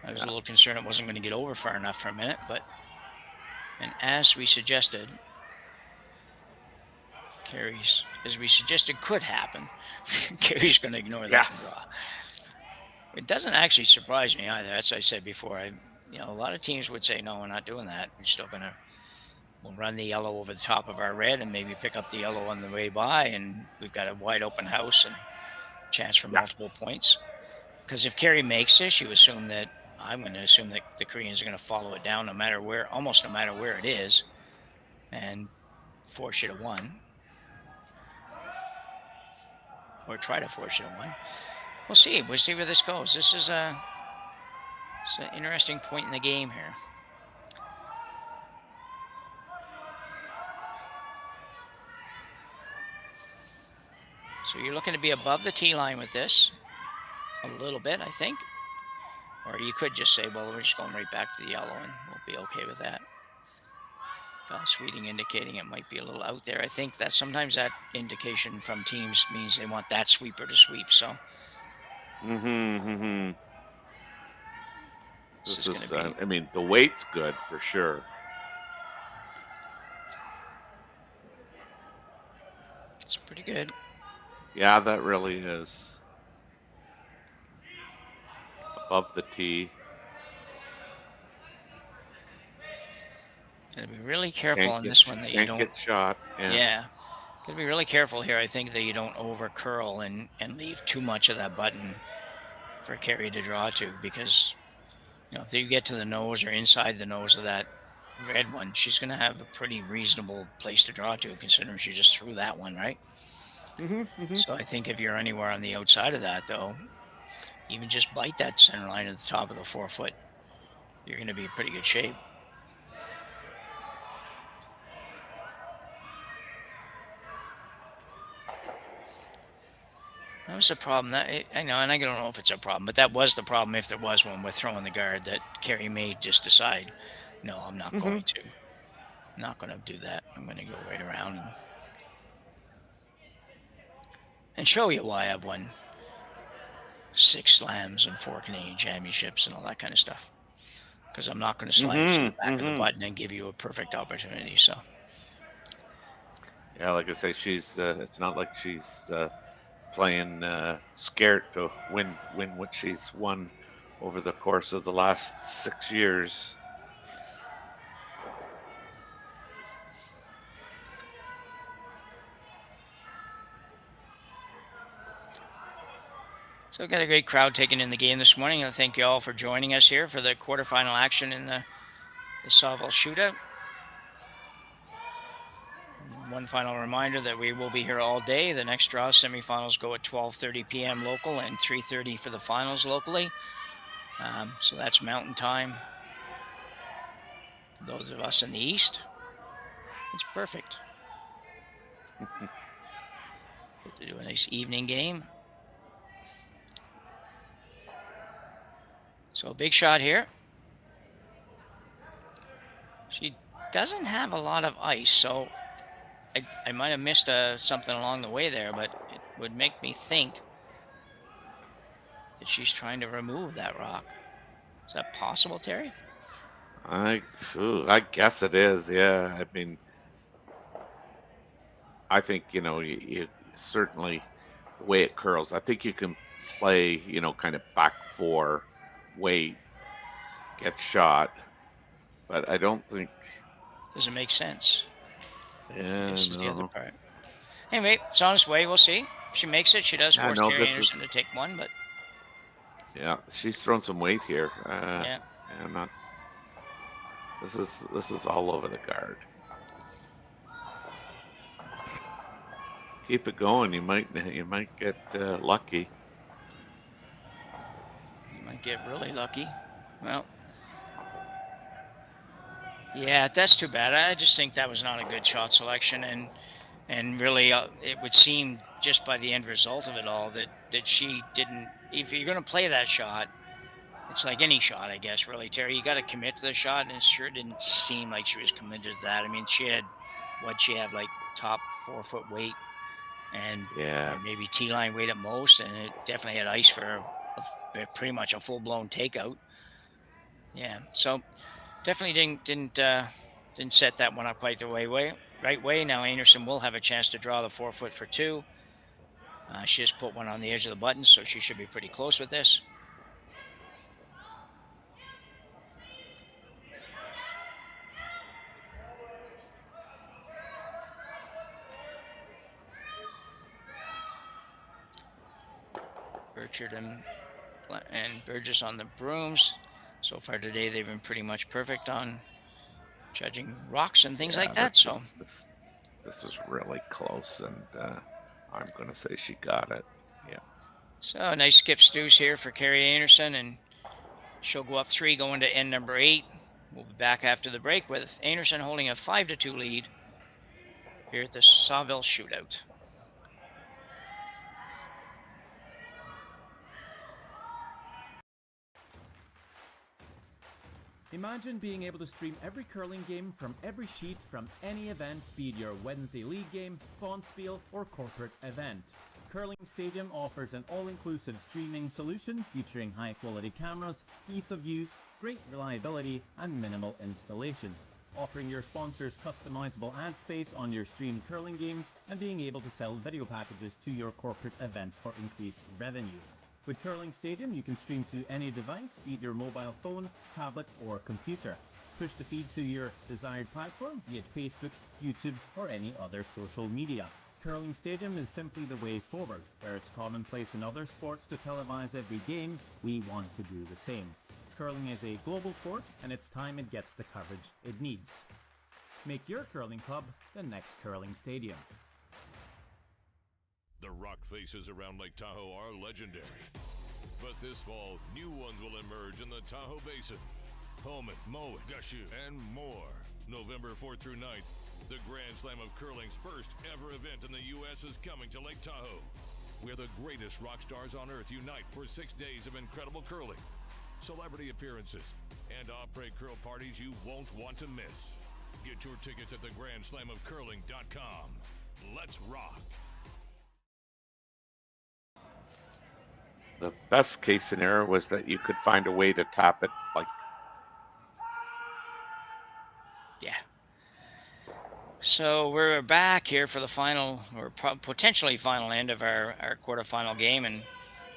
I was a little concerned it wasn't going to get over far enough for a minute, and as we suggested could happen, Kerri's going to ignore that draw. It doesn't actually surprise me either. As I said before, a lot of teams would say, no, we're not doing that. We're still we'll run the yellow over the top of our red and maybe pick up the yellow on the way by, and we've got a wide open house and chance for multiple points. Because if Kerri makes this, I'm going to assume that the Koreans are going to follow it down almost no matter where it is, and force you to 1. Or try to force you to 1. We'll see. We'll see where this goes. This is it's an interesting point in the game here. So you're looking to be above the tee line with this a little bit, I think. Or you could just say, well, we're just going right back to the yellow and we'll be okay with that. Fast reading indicating it might be a little out there. I think that sometimes that indication from teams means they want that sweeper to sweep. So. This is I mean, the weight's good for sure. It's pretty good. Yeah, that really is. Above the tee. Gotta be really careful on this one that you don't get shot. Yeah. Gotta be really careful here, I think, that you don't over curl and leave too much of that button for Kerri to draw to, because if you get to the nose or inside the nose of that red one, she's gonna have a pretty reasonable place to draw to, considering she just threw that one, right? So I think if you're anywhere on the outside of that, though, even just bite that center line at the top of the 4 foot, you're going to be in pretty good shape. That was the problem. I know, and I don't know if it's a problem, but that was the problem, if there was one, with throwing the guard, that Kerri may just decide, no, I'm not going to. I'm not going to do that. I'm going to go right around and show you why I've won 6 slams and 4 Canadian championships and all that kind of stuff. Because I'm not going to slide to the back of the button and give you a perfect opportunity. So, yeah, like I say, she's. It's not like she's playing scared to win what she's won over the course of the last 6 years. So we've got a great crowd taking in the game this morning. I thank you all for joining us here for the quarterfinal action in the Saville Shootout. One final reminder that we will be here all day. The next draw semifinals go at 12:30 p.m. local and 3:30 for the finals locally. So that's Mountain Time. For those of us in the East, it's perfect. Get to do a nice evening game. So a big shot here. She doesn't have a lot of ice, so I might have missed something along the way there, but it would make me think that she's trying to remove that rock. Is that possible, Terry? I guess it is. Yeah, I mean, I think you certainly the way it curls. I think you can play kind of back 4, wait, get shot, but I don't think. Doesn't make sense. Yeah, this is the other part. Anyway, it's on its way. We'll see. If she makes it, she does force Kerri Einarson to take one, but yeah, she's thrown some weight here. Yeah, I'm not. This is all over the guard. Keep it going. You might get lucky. You might get really lucky. Well, yeah, that's too bad. I just think that was not a good shot selection, and really, it would seem just by the end result of it all that she didn't. If you're going to play that shot, it's like any shot, I guess. Really, Terry, you got to commit to the shot, and it sure didn't seem like she was committed to that. I mean, she had like top 4 foot weight, and maybe T-line weight at most, and it definitely had ice for pretty much a full-blown takeout. Yeah, so definitely didn't set that one up quite the right way. Now Einarson will have a chance to draw the 4 foot for 2. She just put one on the edge of the button, so she should be pretty close with this. Burchard and Burgess on the brooms. So far today, they've been pretty much perfect on judging rocks and things like that. This is really close, and I'm going to say she got it. Yeah. So a nice skip stews here for Kerri Einarson, and she'll go up 3 going to end number 8. We'll be back after the break with Einarson holding a 5-2 lead here at the Saville Shootout. Imagine being able to stream every curling game from every sheet from any event, be it your Wednesday league game, bonspiel, or corporate event. Curling Stadium offers an all-inclusive streaming solution featuring high-quality cameras, ease of use, great reliability, and minimal installation. Offering your sponsors customizable ad space on your streamed curling games and being able to sell video packages to your corporate events for increased revenue. With Curling Stadium, you can stream to any device, be it your mobile phone, tablet, or computer. Push the feed to your desired platform, be it Facebook, YouTube, or any other social media. Curling Stadium is simply the way forward. Where it's commonplace in other sports to televise every game, we want to do the same. Curling is a global sport, and it's time it gets the coverage it needs. Make your curling club the next Curling Stadium. The rock faces around Lake Tahoe are legendary. But this fall, new ones will emerge in the Tahoe Basin. Pullman, Moe, Gushu, and more. November 4th through 9th, the Grand Slam of Curling's first ever event in the U.S. is coming to Lake Tahoe, where the greatest rock stars on earth unite for 6 days of incredible curling, celebrity appearances, and après curl parties you won't want to miss. Get your tickets at thegrandslamofcurling.com. Let's rock. The best case scenario was that you could find a way to tap it like. Yeah. So we're back here for the final, or potentially final end of our quarterfinal game. And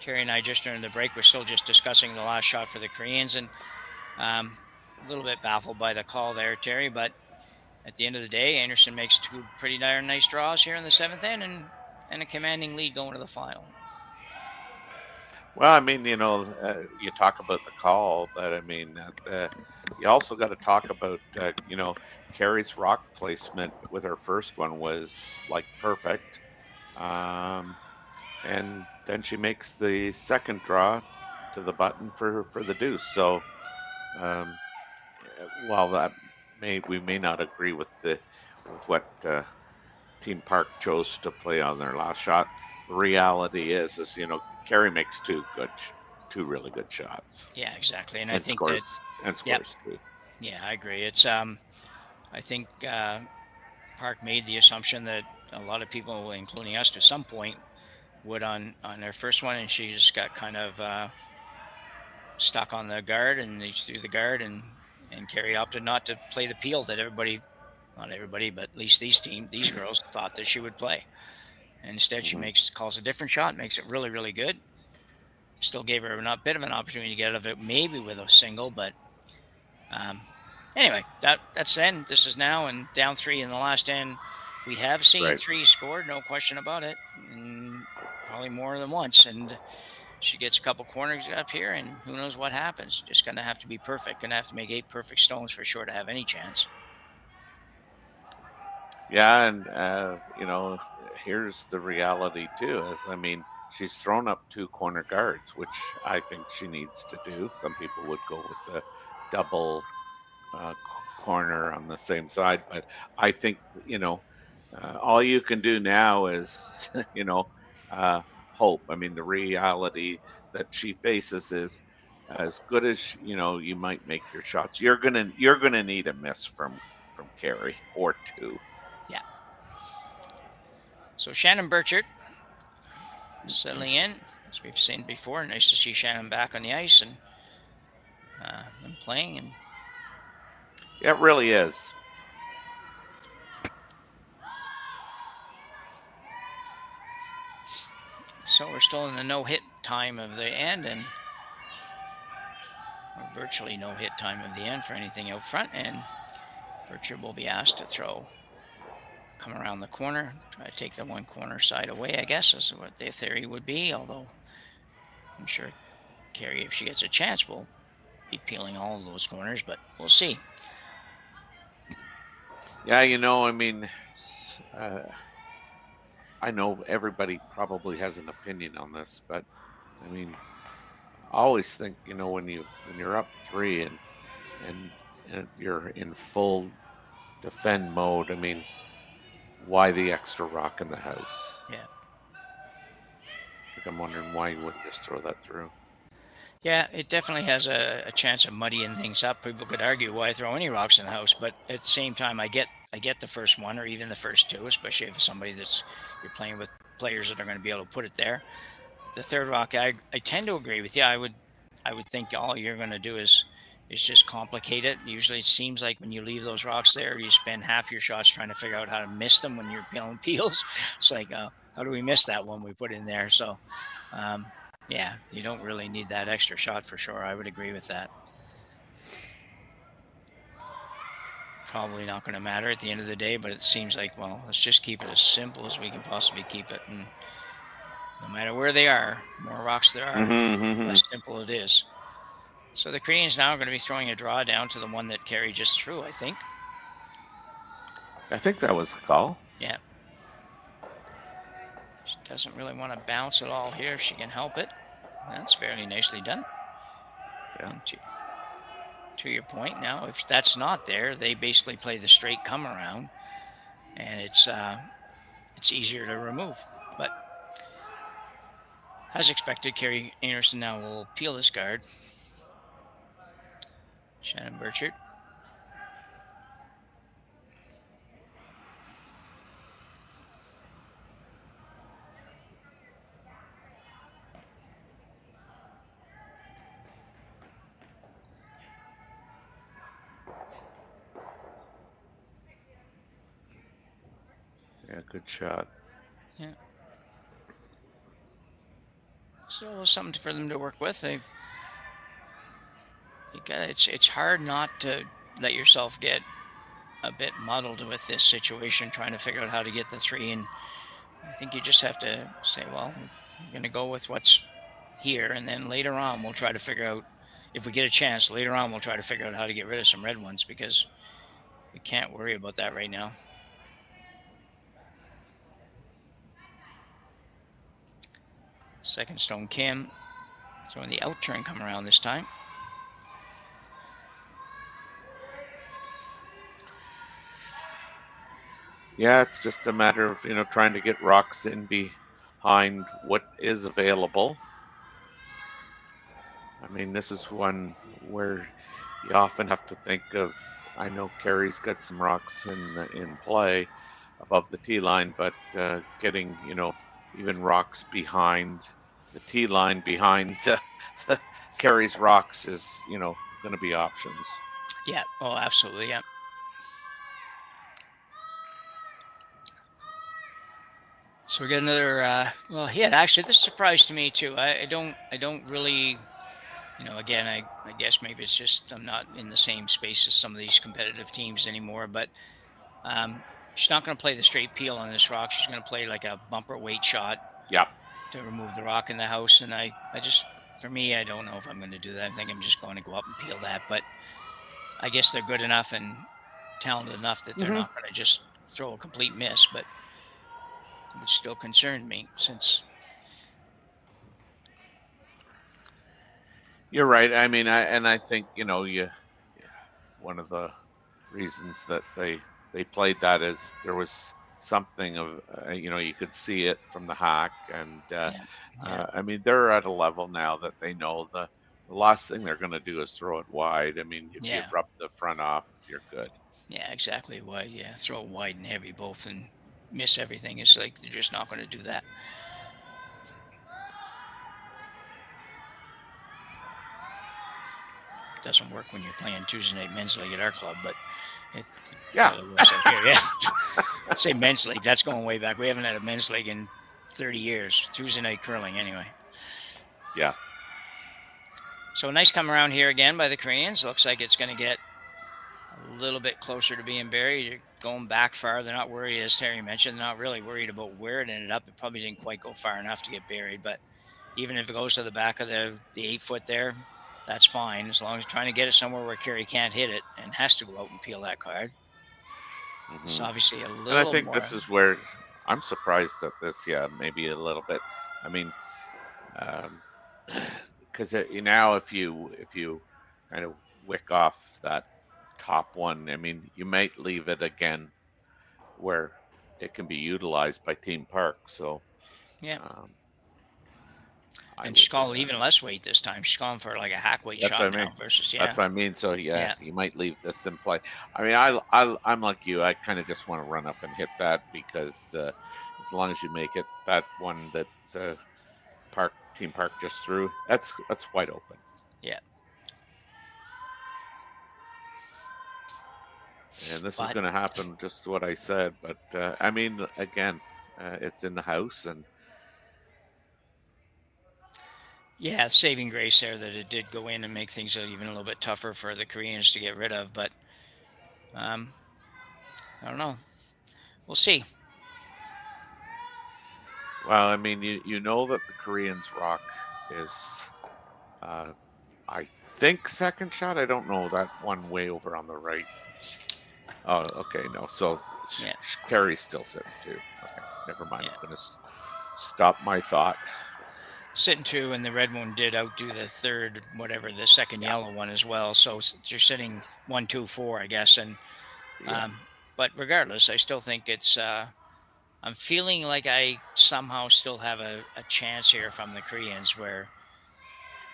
Kerri and I, just during the break, we're still just discussing the last shot for the Koreans. And a little bit baffled by the call there, Terry. But at the end of the day, Einarson makes two pretty darn nice draws here in the seventh end and a commanding lead going to the final. Well, I mean, you talk about the call, but I mean, you also got to talk about, Kerri's rock placement with her first one was like perfect. And then she makes the second draw to the button for the deuce. So, while we may not agree with what Team Park chose to play on their last shot, the reality is Kerri makes two really good shots. Yeah, exactly, and I think scores, that and scores too. Yeah, I agree. It's I think Park made the assumption that a lot of people, including us, to some point, would on their first one, and she just got kind of stuck on the guard, and they threw the guard, and Kerri opted not to play the peel that not everybody, but at least these girls thought that she would play. And instead, she calls a different shot, makes it really, really good. Still gave her a bit of an opportunity to get out of it, maybe with a single, but anyway, that's then. This is now, and down 3 in the last end. We have seen 3 scored, no question about it, probably more than once. And she gets a couple corners up here, and who knows what happens. Just going to have to be perfect. Going to have to make 8 perfect stones for sure to have any chance. Yeah, and here's the reality too. She's thrown up 2 corner guards, which I think she needs to do. Some people would go with the double corner on the same side, but I think all you can do now is hope. I mean, the reality that she faces is, as good as you might make your shots, you're gonna need a miss from Kerri or 2. Yeah. So Shannon Burchard settling in, as we've seen before. Nice to see Shannon back on the ice and playing. And yeah, it really is. So we're still in the no-hit time of the end, or virtually no-hit time of the end for anything out front. And Burchard will be asked to come around the corner, try to take the one corner side away, I guess, is what their theory would be. Although I'm sure Kerri, if she gets a chance, will be peeling all of those corners, but we'll see. Yeah, I know everybody probably has an opinion on this, but I always think, when you're up 3 and you're in full defend mode, why the extra rock in the house? Yeah. I'm wondering why you wouldn't just throw that through. Yeah, it definitely has a chance of muddying things up. People could argue why throw any rocks in the house, but at the same time, I get the first one or even the first 2, especially if somebody you're playing with players that are going to be able to put it there. The third rock, I tend to agree with you. I would think all you're going to do is just complicate it. Usually, it seems like when you leave those rocks there, you spend half your shots trying to figure out how to miss them when you're peeling peels. It's like, how do we miss that one we put in there? So. Yeah, you don't really need that extra shot for sure. I would agree with that. Probably not going to matter at the end of the day, but it seems like, well, let's just keep it as simple as we can possibly keep it. And no matter where they are, more rocks there are, less simple it is. So the Koreans now are going to be throwing a draw down to the one that Kerri just threw, I think. I think that was the call. Yeah. She doesn't really want to bounce at all here if she can help it. That's fairly nicely done. Yeah. And to your point, now if that's not there, they basically play the straight come around, and it's easier to remove. But as expected, Kerri Einarson now will peel this guard. Shannon Burchard. good shot. Yeah. So something for them to work with. It's hard not to let yourself get a bit muddled with this situation, trying to figure out how to get the 3. And I think you just have to say, well, I'm going to go with what's here, and then later on we'll try to figure out, if we get a chance later on, we'll try to figure out how to get rid of some red ones, because we can't worry about that right now. Second stone Kim. So in the out turn come around this time. Yeah, it's just a matter of, trying to get rocks in behind what is available. I mean, this is one where you often have to think of, I know Kerri's got some rocks in play above the tee line, but getting, even rocks behind the tee line, behind the Kerri's rocks is, going to be options. Yeah, oh, absolutely, yeah. So we got another, well, yeah, actually, this surprised to me too. I don't really, again, I guess maybe it's just I'm not in the same space as some of these competitive teams anymore, but she's not going to play the straight peel on this rock. She's going to play like a bumper weight shot. Yeah. To remove the rock in the house. And I just, for me, I don't know if I'm going to do that. I think I'm just going to go up and peel that. But I guess they're good enough and talented enough that they're not going to just throw a complete miss. But it still concerned me, since. You're right. I mean, I think, one of the reasons that they played that is there was something of, you could see it from the hack. And I mean, they're at a level now that they know the last thing they're going to do is throw it wide. I mean, if you rub the front off, you're good. Yeah, exactly. Wide, yeah. Throw it wide and heavy both and miss everything. It's like they're just not going to do that. Doesn't work when you're playing Tuesday night men's league at our club, but yeah. I say men's league. That's going way back. We haven't had a men's league in 30 years. Tuesday night curling, anyway. Yeah. So nice come around here again by the Koreans. Looks like it's going to get a little bit closer to being buried. They're going back far. They're not worried, as Terry mentioned. They're not really worried about where it ended up. It probably didn't quite go far enough to get buried, but even if it goes to the back of the 8-foot there, that's fine, as long as you're trying to get it somewhere where Kerri can't hit it and has to go out and peel that card. It's obviously a little. And I think more... this is where I'm surprised at this. Yeah, maybe a little bit. I mean, because now if you kind of wick off that top one, I mean, you might leave it again where it can be utilized by Team Park. So yeah. And she's calling even less weight this time. She's calling for like a hack weight shot now versus That's what I mean. So yeah, you might leave this in play. I mean, I'm like you. I kind of just want to run up and hit that, because as long as you make it, that one that Team Park just threw, that's wide open. Yeah. And this is going to happen, just what I said. But I mean, again, it's in the house, and. Yeah, saving grace there that it did go in and make things even a little bit tougher for the Koreans to get rid of. But I don't know. We'll see. Well, I mean, you know that the Koreans' rock is, I think, second shot. I don't know, that one way over on the right. Oh, okay, no. So Kerri's still sitting too. Okay, never mind. I'm going to stop my thought. Sitting 2, and the red one did outdo the third, whatever, the second yellow one as well. So you're sitting 1, 2, 4, I guess. And but regardless, I still think it's. I'm feeling like I somehow still have a chance here from the Koreans, where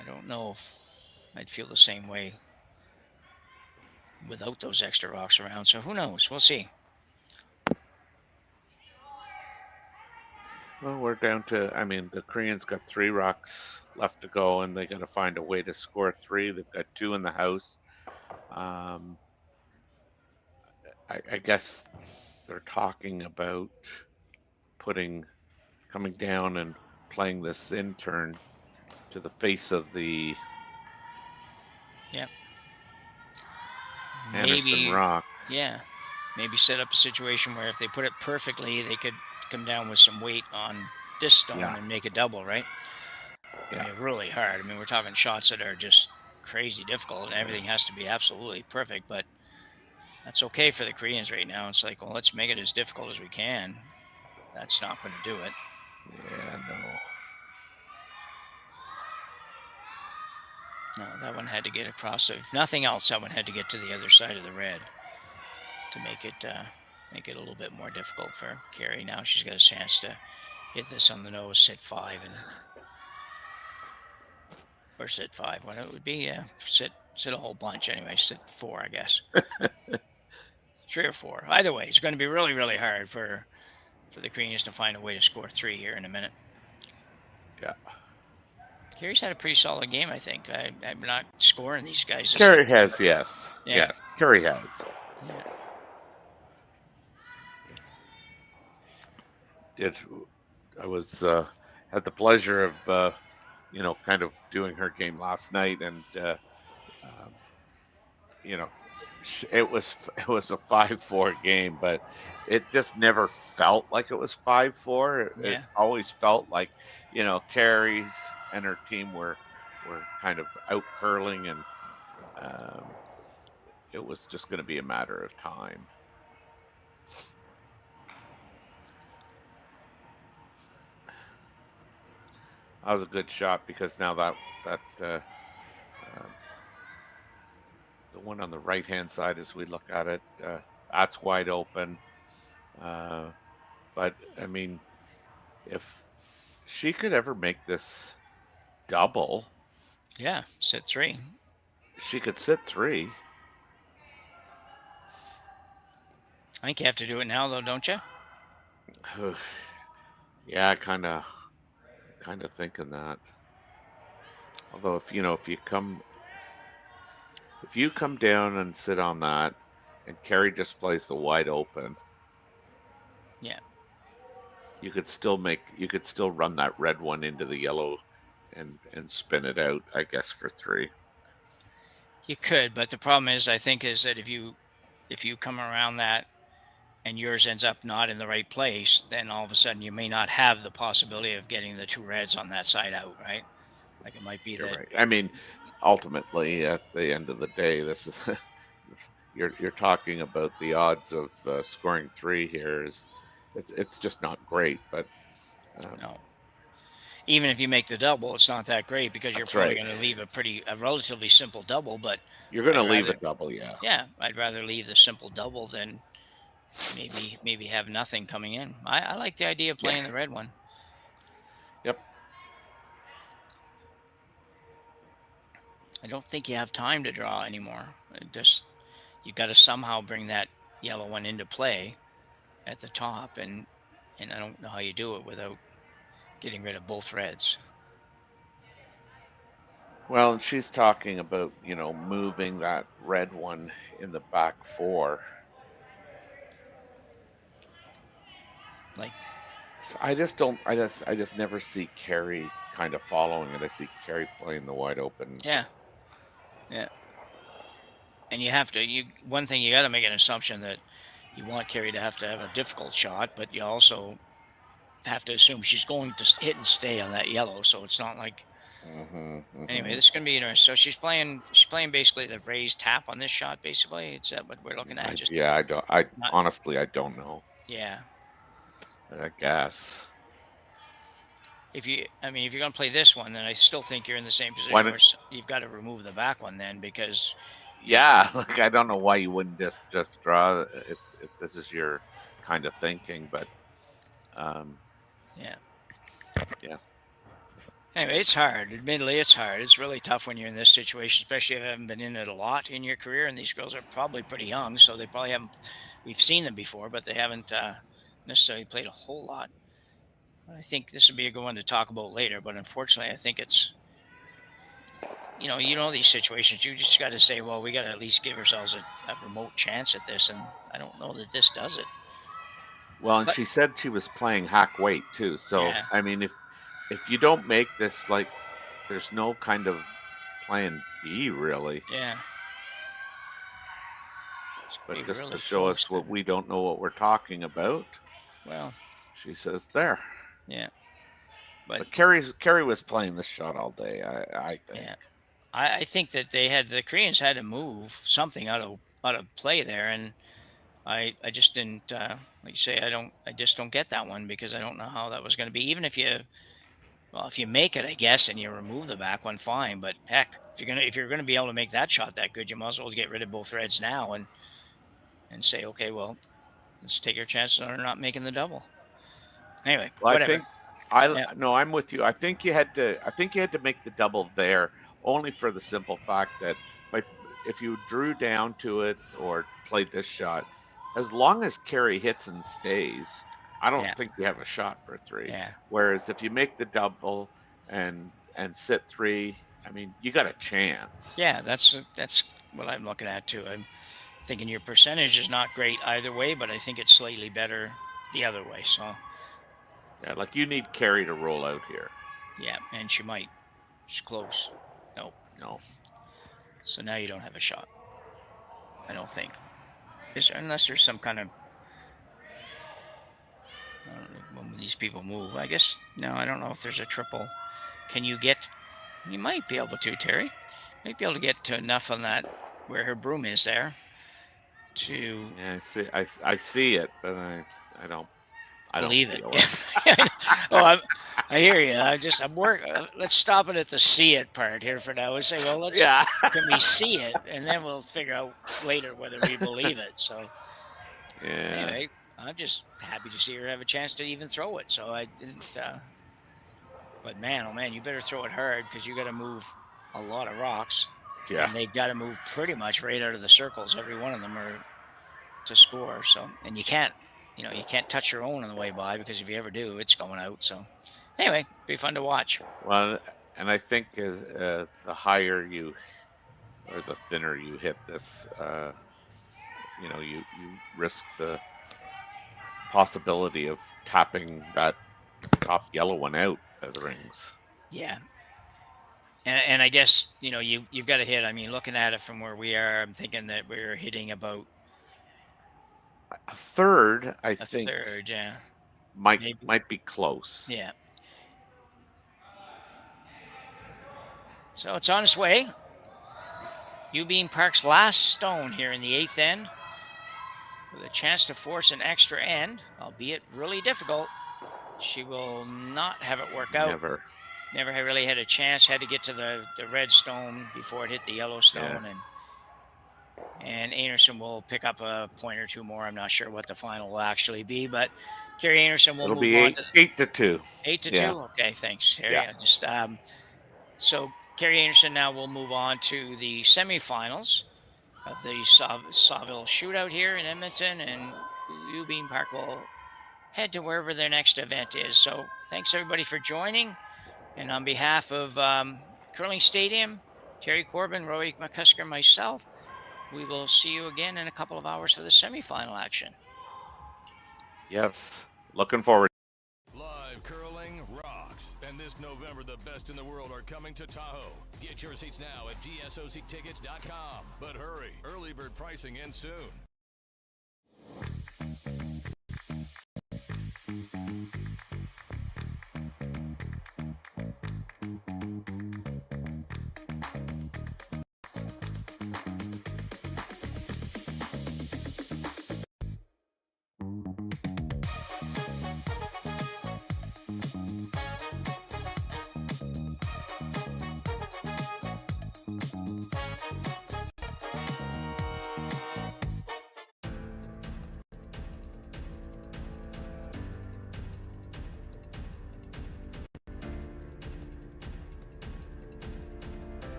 I don't know if I'd feel the same way without those extra rocks around. So who knows? We'll see. Well, we're down to, I mean, the Koreans got 3 rocks left to go, and they got to find a way to score 3. They've got 2 in the house. I guess they're talking about coming down and playing this in turn to the face of the Yep. Anderson rock. Yeah. Maybe set up a situation where if they put it perfectly, they could come down with some weight on this stone and make a double, right? I mean, really hard. I mean, we're talking shots that are just crazy difficult, and everything has to be absolutely perfect, but that's okay for the Koreans right now. It's like, well, let's make it as difficult as we can. That's not going to do it. Yeah, no. No, that one had to get across. If nothing else, that one had to get to the other side of the red to make it a little bit more difficult for Kerri. Now she's got a chance to hit this on the nose, sit 5, or sit 5. What it would be, sit a whole bunch anyway. Sit 4, I guess. 3 or 4. Either way, it's going to be really, really hard for the Koreans to find a way to score 3 here in a minute. Yeah. Kerri's had a pretty solid game, I think. I'm not scoring these guys. Kerri has, yes. Yeah. Yes, Kerri has. Yeah. I was had the pleasure of kind of doing her game last night, and it was a 5-4 game, but it just never felt like it was 5-4. It always felt like Kerri's and her team were kind of out curling, and it was just going to be a matter of time. That was a good shot, because now that the one on the right hand side, as we look at it, that's wide open. But I mean, if she could ever make this double, sit 3. She could sit 3. I think you have to do it now, though, don't you? Yeah, kind of thinking that. Although if you come down and sit on that, and Kerri just plays the wide open, you could still run that red one into the yellow and spin it out, I guess, for 3. You could, but the problem is, I think, is that if you come around that and yours ends up not in the right place, then all of a sudden you may not have the possibility of getting the 2 reds on that side out, right? Like, it might be that. Right. I mean, ultimately, at the end of the day, this is you're talking about the odds of scoring 3 here. It's just not great, but no. Even if you make the double, it's not that great, because you're probably going to leave a relatively simple double, but you're going to leave a double, yeah. Yeah, I'd rather leave the simple double than maybe have nothing coming in. I like the idea of playing the red one. Yep. I don't think you have time to draw anymore. You've got to somehow bring that yellow one into play at the top, and I don't know how you do it without getting rid of both reds. Well, and she's talking about, moving that red one in the back 4. Like, I just never see Kerri kind of following it. I see Kerri playing the wide open. Yeah. And you have to. One thing, you got to make an assumption that you want Kerri to have a difficult shot, but you also have to assume she's going to hit and stay on that yellow. So it's not like. Anyway, this is going to be interesting. So she's playing basically the raised tap on this shot. Basically, is that what we're looking at? Honestly, I don't know. Yeah. I guess. If you're going to play this one, then I still think you're in the same position where you've got to remove the back one then, because. Yeah, like, I don't know why you wouldn't just draw if this is your kind of thinking, but. Yeah. Yeah. Anyway, it's hard. Admittedly, it's hard. It's really tough when you're in this situation, especially if you haven't been in it a lot in your career. And these girls are probably pretty young, so they probably haven't. We've seen them before, but they haven't necessarily played a whole lot. I think this would be a good one to talk about later, but unfortunately, I think it's. These situations, you just got to say, well, we got to at least give ourselves a remote chance at this, and I don't know that this does it. Well, and she said she was playing hack weight too. So Yeah. I mean, if you don't make this, like, there's no kind of plan B really. Yeah. But just really to show us what we don't know what we're talking about. Well, she says there. Yeah. But Kerri was playing this shot all day. I think. Yeah. I think that the Koreans had to move something out of play there, and I just didn't like you say I just don't get that one because I don't know how that was going to be. Even if you make it, I guess, and you remove the back one, fine. But heck, if you're gonna be able to make that shot that good, you might as well get rid of both reds now and say, okay, well, let's take your chances on not making the double. Anyway, well, whatever. No, I'm with you. I think you had to make the double there only for the simple fact that, like, if you drew down to it or played this shot, as long as Kerri hits and stays, I don't think you have a shot for 3. Yeah. Whereas if you make the double and sit 3, I mean, you got a chance. Yeah, that's what I'm looking at too. I'm thinking your percentage is not great either way, but I think it's slightly better the other way. So yeah, like you need Kerri to roll out here. Yeah, and she might. She's close. No. So now you don't have a shot. I don't think. Unless there's some kind of, I don't know, when these people move. I guess, no, I don't know if there's a triple. You might be able to, Terry. Might be able to get to enough on that where her broom is there to. Yeah, I see it, but I don't believe it. it. Oh, I hear you. I'm working. Let's stop it at the see it part here for now. And say, well, can we see it, and then we'll figure out later whether we believe it. So, anyway, I'm just happy to see her have a chance to even throw it. So I didn't. But man, oh man, you better throw it hard because you got to move a lot of rocks. Yeah. And they've got to move pretty much right out of the circles. Every one of them are to score. So, and you can't touch your own on the way by because if you ever do, it's going out. So anyway, be fun to watch. Well, and I think the higher you or the thinner you hit this, you risk the possibility of tapping that top yellow one out of the rings. Yeah. And I guess, you've got to hit. I mean, looking at it from where we are, I'm thinking that we're hitting about a third, I think. A third, yeah. Might be close. Yeah. So it's on its way. Youbeen Park's last stone here in the 8th end, with a chance to force an extra end, albeit really difficult. She will not have it work out. Never really had a chance. Had to get to the red stone before it hit the yellow stone, and Einarson will pick up a point or two more. I'm not sure what the final will actually be, but Kerri Einarson will It'll move be on. 8-2. 8-2. Okay, thanks, Terry. Yeah. So Kerri Einarson now will move on to the semifinals of the Saville Shootout here in Edmonton, and Youbeen Park will head to wherever their next event is. So thanks everybody for joining, and on behalf of Curling Stadium, Terry Corbin, Roy McCusker, myself, we will see you again in a couple of hours for the semifinal action. Yes, looking forward. Live curling rocks, and this November the best in the world are coming to Tahoe. Get your seats now at gsoctickets.com. But hurry, early bird pricing ends soon.